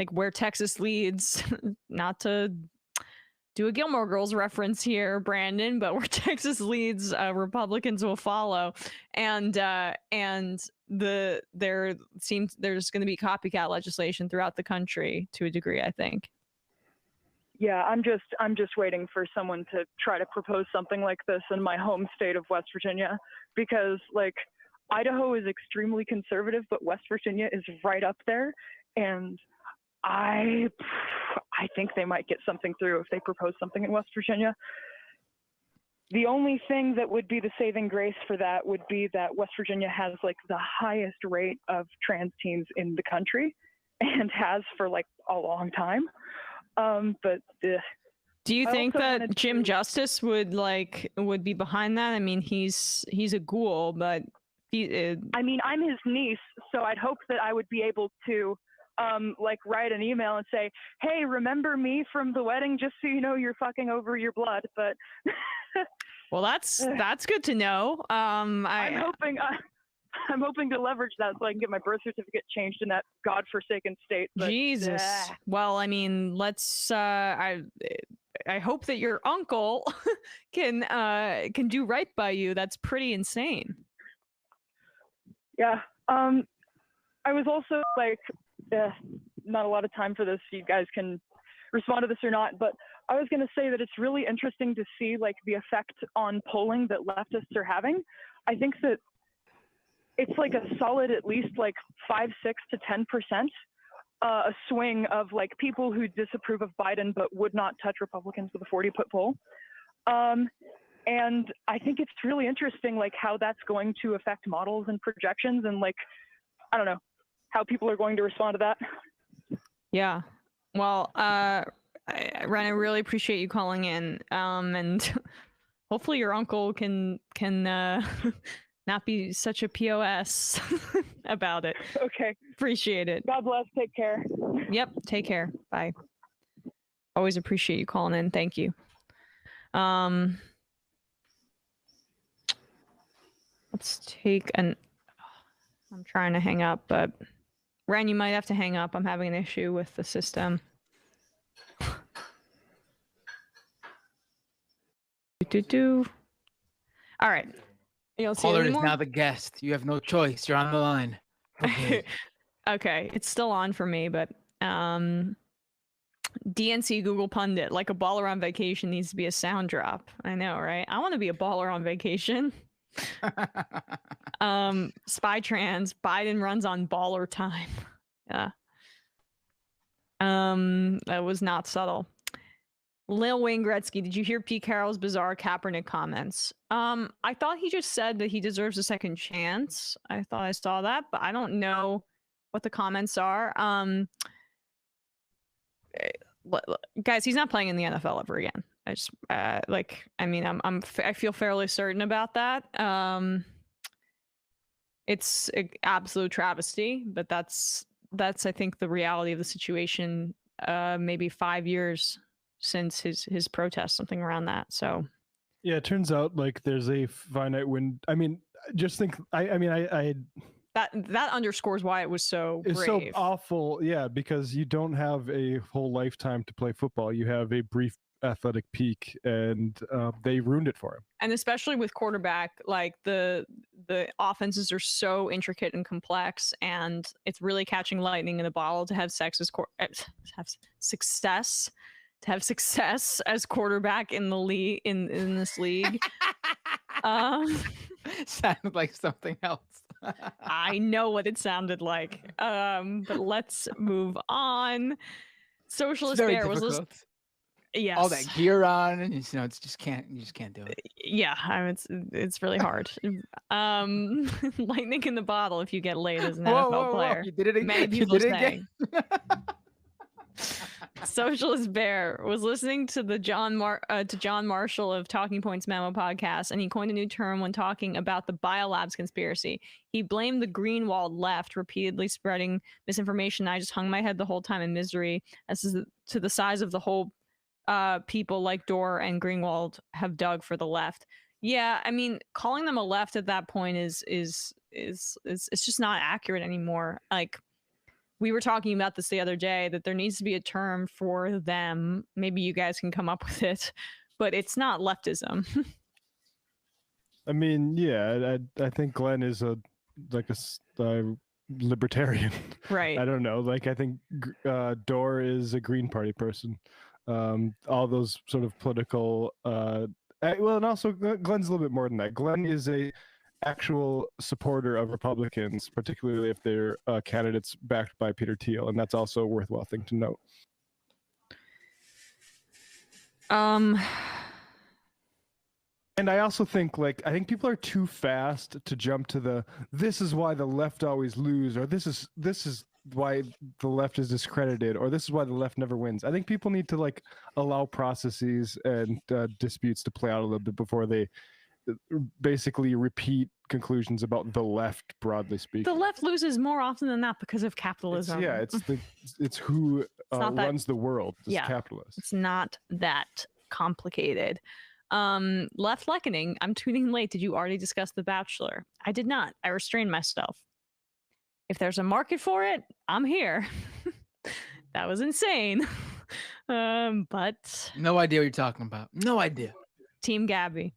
where Texas leads, not to do a Gilmore Girls reference here, Brandon, but where Texas leads, Republicans will follow, and there's going to be copycat legislation throughout the country to a degree, I think. Yeah, I'm just waiting for someone to try to propose something like this in my home state of West Virginia, because like Idaho is extremely conservative, but West Virginia is right up there, and I think they might get something through if they propose something in West Virginia. The only thing that would be the saving grace for that would be that West Virginia has like the highest rate of trans teens in the country and has for like a long time. Do you think that Jim Justice would be behind that? I mean, he's a ghoul, but I mean, I'm his niece, so I'd hope that I would be able to like write an email and say, hey, remember me from the wedding, just so you know you're fucking over your blood. But well, that's good to know. I'm hoping to leverage that so I can get my birth certificate changed in that godforsaken state. But, Jesus. Well, I mean, let's I hope that your uncle can do right by you. That's pretty insane. Yeah. I was also like, not a lot of time for this. You guys can respond to this or not, but I was going to say that it's really interesting to see like the effect on polling that leftists are having. I think that it's like a solid, at least like 5, 6 to 10%, a swing of like people who disapprove of Biden, but would not touch Republicans with a 40-foot pole. And I think it's really interesting, like how that's going to affect models and projections and like, I don't know, how people are going to respond to that. Yeah. Well, Ren, I really appreciate you calling in. And hopefully your uncle can not be such a POS about it. Okay. Appreciate it. God bless. Take care. Yep. Take care. Bye. Always appreciate you calling in. Thank you. Let's take I'm trying to hang up, but Ren, you might have to hang up. I'm having an issue with the system. All right. You don't see it Caller is anymore? now the guest. You have no choice. You're on the line. Okay. Okay, it's still on for me, but DNC Google Pundit, like a baller on vacation needs to be a sound drop. I know, right? I want to be a baller on vacation. Spy Trans, Biden runs on baller time. Yeah. That was not subtle. Lil Wayne Gretzky, did you hear Pete Carroll's bizarre Kaepernick comments? I thought he just said that he deserves a second chance. I thought I saw that, but I don't know what the comments are. Guys, he's not playing in the NFL ever again. I just I feel fairly certain about that. It's an absolute travesty, but that's I think the reality of the situation. Maybe 5 years since his protest, something around that. So yeah, it turns out like there's a finite window. I mean, just think. I that underscores why it was so it's brave. so awful. Yeah, because you don't have a whole lifetime to play football. You have a brief athletic peak, and they ruined it for him. And especially with quarterback, like the offenses are so intricate and complex, and it's really catching lightning in a bottle to have success as quarterback in the league in this league. Sounded like something else. I know what it sounded like. But let's move on. Socialist Bear was listening. Yes. All that gear on, and you just can't do it. Yeah, it's really hard. Lightning in the bottle if you get laid as an NFL player. You did it again. Many people say. Socialist Bear was listening to the John Marshall of Talking Points Memo podcast, and he coined a new term when talking about the biolabs conspiracy. He blamed the green-walled left, repeatedly spreading misinformation. I just hung my head the whole time in misery as to the size of the whole people like Dorr and Greenwald have dug for the left. Yeah, I mean, calling them a left at that point is it's just not accurate anymore. Like, we were talking about this the other day, that there needs to be a term for them. Maybe you guys can come up with it, but it's not leftism. I mean, yeah, I think Glenn is a libertarian. Right. I don't know. Like, I think Dorr is a Green Party person. All those sort of political and also Glenn's a little bit more than that. Glenn is a actual supporter of Republicans, particularly if they're candidates backed by Peter Thiel, and that's also a worthwhile thing to note. And I also think, I think people are too fast to jump to this is why the left always lose, or this is why the left is discredited, or this is why the left never wins. I think people need to allow processes and disputes to play out a little bit before they basically repeat conclusions about the left, broadly speaking. The left loses more often than not because of capitalism. It's who runs the world. It's capitalists. It's not that complicated. Left Leckening, I'm tweeting late. Did you already discuss The Bachelor? I did not. I restrained myself. If there's a market for it, I'm here. That was insane. But no idea what you're talking about. No idea. Team Gabby.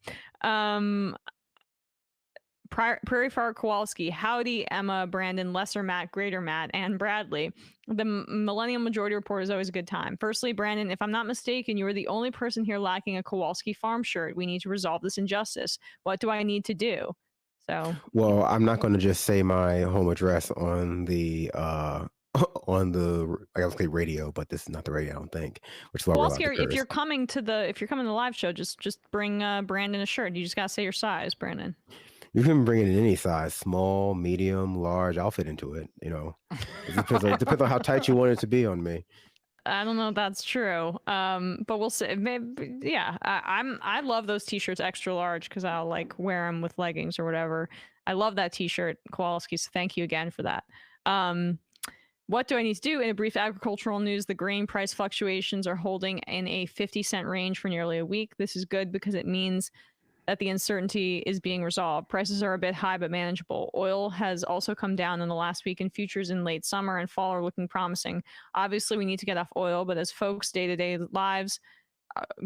Prairie Fire Kowalski, howdy, Emma, Brandon, Lesser Matt, Greater Matt, and Bradley. The Millennial Majority Report is always a good time. Firstly, Brandon, if I'm not mistaken, you are the only person here lacking a Kowalski farm shirt. We need to resolve this injustice. What do I need to do? So, well, I'm not going to just say my home address on the I was say radio, but this is not the radio, I don't think. Which is why Kowalski, if you're coming to the live show, just bring Brandon a shirt. You just gotta say your size, Brandon. You can bring it in any size, small, medium, large. I'll fit into it. You know, it depends on how tight you want it to be on me. I don't know if that's true, but we'll see. Maybe, yeah, I love those t-shirts extra large because I'll wear them with leggings or whatever. I love that t-shirt, Kowalski. So thank you again for that. What do I need to do? In a brief agricultural news, the grain price fluctuations are holding in a 50-cent range for nearly a week. This is good because it means that the uncertainty is being resolved. Prices are a bit high but manageable. Oil has also come down in the last week, and futures in late summer and fall are looking promising. Obviously, we need to get off oil, but as folks' day-to-day lives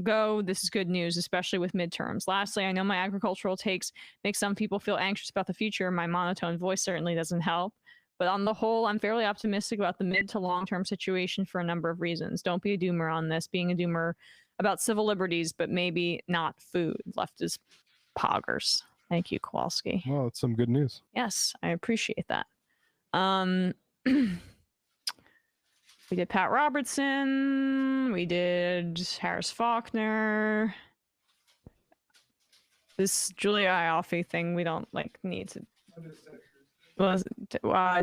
go. This is good news, especially with midterms. Lastly, I know my agricultural takes make some people feel anxious about the future. My monotone voice certainly doesn't help. But on the whole, I'm fairly optimistic about the mid to long-term situation for a number of reasons. Don't be a doomer on this. Being a doomer about civil liberties, but maybe not food. Left is poggers. Thank you, Kowalski. Well, it's some good news. Yes, I appreciate that. We did Pat Robertson. We did Harris Faulkner. This Julia Ioffe thing, we don't need to. Was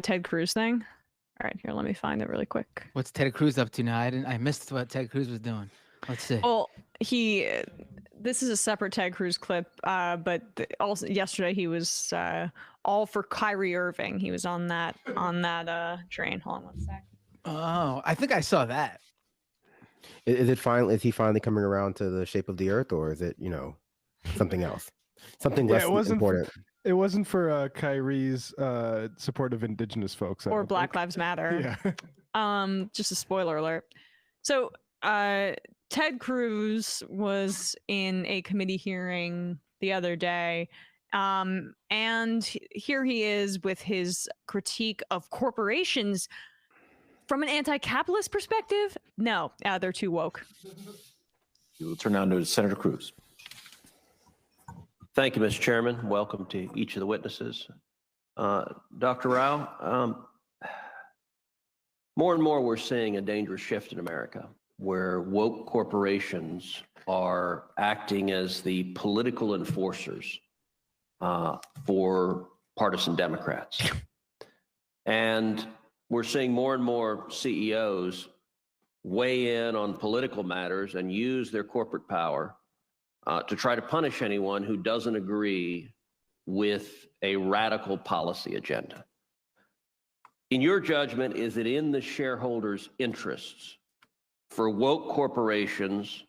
Ted Cruz thing? All right, here, let me find it really quick. What's Ted Cruz up to now? I missed what Ted Cruz was doing. Let's see. Well, this is a separate Ted Cruz clip, but also yesterday he was all for Kyrie Irving. He was on that train. Hold on one sec. Oh, I think I saw that. Is he finally coming around to the shape of the earth, or is it something else, something less important? It wasn't for Kyrie's support of indigenous folks Or Black Lives Matter. Yeah. Just a spoiler alert. So Ted Cruz was in a committee hearing the other day, and here he is with his critique of corporations from an anti-capitalist perspective. No, they're too woke. We'll turn now to Senator Cruz. Thank you, Mr. Chairman. Welcome to each of the witnesses. Dr. Rao, more and more we're seeing a dangerous shift in America where woke corporations are acting as the political enforcers for partisan Democrats. And we're seeing more and more CEOs weigh in on political matters and use their corporate power to try to punish anyone who doesn't agree with a radical policy agenda. In your judgment, is it in the shareholders' interests for woke corporations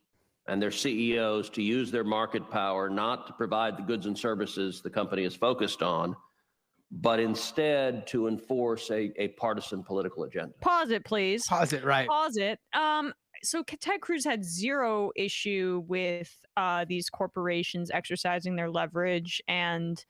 and their CEOs to use their market power not to provide the goods and services the company is focused on, but instead to enforce a partisan political agenda? Pause it, please. Pause it, right. Pause it. So Ted Cruz had zero issue with these corporations exercising their leverage and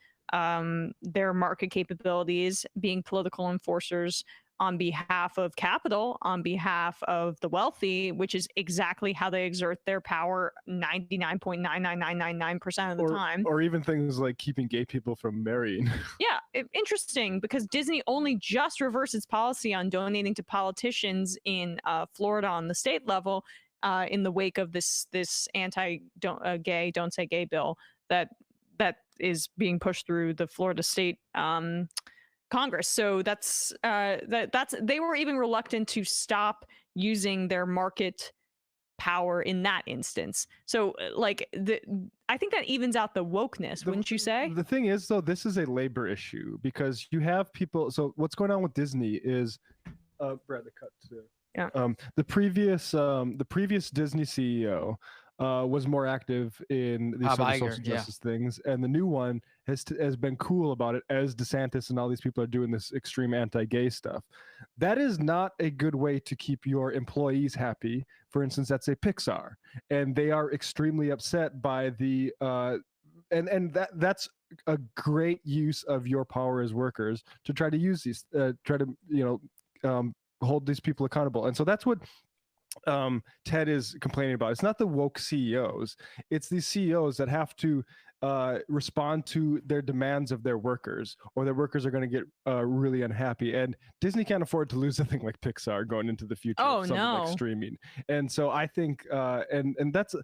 their market capabilities, being political enforcers on behalf of capital, on behalf of the wealthy, which is exactly how they exert their power 99.99999% of the time. Or even things like keeping gay people from marrying. Yeah, interesting, because Disney only just reversed its policy on donating to politicians in Florida on the state level in the wake of this anti-gay, don't say gay bill that is being pushed through the Florida state Congress. So that's they were even reluctant to stop using their market power in that instance. So I think that evens out the wokeness, wouldn't you say? The thing is, though, this is a labor issue because you have people. So what's going on with Disney is, Brad, the cut to. Yeah. The previous Disney CEO was more active in these sort of social justice things, and the new one has been cool about it, as DeSantis and all these people are doing this extreme anti-gay stuff. That is not a good way to keep your employees happy. For instance, that's a Pixar, and they are extremely upset by the that's a great use of your power as workers to try to use these hold these people accountable. And so that's what Ted is complaining about. It's not the woke CEOs. It's these CEOs that have to respond to their demands of their workers, or their workers are going to get really unhappy. And Disney can't afford to lose a thing like Pixar going into the future. Oh, something no. like streaming. And so I think, and that's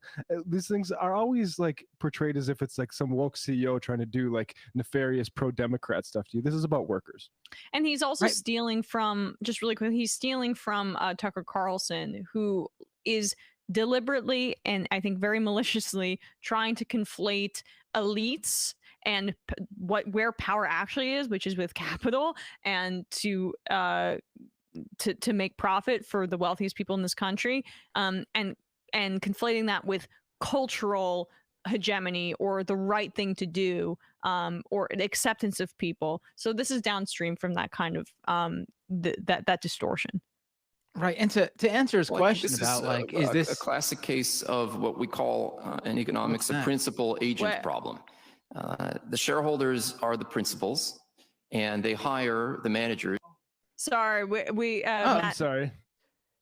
these things are always like portrayed as if it's like some woke CEO trying to do like nefarious pro-Democrat stuff to you. This is about workers. And he's also stealing from, just really quick, he's stealing from Tucker Carlson, who is deliberately and I think very maliciously trying to conflate elites and where power actually is, which is with capital, and to make profit for the wealthiest people in this country, and conflating that with cultural hegemony or the right thing to do, or acceptance of people. So this is downstream from that kind of that distortion. Right, and to answer his Well, I think question this about is like, is this a classic case of what we call in economics a principal agent problem? The shareholders are the principals, and they hire the managers. Sorry, we I'm Matt, sorry.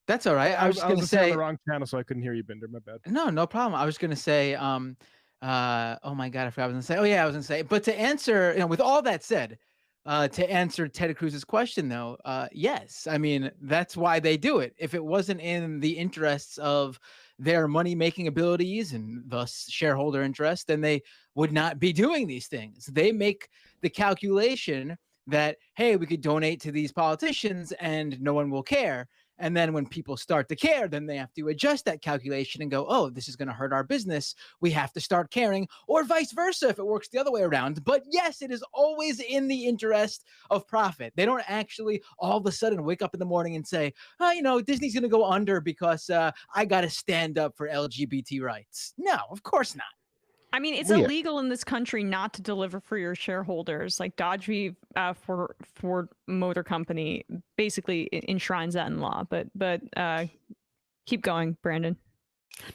That's all right. I was just gonna on say the wrong channel, so I couldn't hear you, Binder. My bad. no problem. I was gonna say, oh my God, I forgot what I was gonna say. Oh yeah, I was gonna say, but to answer, with all that said, to answer Ted Cruz's question though, yes, I mean, that's why they do it. If it wasn't in the interests of their money-making abilities and thus shareholder interest, then they would not be doing these things. They make the calculation that, hey, we could donate to these politicians and no one will care. And then when people start to care, then they have to adjust that calculation and go, oh, this is going to hurt our business. We have to start caring, or vice versa if it works the other way around. But yes, it is always in the interest of profit. They don't actually all of a sudden wake up in the morning and say, oh, Disney's going to go under because I got to stand up for LGBT rights. No, of course not. I mean, it's illegal in this country not to deliver for your shareholders. Like Dodge v. Ford Motor Company basically enshrines that in law. But keep going, Brandon.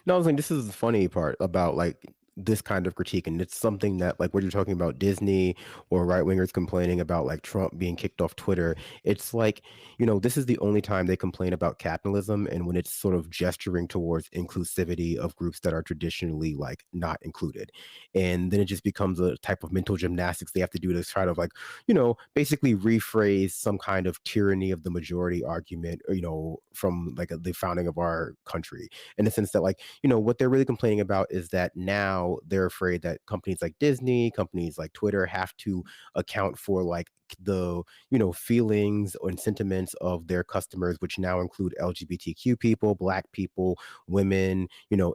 No, I was like, this is the funny part about like this kind of critique, and it's something that like when you're talking about Disney or right wingers complaining about like Trump being kicked off Twitter, it's like, this is the only time they complain about capitalism, and when it's sort of gesturing towards inclusivity of groups that are traditionally like not included, and then it just becomes a type of mental gymnastics they have to do to try to like basically rephrase some kind of tyranny of the majority argument, from like the founding of our country, in the sense that like what they're really complaining about is that now they're afraid that companies like Disney, companies like Twitter have to account for like the feelings and sentiments of their customers, which now include LGBTQ people, Black people, women,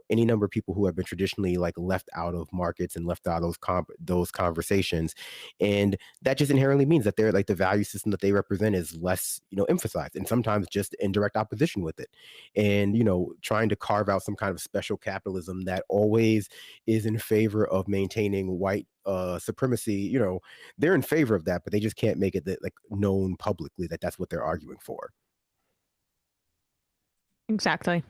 any number of people who have been traditionally like left out of markets and left out of those conversations. And that just inherently means that they're like the value system that they represent is less emphasized, and sometimes just in direct opposition with it, and trying to carve out some kind of special capitalism that always is in favor of maintaining white supremacy. They're in favor of that, but they just can't make it like known publicly that that's what they're arguing for. Exactly.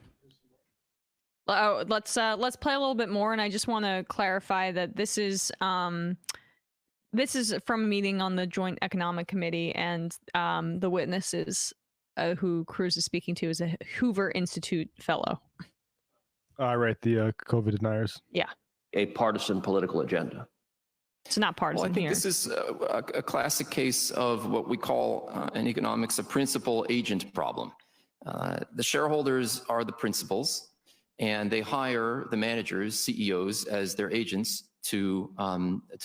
Let's play a little bit more, and I just want to clarify that this is from a meeting on the Joint Economic Committee, and the witnesses who Cruz is speaking to is a Hoover Institute fellow. Right, the COVID deniers. Yeah. A partisan political agenda. It's not partisan. Well, I think here. this is a classic case of what we call in economics a principal agent problem. The shareholders are the principals, and they hire the managers, CEOs, as their agents to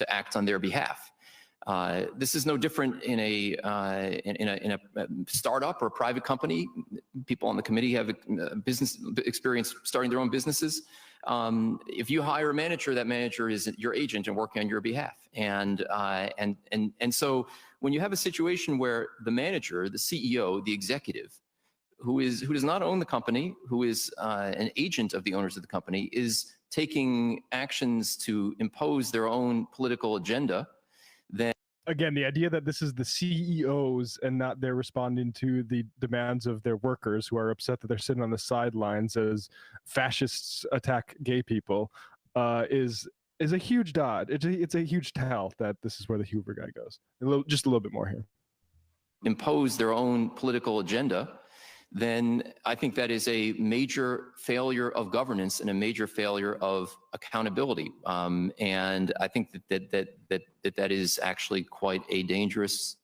act on their behalf. This is no different in a startup or a private company. People on the committee have business experience starting their own businesses. If you hire a manager, that manager is your agent and working on your behalf. And so when you have a situation where the manager, the CEO, the executive, who does not own the company, who is an agent of the owners of the company, is taking actions to impose their own political agenda, then again, the idea that this is the CEOs and not they're responding to the demands of their workers who are upset that they're sitting on the sidelines as fascists attack gay people is a huge dot. It's a huge tell that this is where the Hoover guy goes. Just a little bit more here. Impose their own political agenda, then I think that is a major failure of governance and a major failure of accountability. And I think that is actually quite a dangerous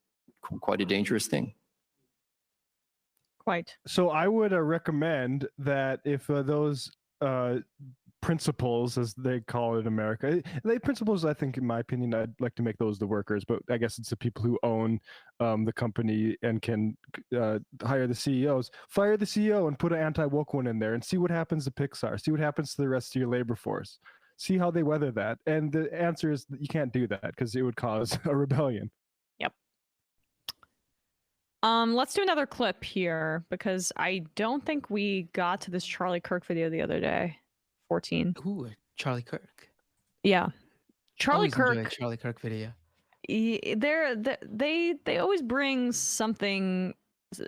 thing. Quite. So I would recommend that if those principals, as they call it in America, they principals, I think, in my opinion, I'd like to make those the workers, but I guess it's the people who own the company and can hire the CEOs. Fire the CEO and put an anti-woke one in there and see what happens to Pixar. See what happens to the rest of your labor force. See how they weather that. And the answer is that you can't do that because it would cause a rebellion. Yep. Let's do another clip here because I don't think we got to this Charlie Kirk video the other day. 14. Ooh, Charlie Kirk. Yeah, Charlie Always enjoy a Kirk. Charlie Kirk video. They always bring something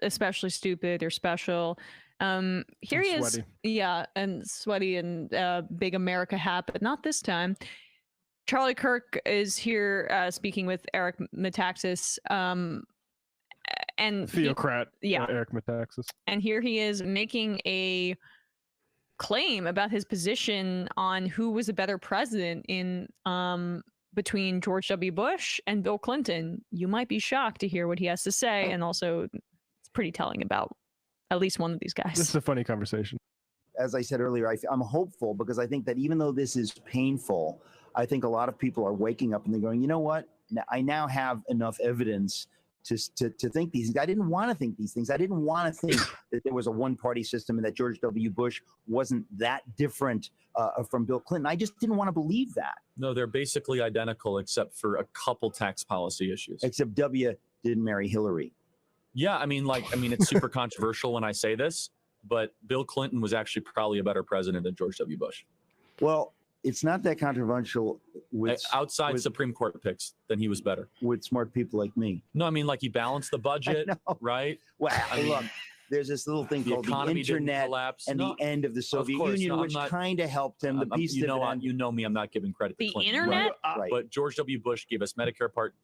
especially stupid or special. Here he is, yeah, and sweaty and big America hat, but not this time. Charlie Kirk is here speaking with Eric Metaxas, and theocrat, yeah, Eric Metaxas, and here he is making a claim about his position on who was a better president in between George W. Bush and Bill Clinton. You might be shocked to hear what he has to say, and also it's pretty telling about at least one of these guys. This is a funny conversation. As I said earlier, I'm hopeful because I think that even though this is painful, I think a lot of people are waking up and they're going, you know what? I now have enough evidence to think these things. I didn't want to think these things. I didn't want to think that there was a one-party system and that George W. Bush wasn't that different from Bill Clinton. I just didn't want to believe that. No, they're basically identical except for a couple tax policy issues. Except W didn't marry Hillary. Yeah, I mean, it's super controversial when I say this, but Bill Clinton was actually probably a better president than George W. Bush. Well, it's not that controversial with outside Supreme Court picks, then he was better with smart people like me. No, I mean, like he balanced the budget, right? Well, I mean, look, there's this little thing called the internet and the end of the Soviet Union, which kind of helped him. The piece you know me, I'm not giving credit to Clinton. Internet, right. But George W. Bush gave us Medicare Part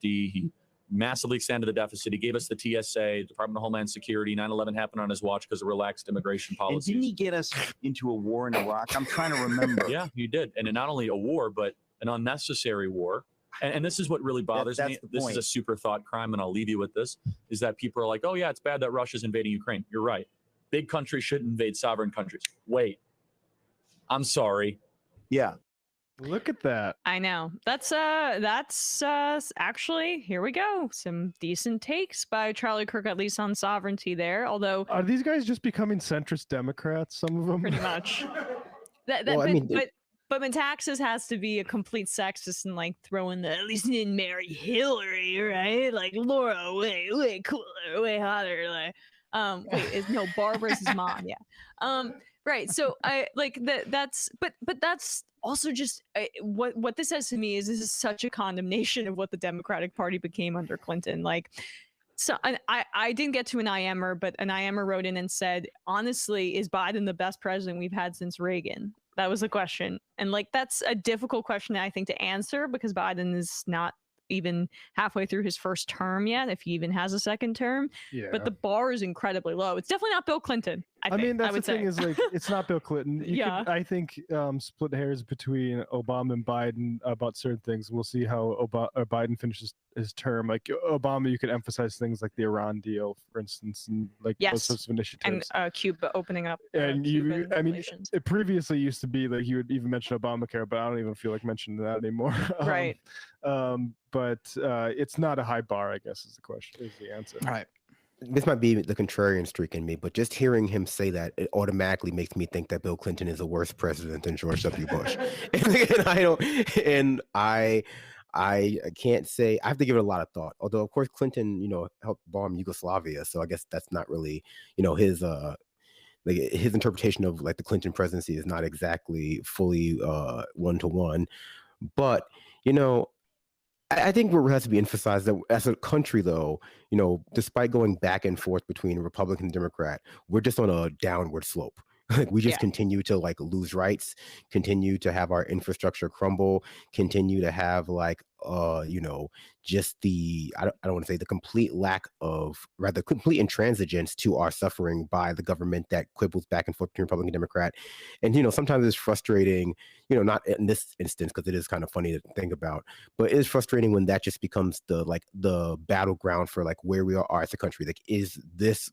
D. He massively expanded the deficit. He gave us the TSA, Department of Homeland Security. 9/11 happened on his watch because of relaxed immigration policies. And didn't he get us into a war in Iraq? I'm trying to remember. Yeah, he did. And not only a war, but an unnecessary war. And this is what really bothers me. This is a super thought crime, and I'll leave you with this, is that people are like, oh, yeah, it's bad that Russia's invading Ukraine. You're right. Big countries shouldn't invade sovereign countries. Wait. I'm sorry. Yeah. Look at that. I know. That's actually, here we go. Some decent takes by Charlie Kirk, at least on sovereignty there. Although, are these guys just becoming centrist Democrats? Some of them, pretty much. But Metaxas has to be a complete sexist and like throw in the at least he didn't marry Hillary, right? Like Laura, way cooler, way hotter. Like, no, Barbara's his mom, yeah. Right. So I like that. That's also just what this says to me is this is such a condemnation of what the Democratic Party became under Clinton. Like, so I didn't get to an IMer, but an IMer wrote in and said, honestly, is Biden the best president we've had since Reagan? That was the question. And like, that's a difficult question, I think, to answer because Biden is not even halfway through his first term yet, if he even has a second term. Yeah. But the bar is incredibly low. It's definitely not Bill Clinton. I mean, that's the thing is like, it's not Bill Clinton. Could, I think, split hairs between Obama and Biden about certain things. We'll see how Biden finishes his term. Like Obama, you could emphasize things like the Iran deal, for instance, and like those sorts of initiatives. And Cuba opening up. And it previously used to be that he would even mention Obamacare, but I don't even feel like mentioning that anymore. Right. But it's not a high bar, I guess, is the answer. All right. This might be the contrarian streak in me, but just hearing him say that, it automatically makes me think that Bill Clinton is a worse president than George W. Bush. I can't say, I have to give it a lot of thought. Although, of course, Clinton, helped bomb Yugoslavia. So I guess that's not really, his interpretation of like the Clinton presidency is not exactly fully one-to-one. But, I think what has to be emphasized that as a country, though, despite going back and forth between Republican and Democrat, we're just on a downward slope. Like we just continue to like lose rights, continue to have our infrastructure crumble, continue to have like just the I don't want to say the complete lack of, rather complete intransigence to our suffering by the government that quibbles back and forth between Republican and Democrat. And sometimes it's frustrating, not in this instance because it is kind of funny to think about, but it is frustrating when that just becomes the battleground for like where we are as a country. Like, is this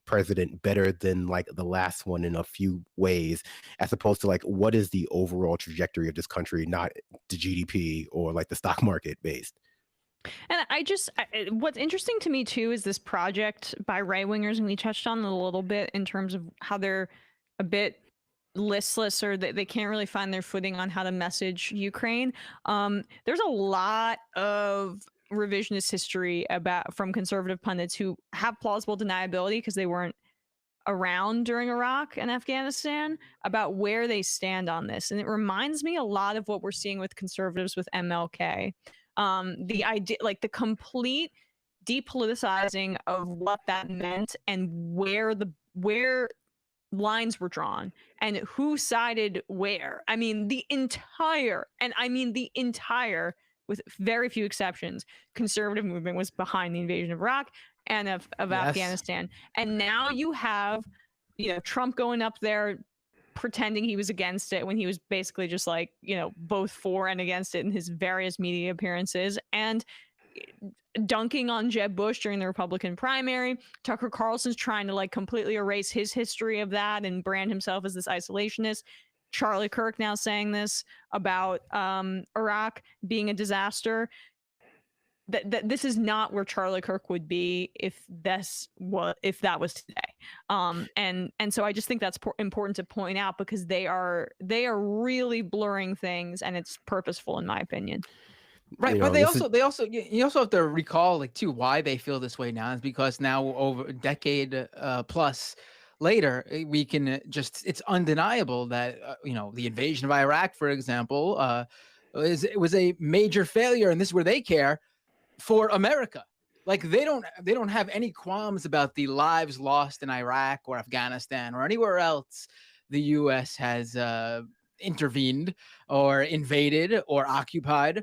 president better than like the last one in a few ways, as opposed to like what is the overall trajectory of this country, not the GDP or like the stock market based. And what's interesting to me too is this project by right wingers, and we touched on it a little bit in terms of how they're a bit listless or they can't really find their footing on how to message Ukraine. There's a lot of revisionist history from conservative pundits who have plausible deniability because they weren't around during Iraq and Afghanistan about where they stand on this. And it reminds me a lot of what we're seeing with conservatives with MLK. The idea, like the complete depoliticizing of what that meant and where lines were drawn and who sided where. I mean, the entire, with very few exceptions, conservative movement was behind the invasion of Iraq and of Afghanistan. And now you have, Trump going up there pretending he was against it when he was basically just like, both for and against it in his various media appearances, and dunking on Jeb Bush during the Republican primary. Tucker Carlson's trying to like completely erase his history of that and brand himself as this isolationist. Charlie Kirk now saying this about Iraq being a disaster. That this is not where Charlie Kirk would be if that was today. And so I just think that's important to point out, because they are really blurring things, and it's purposeful in my opinion. Right, but you also have to recall like too why they feel this way now is because now over a decade plus later we can just, it's undeniable that the invasion of Iraq, for example, it was a major failure, and this is where they care for America. Like they don't have any qualms about the lives lost in Iraq or Afghanistan or anywhere else the U.S. has intervened or invaded or occupied.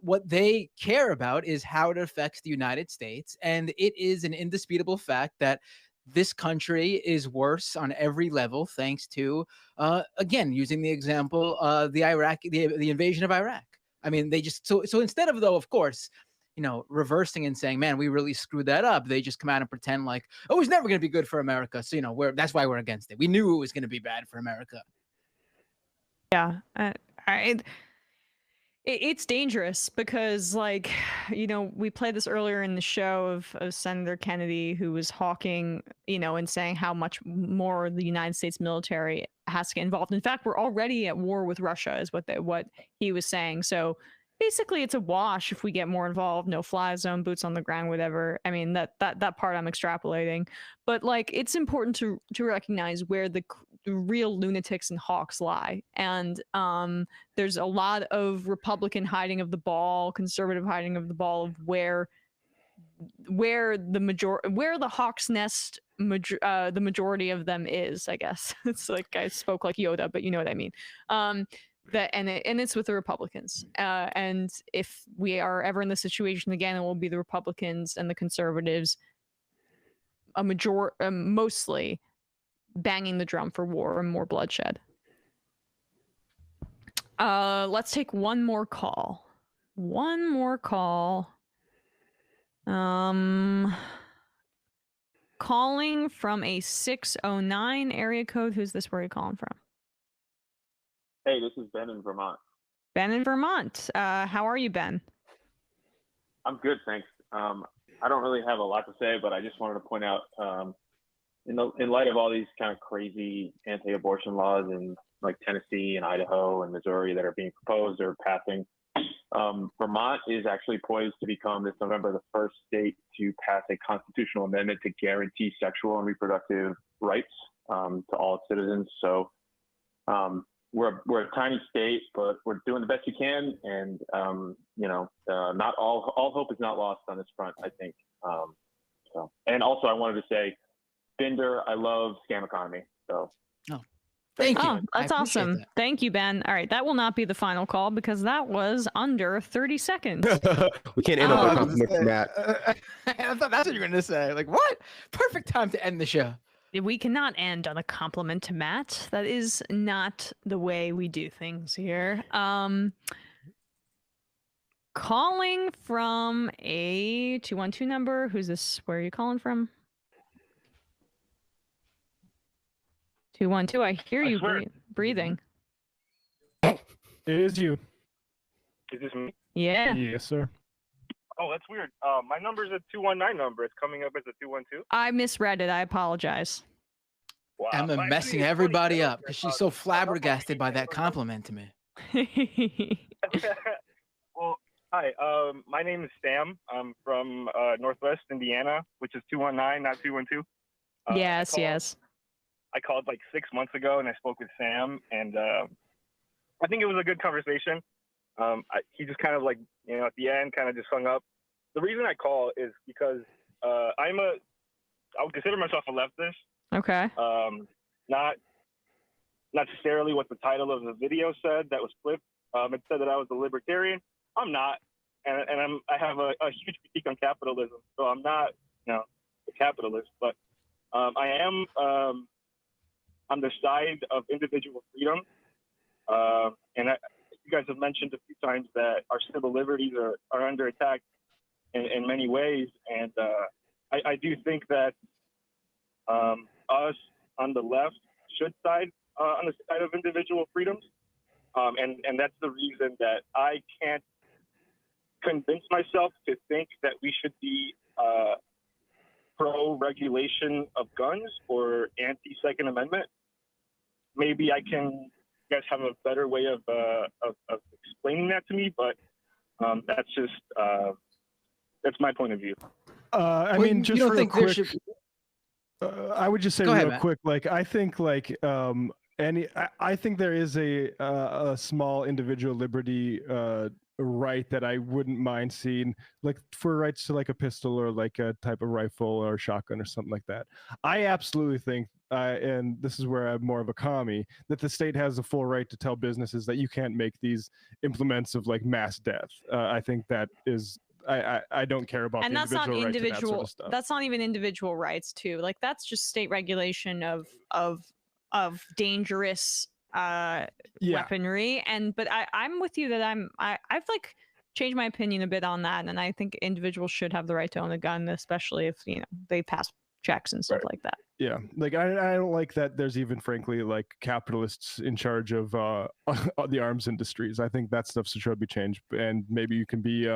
What they care about is how it affects the United States. And it is an indisputable fact that this country is worse on every level, thanks to, again, using the example, the invasion of Iraq. I mean, they just, so instead of, though, of course, reversing and saying, man, we really screwed that up, they just come out and pretend like, oh, it's never going to be good for America. So, that's why we're against it. We knew it was going to be bad for America. Yeah. It's dangerous because, like, we played this earlier in the show of Senator Kennedy, who was hawking, and saying how much more the United States military has to get involved. In fact, we're already at war with Russia, is what he was saying. So basically, it's a wash if we get more involved. No fly zone, boots on the ground, whatever. I mean, that part I'm extrapolating, but like, it's important to recognize where the real lunatics and hawks lie. And there's a lot of Republican hiding of the ball, conservative hiding of the ball of where the hawk's nest, the majority of them is, I guess. It's like I spoke like Yoda, but you know what I mean. And it's with the Republicans. And if we are ever in the situation again, it will be the Republicans and the conservatives, mostly banging the drum for war and more bloodshed. Let's take one more call. Calling from a 609 area code. Who's this? Where are you calling from? Hey, this is Ben in Vermont. Ben in Vermont. How are you, Ben? I'm good, thanks. I don't really have a lot to say, but I just wanted to point out, in light of all these kind of crazy anti-abortion laws in like Tennessee and Idaho and Missouri that are being proposed or passing, Vermont is actually poised to become this November the first state to pass a constitutional amendment to guarantee sexual and reproductive rights to all its citizens. So we're a tiny state, but we're doing the best we can, and not all hope is not lost on this front, I think. And also, I wanted to say, Binder, I love Scam Economy. So. Oh, thank you. Oh, that's awesome. That. Thank you, Ben. All right, that will not be the final call because that was under 30 seconds. We can't end up with a compliment from Matt. I thought that's what you were going to say. Like, what? Perfect time to end the show. We cannot end on a compliment to Matt. That is not the way we do things here. Calling from a 212 number. Who's this? Where are you calling from? 212. I hear you breathing. It is you. Is this me? Yeah. Yes, sir. Oh, that's weird. My number is a 219 number. It's coming up as a 212. I misread it. I apologize. Wow. Emma messing everybody up because she's so flabbergasted by that compliment to me. Well, hi. My name is Sam. I'm from Northwest Indiana, which is 219, not 212. Yes. I called like 6 months ago and I spoke with Sam, and I think it was a good conversation. He just kind of like, at the end kind of just hung up. the reason I call is because I would consider myself a leftist. Okay. Not necessarily what the title of the video said that was flipped. It said that I was a libertarian. I'm not, and I have a huge critique on capitalism. So I'm not, a capitalist, but I am on the side of individual freedom. And you guys have mentioned a few times that our civil liberties are under attack in many ways, and I do think that us on the left should side on the side of individual freedoms, and that's the reason that I can't convince myself to think that we should be pro-regulation of guns or anti-Second Amendment. Maybe you guys have a better way of explaining that to me, but that's my point of view. I mean, just real quick. I would just say real quick, like I think like I think there is a small individual liberty right that I wouldn't mind seeing, like for rights to like a pistol or like a type of rifle or shotgun or something like that. I absolutely think, and this is where I'm more of a commie, that the state has the full right to tell businesses that you can't make these implements of like mass death. I think that is. I don't care about and the that's not individual right to that individual sort of stuff. That's not even individual rights too. Like that's just state regulation of dangerous weaponry. And but I'm with you that I've like changed my opinion a bit on that, and I think individuals should have the right to own a gun, especially if they pass checks and stuff like that. Yeah, like I don't like that there's even frankly like capitalists in charge of the arms industries. I think that stuff should be changed, and maybe you can be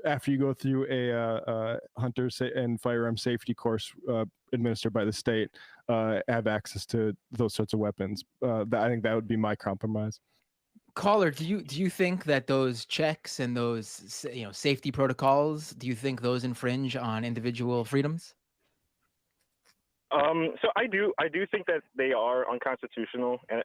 after you go through a hunter and firearm safety course administered by the state, have access to those sorts of weapons. I think that would be my compromise. Caller, do you think that those checks and those safety protocols, do you think those infringe on individual freedoms? So I do think that they are unconstitutional, and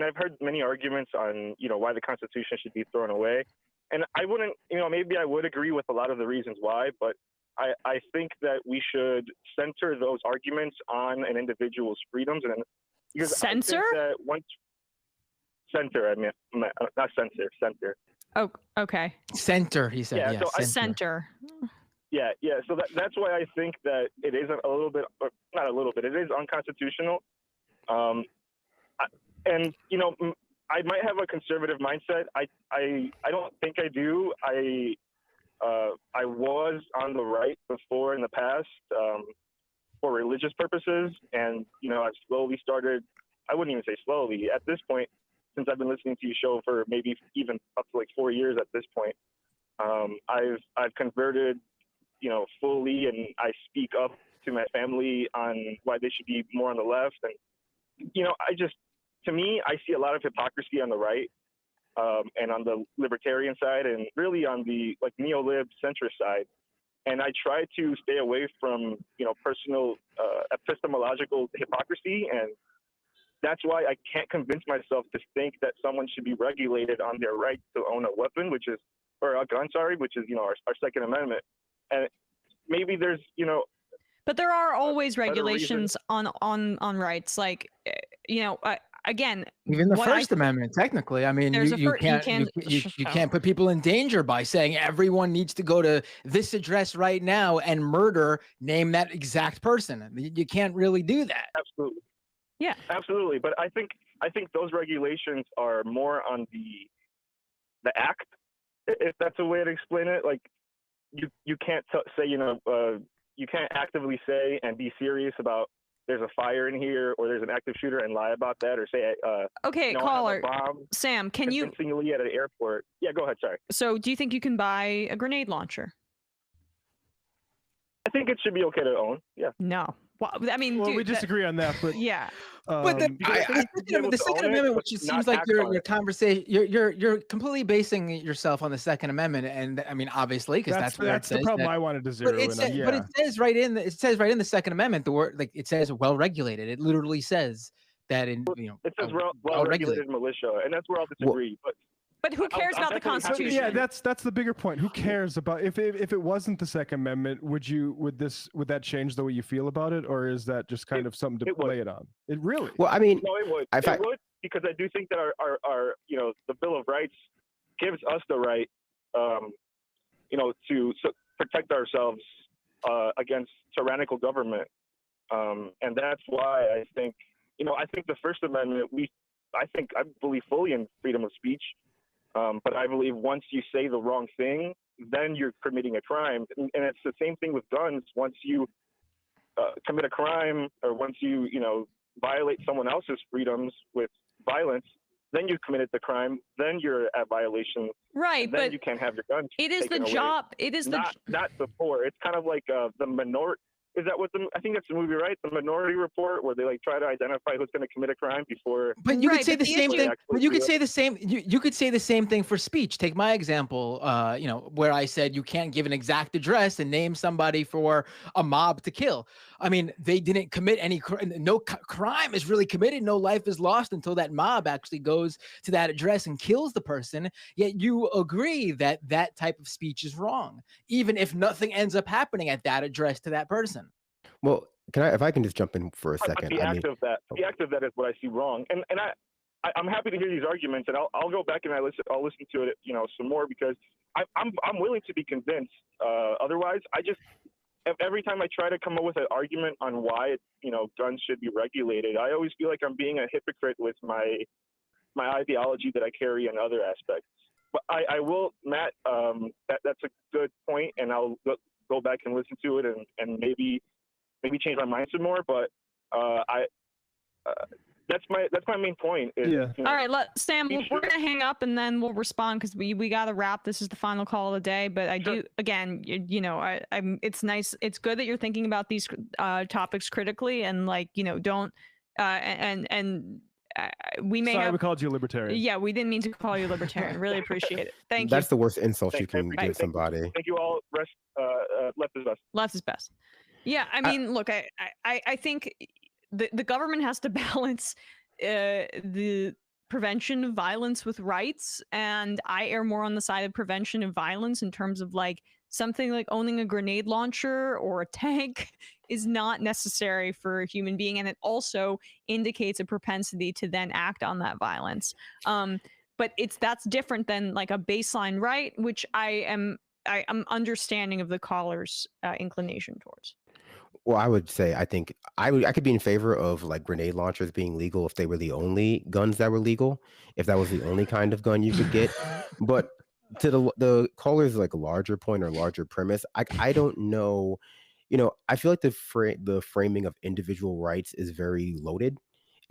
I've heard many arguments on why the Constitution should be thrown away, and I wouldn't maybe I would agree with a lot of the reasons why, but I think that we should center those arguments on an individual's freedoms, and because censor I think that once center, I mean not censor, center. Oh, okay. Center, he said. Yeah, yeah, so center. Yeah. So that's why I think that it is a little bit, or not a little bit, it is unconstitutional. And I might have a conservative mindset. I don't think I do. I was on the right before in the past for religious purposes, and I've slowly started. I wouldn't even say slowly at this point, since I've been listening to your show for maybe even up to like 4 years at this point. I've converted, fully, and I speak up to my family on why they should be more on the left. And, to me, I see a lot of hypocrisy on the right, and on the libertarian side, and really on the like neo-lib centrist side. And I try to stay away from, personal epistemological hypocrisy. And that's why I can't convince myself to think that someone should be regulated on their right to own a weapon, or a gun, which is, our Second Amendment. And maybe there's, but there are always regulations on rights, like, again, even the First Amendment, technically. I mean, you can't put people in danger by saying everyone needs to go to this address right now and name that exact person. You can't really do that. Absolutely. Yeah. Absolutely. But I think those regulations are more on the act, if that's a way to explain it. Like you can't say, you can't actively say and be serious about there's a fire in here or there's an active shooter and lie about that, or say, okay, caller, Sam, can you convincingly at an airport? Yeah, go ahead. Sorry. So do you think you can buy a grenade launcher? I think it should be okay to own. Yeah. No. Well, I mean, we disagree on that, but yeah. But the Second Amendment, which it seems like your conversation, you're completely basing yourself on the Second Amendment, and I mean, obviously, because that's the problem I wanted to zero in on. But it says right in the Second Amendment, the word, like, it says well regulated. It literally says that it says well regulated militia, and that's where I'll disagree. But But who cares about the Constitution? Yeah, that's the bigger point. Who cares about if it wasn't the Second Amendment? Would that change the way you feel about it, or is that just kind of something to lay it on? It really? Well, I mean, no, it would. It would, because I do think that our the Bill of Rights gives us the right, to protect ourselves against tyrannical government, and that's why I think the First Amendment. I believe fully in freedom of speech. But I believe once you say the wrong thing, then you're committing a crime. And it's the same thing with guns. Once you commit a crime, or once you, violate someone else's freedoms with violence, then you've committed the crime. Then you're at violation. Right, then but you can't have your gun. It is the taken away. job. It is not before. It's kind of like the minority. Is that what I think that's the movie, right? The Minority Report, where they try to identify who's going to commit a crime before. But you could say the same thing. But you could say the same. You could say the same thing for speech. Take my example. Where I said you can't give an exact address and name somebody for a mob to kill. I mean, they didn't commit any no crime is really committed. No life is lost until that mob actually goes to that address and kills the person. Yet you agree that that type of speech is wrong, even if nothing ends up happening at that address to that person. Well, if I can just jump in for a second. The act of that is what I see wrong, and I'm happy to hear these arguments, and I'll go back and I'll listen to it, some more, because I'm willing to be convinced. Otherwise, every time I try to come up with an argument on why guns should be regulated, I always feel like I'm being a hypocrite with my ideology that I carry in other aspects. But I will, Matt. That's a good point, and I'll go back and listen to it, and maybe change my mind some more. But that's my main point. Yeah. All right, Sam, we're gonna hang up and then we'll respond, because we gotta wrap. This is the final call of the day. But I do, again, it's nice. It's good that you're thinking about these topics critically, and don't we may we called you a libertarian. Yeah, we didn't mean to call you a libertarian. Really appreciate it. Thank you. That's the worst insult you can give somebody. Thank you all. Left is best. Left is best. Yeah, I mean, look, I think the government has to balance the prevention of violence with rights, and I err more on the side of prevention of violence in terms of something like owning a grenade launcher or a tank is not necessary for a human being, and it also indicates a propensity to then act on that violence. But that's different than a baseline right, which I'm understanding of the caller's inclination towards. Well, I would say I think I could be in favor of grenade launchers being legal if they were the only guns that were legal, if that was the only kind of gun you could get. But to the caller's larger point or larger premise, I don't know. I feel like the framing of individual rights is very loaded,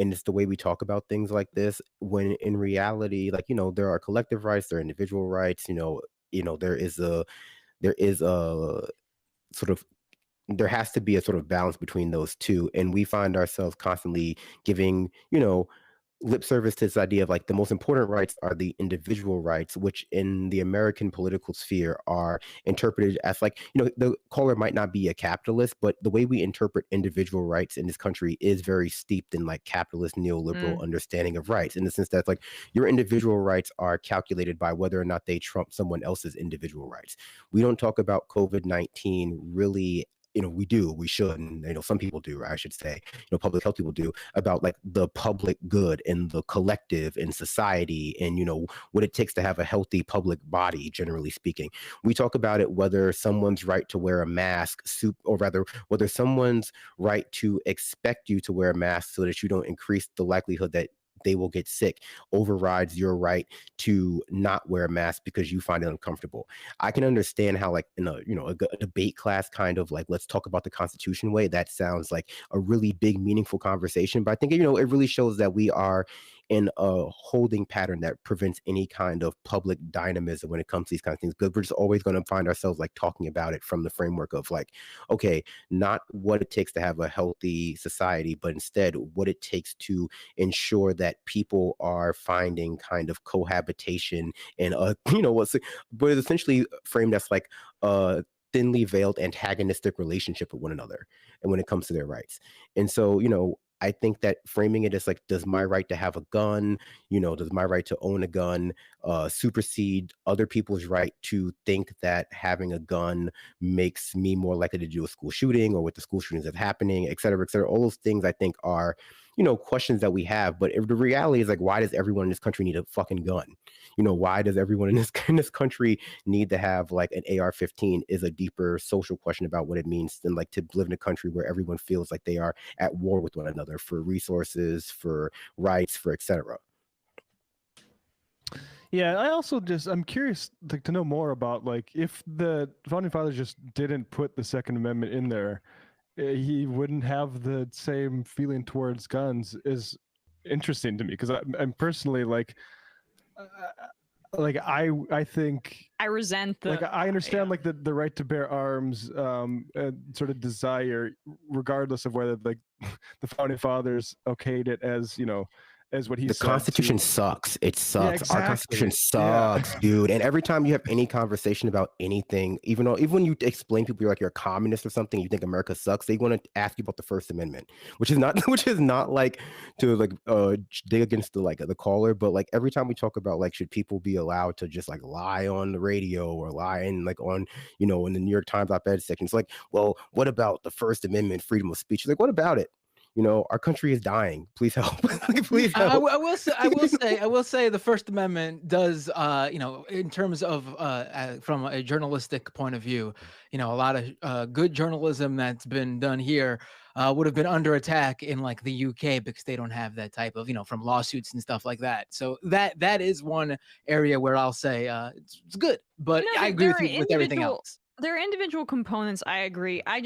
and it's the way we talk about things like this, when in reality, there are collective rights, there are individual rights. There is a sort of, there has to be a sort of balance between those two, and we find ourselves constantly giving lip service to this idea of the most important rights are the individual rights, which in the American political sphere are interpreted as the caller might not be a capitalist, but the way we interpret individual rights in this country is very steeped in capitalist neoliberal understanding of rights, in the sense that your individual rights are calculated by whether or not they trump someone else's individual rights. We don't talk about COVID-19 really. We should, and some people do, I should say, public health people do, about the public good and the collective and society, and what it takes to have a healthy public body, generally speaking. We talk about it, whether someone's right to wear a mask, or rather whether someone's right to expect you to wear a mask so that you don't increase the likelihood that they will get sick overrides your right to not wear a mask because you find it uncomfortable. I can understand how in a debate class kind of let's talk about the Constitution way, that sounds like a really big meaningful conversation, but I think it really shows that we are in a holding pattern that prevents any kind of public dynamism when it comes to these kinds of things, because we're just always going to find ourselves talking about it from the framework of okay, not what it takes to have a healthy society, but instead what it takes to ensure that people are finding kind of cohabitation and but it's essentially framed as a thinly veiled antagonistic relationship with one another, and when it comes to their rights. And so I think that framing it as like, does my right to have a gun, does my right to own a gun supersede other people's right to think that having a gun makes me more likely to do a school shooting or with the school shootings that's happening, et cetera, et cetera. All those things I think are, questions that we have. But if the reality is like, why does everyone in this country need a fucking gun? Why does everyone in this country need to have like an AR-15 is a deeper social question about what it means than like to live in a country where everyone feels like they are at war with one another for resources, for rights, for et cetera. Yeah, I'm curious to know more about like if the founding fathers just didn't put the Second Amendment in there, he wouldn't have the same feeling towards guns. Is interesting to me because I'm personally like I think I resent the I understand like the right to bear arms sort of desire, regardless of whether like the founding fathers okayed it as as what he the said. Constitution sucks. It sucks. Yeah, exactly. Our Constitution sucks, dude. And every time you have any conversation about anything, even when you explain to people you're a communist or something, you think America sucks, they want to ask you about the First Amendment, which is not like to dig against the caller, but like every time we talk about like should people be allowed to just like lie on the radio or lie in like on in the New York Times op-ed section, it's like, well, what about the First Amendment, freedom of speech? Like, what about it? Our country is dying. Please help. Please help. I will say the First Amendment does, in terms of from a journalistic point of view, a lot of good journalism that's been done here would have been under attack in like the UK because they don't have that type of, from lawsuits and stuff like that. So that is one area where I'll say it's good, but I agree with you with everything else. There are individual components. I agree. I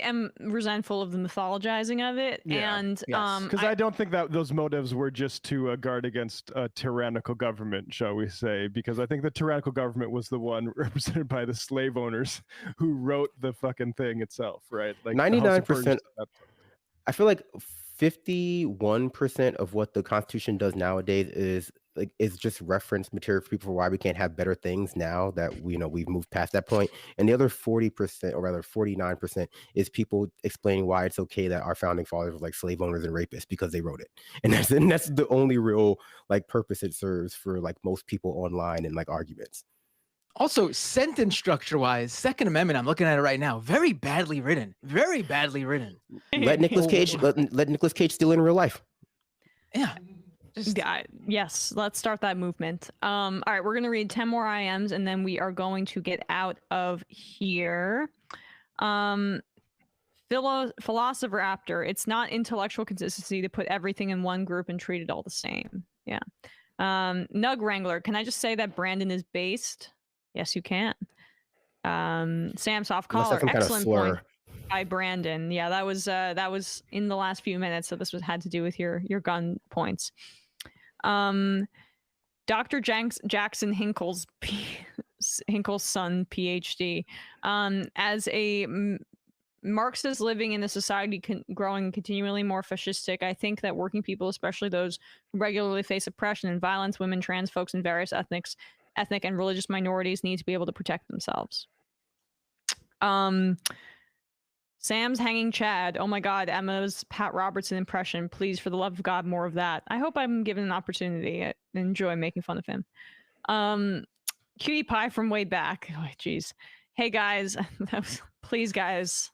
am resentful of the mythologizing of it, and because I don't think that those motives were just to guard against a tyrannical government, shall we say? Because I think the tyrannical government was the one represented by the slave owners who wrote the fucking thing itself, right? Like 99%. I feel like 51% of what the Constitution does nowadays is just reference material for people for why we can't have better things now that we've moved past that point. And the other 40%, or rather 49%, is people explaining why it's okay that our founding fathers were like slave owners and rapists because they wrote it. And that's the only real like purpose it serves for like most people online and like arguments. Also, sentence structure-wise, Second Amendment, I'm looking at it right now, very badly written. Very badly written. Let Nicolas Cage let Nicolas Cage steal in real life. Yeah. Yes, let's start that movement. All right, we're gonna read 10 more IMs and then we are going to get out of here. Philosopher, it's not intellectual consistency to put everything in one group and treat it all the same. Yeah. Nug Wrangler, can I just say that Brandon is based? Yes, you can. Sam Soft Caller, excellent point by Brandon. Yeah, that was in the last few minutes, so this had to do with your gun points. Dr. Jackson Hinkle's son, PhD, as a Marxist living in a society growing continually more fascistic, I think that working people, especially those who regularly face oppression and violence, women, trans folks, and various ethnic and religious minorities need to be able to protect themselves. Sam's hanging Chad. Oh my God, Emma's Pat Robertson impression. Please, for the love of God, more of that. I hope I'm given an opportunity. I enjoy making fun of him. Cutie Pie from way back. Oh, geez. Hey guys, please guys.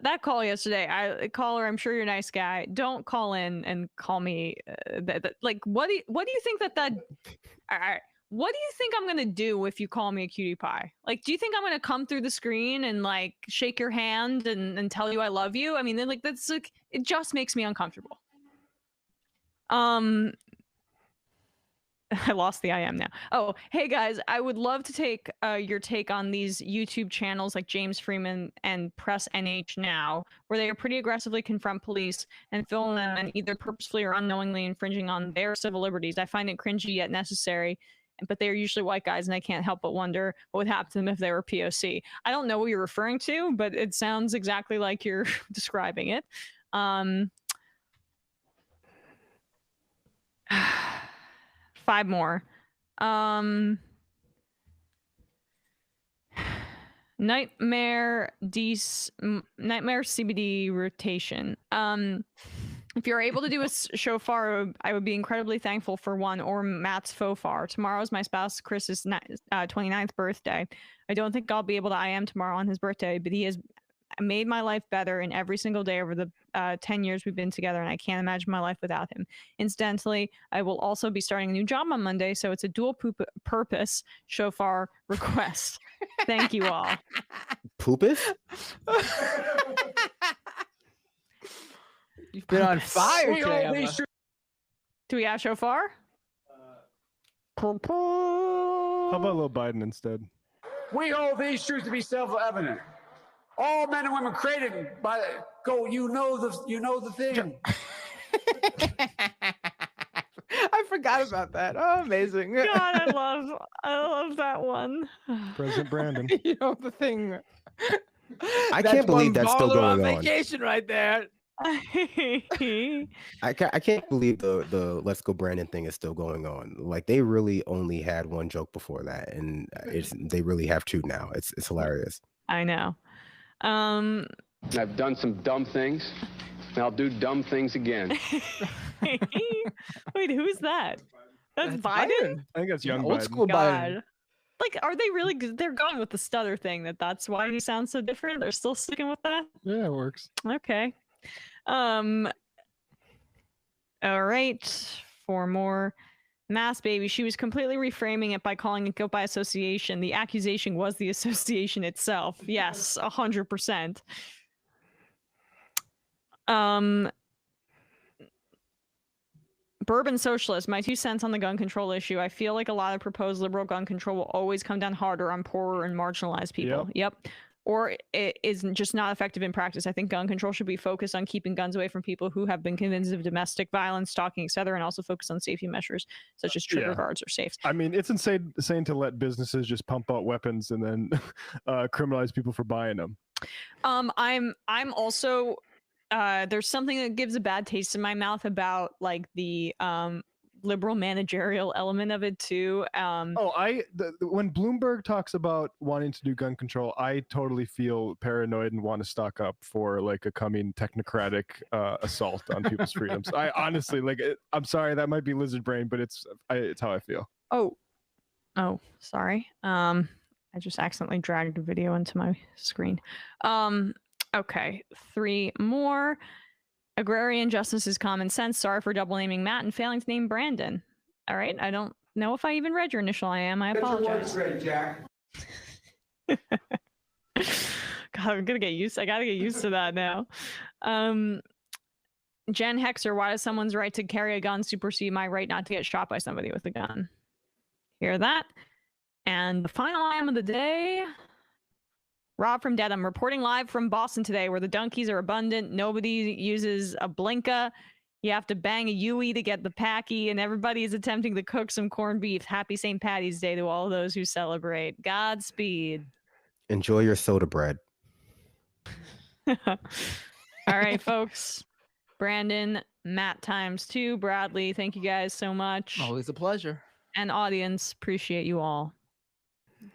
That call yesterday, caller, I'm sure you're a nice guy. Don't call in and call me. Like, what do you think that? All right. What do you think I'm gonna do if you call me a cutie pie? Like, do you think I'm gonna come through the screen and like shake your hand and tell you I love you? I mean, like that's like it just makes me uncomfortable. I lost the IM now. Oh, hey guys, I would love to take your take on these YouTube channels like James Freeman and Press NH Now, where they pretty aggressively confront police and film them and either purposefully or unknowingly infringing on their civil liberties. I find it cringy yet necessary. But they're usually white guys, and I can't help but wonder what would happen to them if they were POC. I don't know what you're referring to, but it sounds exactly like you're describing it. 5 more. Nightmare CBD rotation. If you're able to do a shofar, I would be incredibly thankful for one, or Matt's fofar. Tomorrow's my spouse Chris's 29th birthday. I don't think I'll be able to IM tomorrow on his birthday, but he has made my life better in every single day over the 10 years we've been together, and I can't imagine my life without him. Incidentally, I will also be starting a new job on Monday, so it's a dual purpose shofar request. Thank you all. Poopus? You've been on fire today, Emma. Do we have shofar? How about little Biden instead? We hold these truths to be self-evident. All men and women created by go. You know the thing. I forgot about that. Oh, amazing! God, I love that one. President Brandon. You know the thing. I can't believe that's still going on. Vacation right there. I can't believe the Let's Go Brandon thing is still going on. Like, they really only had one joke before that, and they really have two now. It's hilarious. I know. I've done some dumb things, and I'll do dumb things again. Wait, who's that? That's Biden? I think that's young old Biden. school Biden. Like, are they really? They're going with the stutter thing. That's why he sounds so different. They're still sticking with that. Yeah, it works. Okay. All right. 4 more. Mass baby. She was completely reframing it by calling it guilt by association. The accusation was the association itself. Yes, 100%. Bourbon socialist. My 2 cents on the gun control issue. I feel like a lot of proposed liberal gun control will always come down harder on poorer and marginalized people. Yep. Or it is just not effective in practice. I think gun control should be focused on keeping guns away from people who have been convinced of domestic violence, stalking, etc., and also focus on safety measures such as trigger guards or safes. I mean, it's insane to let businesses just pump out weapons and then criminalize people for buying them. I'm also there's something that gives a bad taste in my mouth about like the liberal managerial element of it too. When Bloomberg talks about wanting to do gun control, I totally feel paranoid and want to stock up for like a coming technocratic assault on people's freedoms. I honestly I'm sorry, that might be lizard brain, but it's how I feel. Oh, sorry. I just accidentally dragged a video into my screen. Okay, 3 more. Agrarian justice is common sense. Sorry for double naming Matt and failing to name Brandon. All right, I don't know if I even read your initial IM. I apologize. Jack. God, I gotta get used to that now. Jen Hexer, why does someone's right to carry a gun supersede my right not to get shot by somebody with a gun? Hear that? And the final IM of the day. Rob from Dedham, reporting live from Boston today, where the donkeys are abundant. Nobody uses a blinka. You have to bang a Yui to get the packy, and everybody is attempting to cook some corned beef. Happy St. Patty's Day to all those who celebrate. Godspeed. Enjoy your soda bread. All right, folks. Brandon, Matt ×2, Bradley, thank you guys so much. Always a pleasure. And audience, appreciate you all.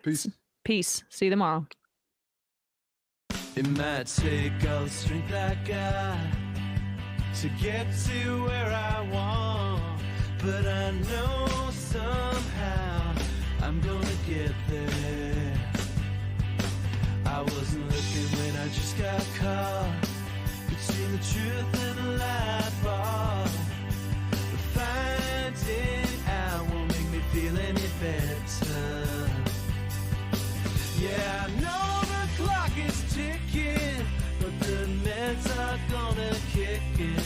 Peace. Peace. See you tomorrow. It might take all the strength I got to get to where I want, but I know somehow I'm gonna get there. I wasn't looking when I just got caught between the truth and the lie bar, but finding out won't make me feel any better. Yeah, I know the clock is ticking, but the meds are gonna kick in,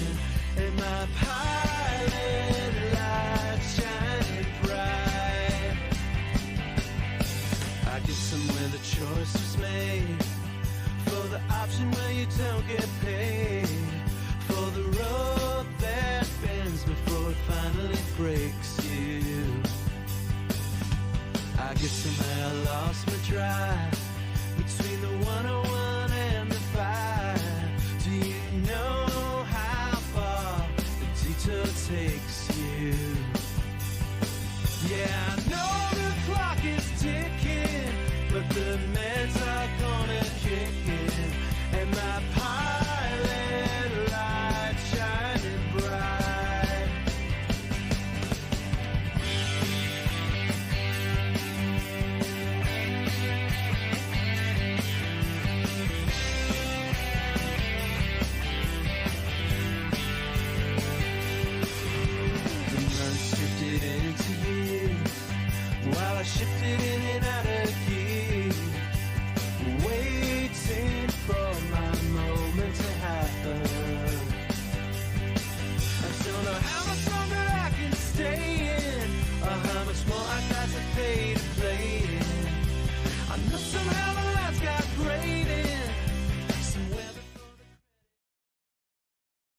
and my pilot light shining bright. I get somewhere the choice was made, for the option where you don't get paid, for the road that bends before it finally breaks you. I guess somehow I lost my drive between the 101 and the 5. Do you know how far the detour takes you? Yeah.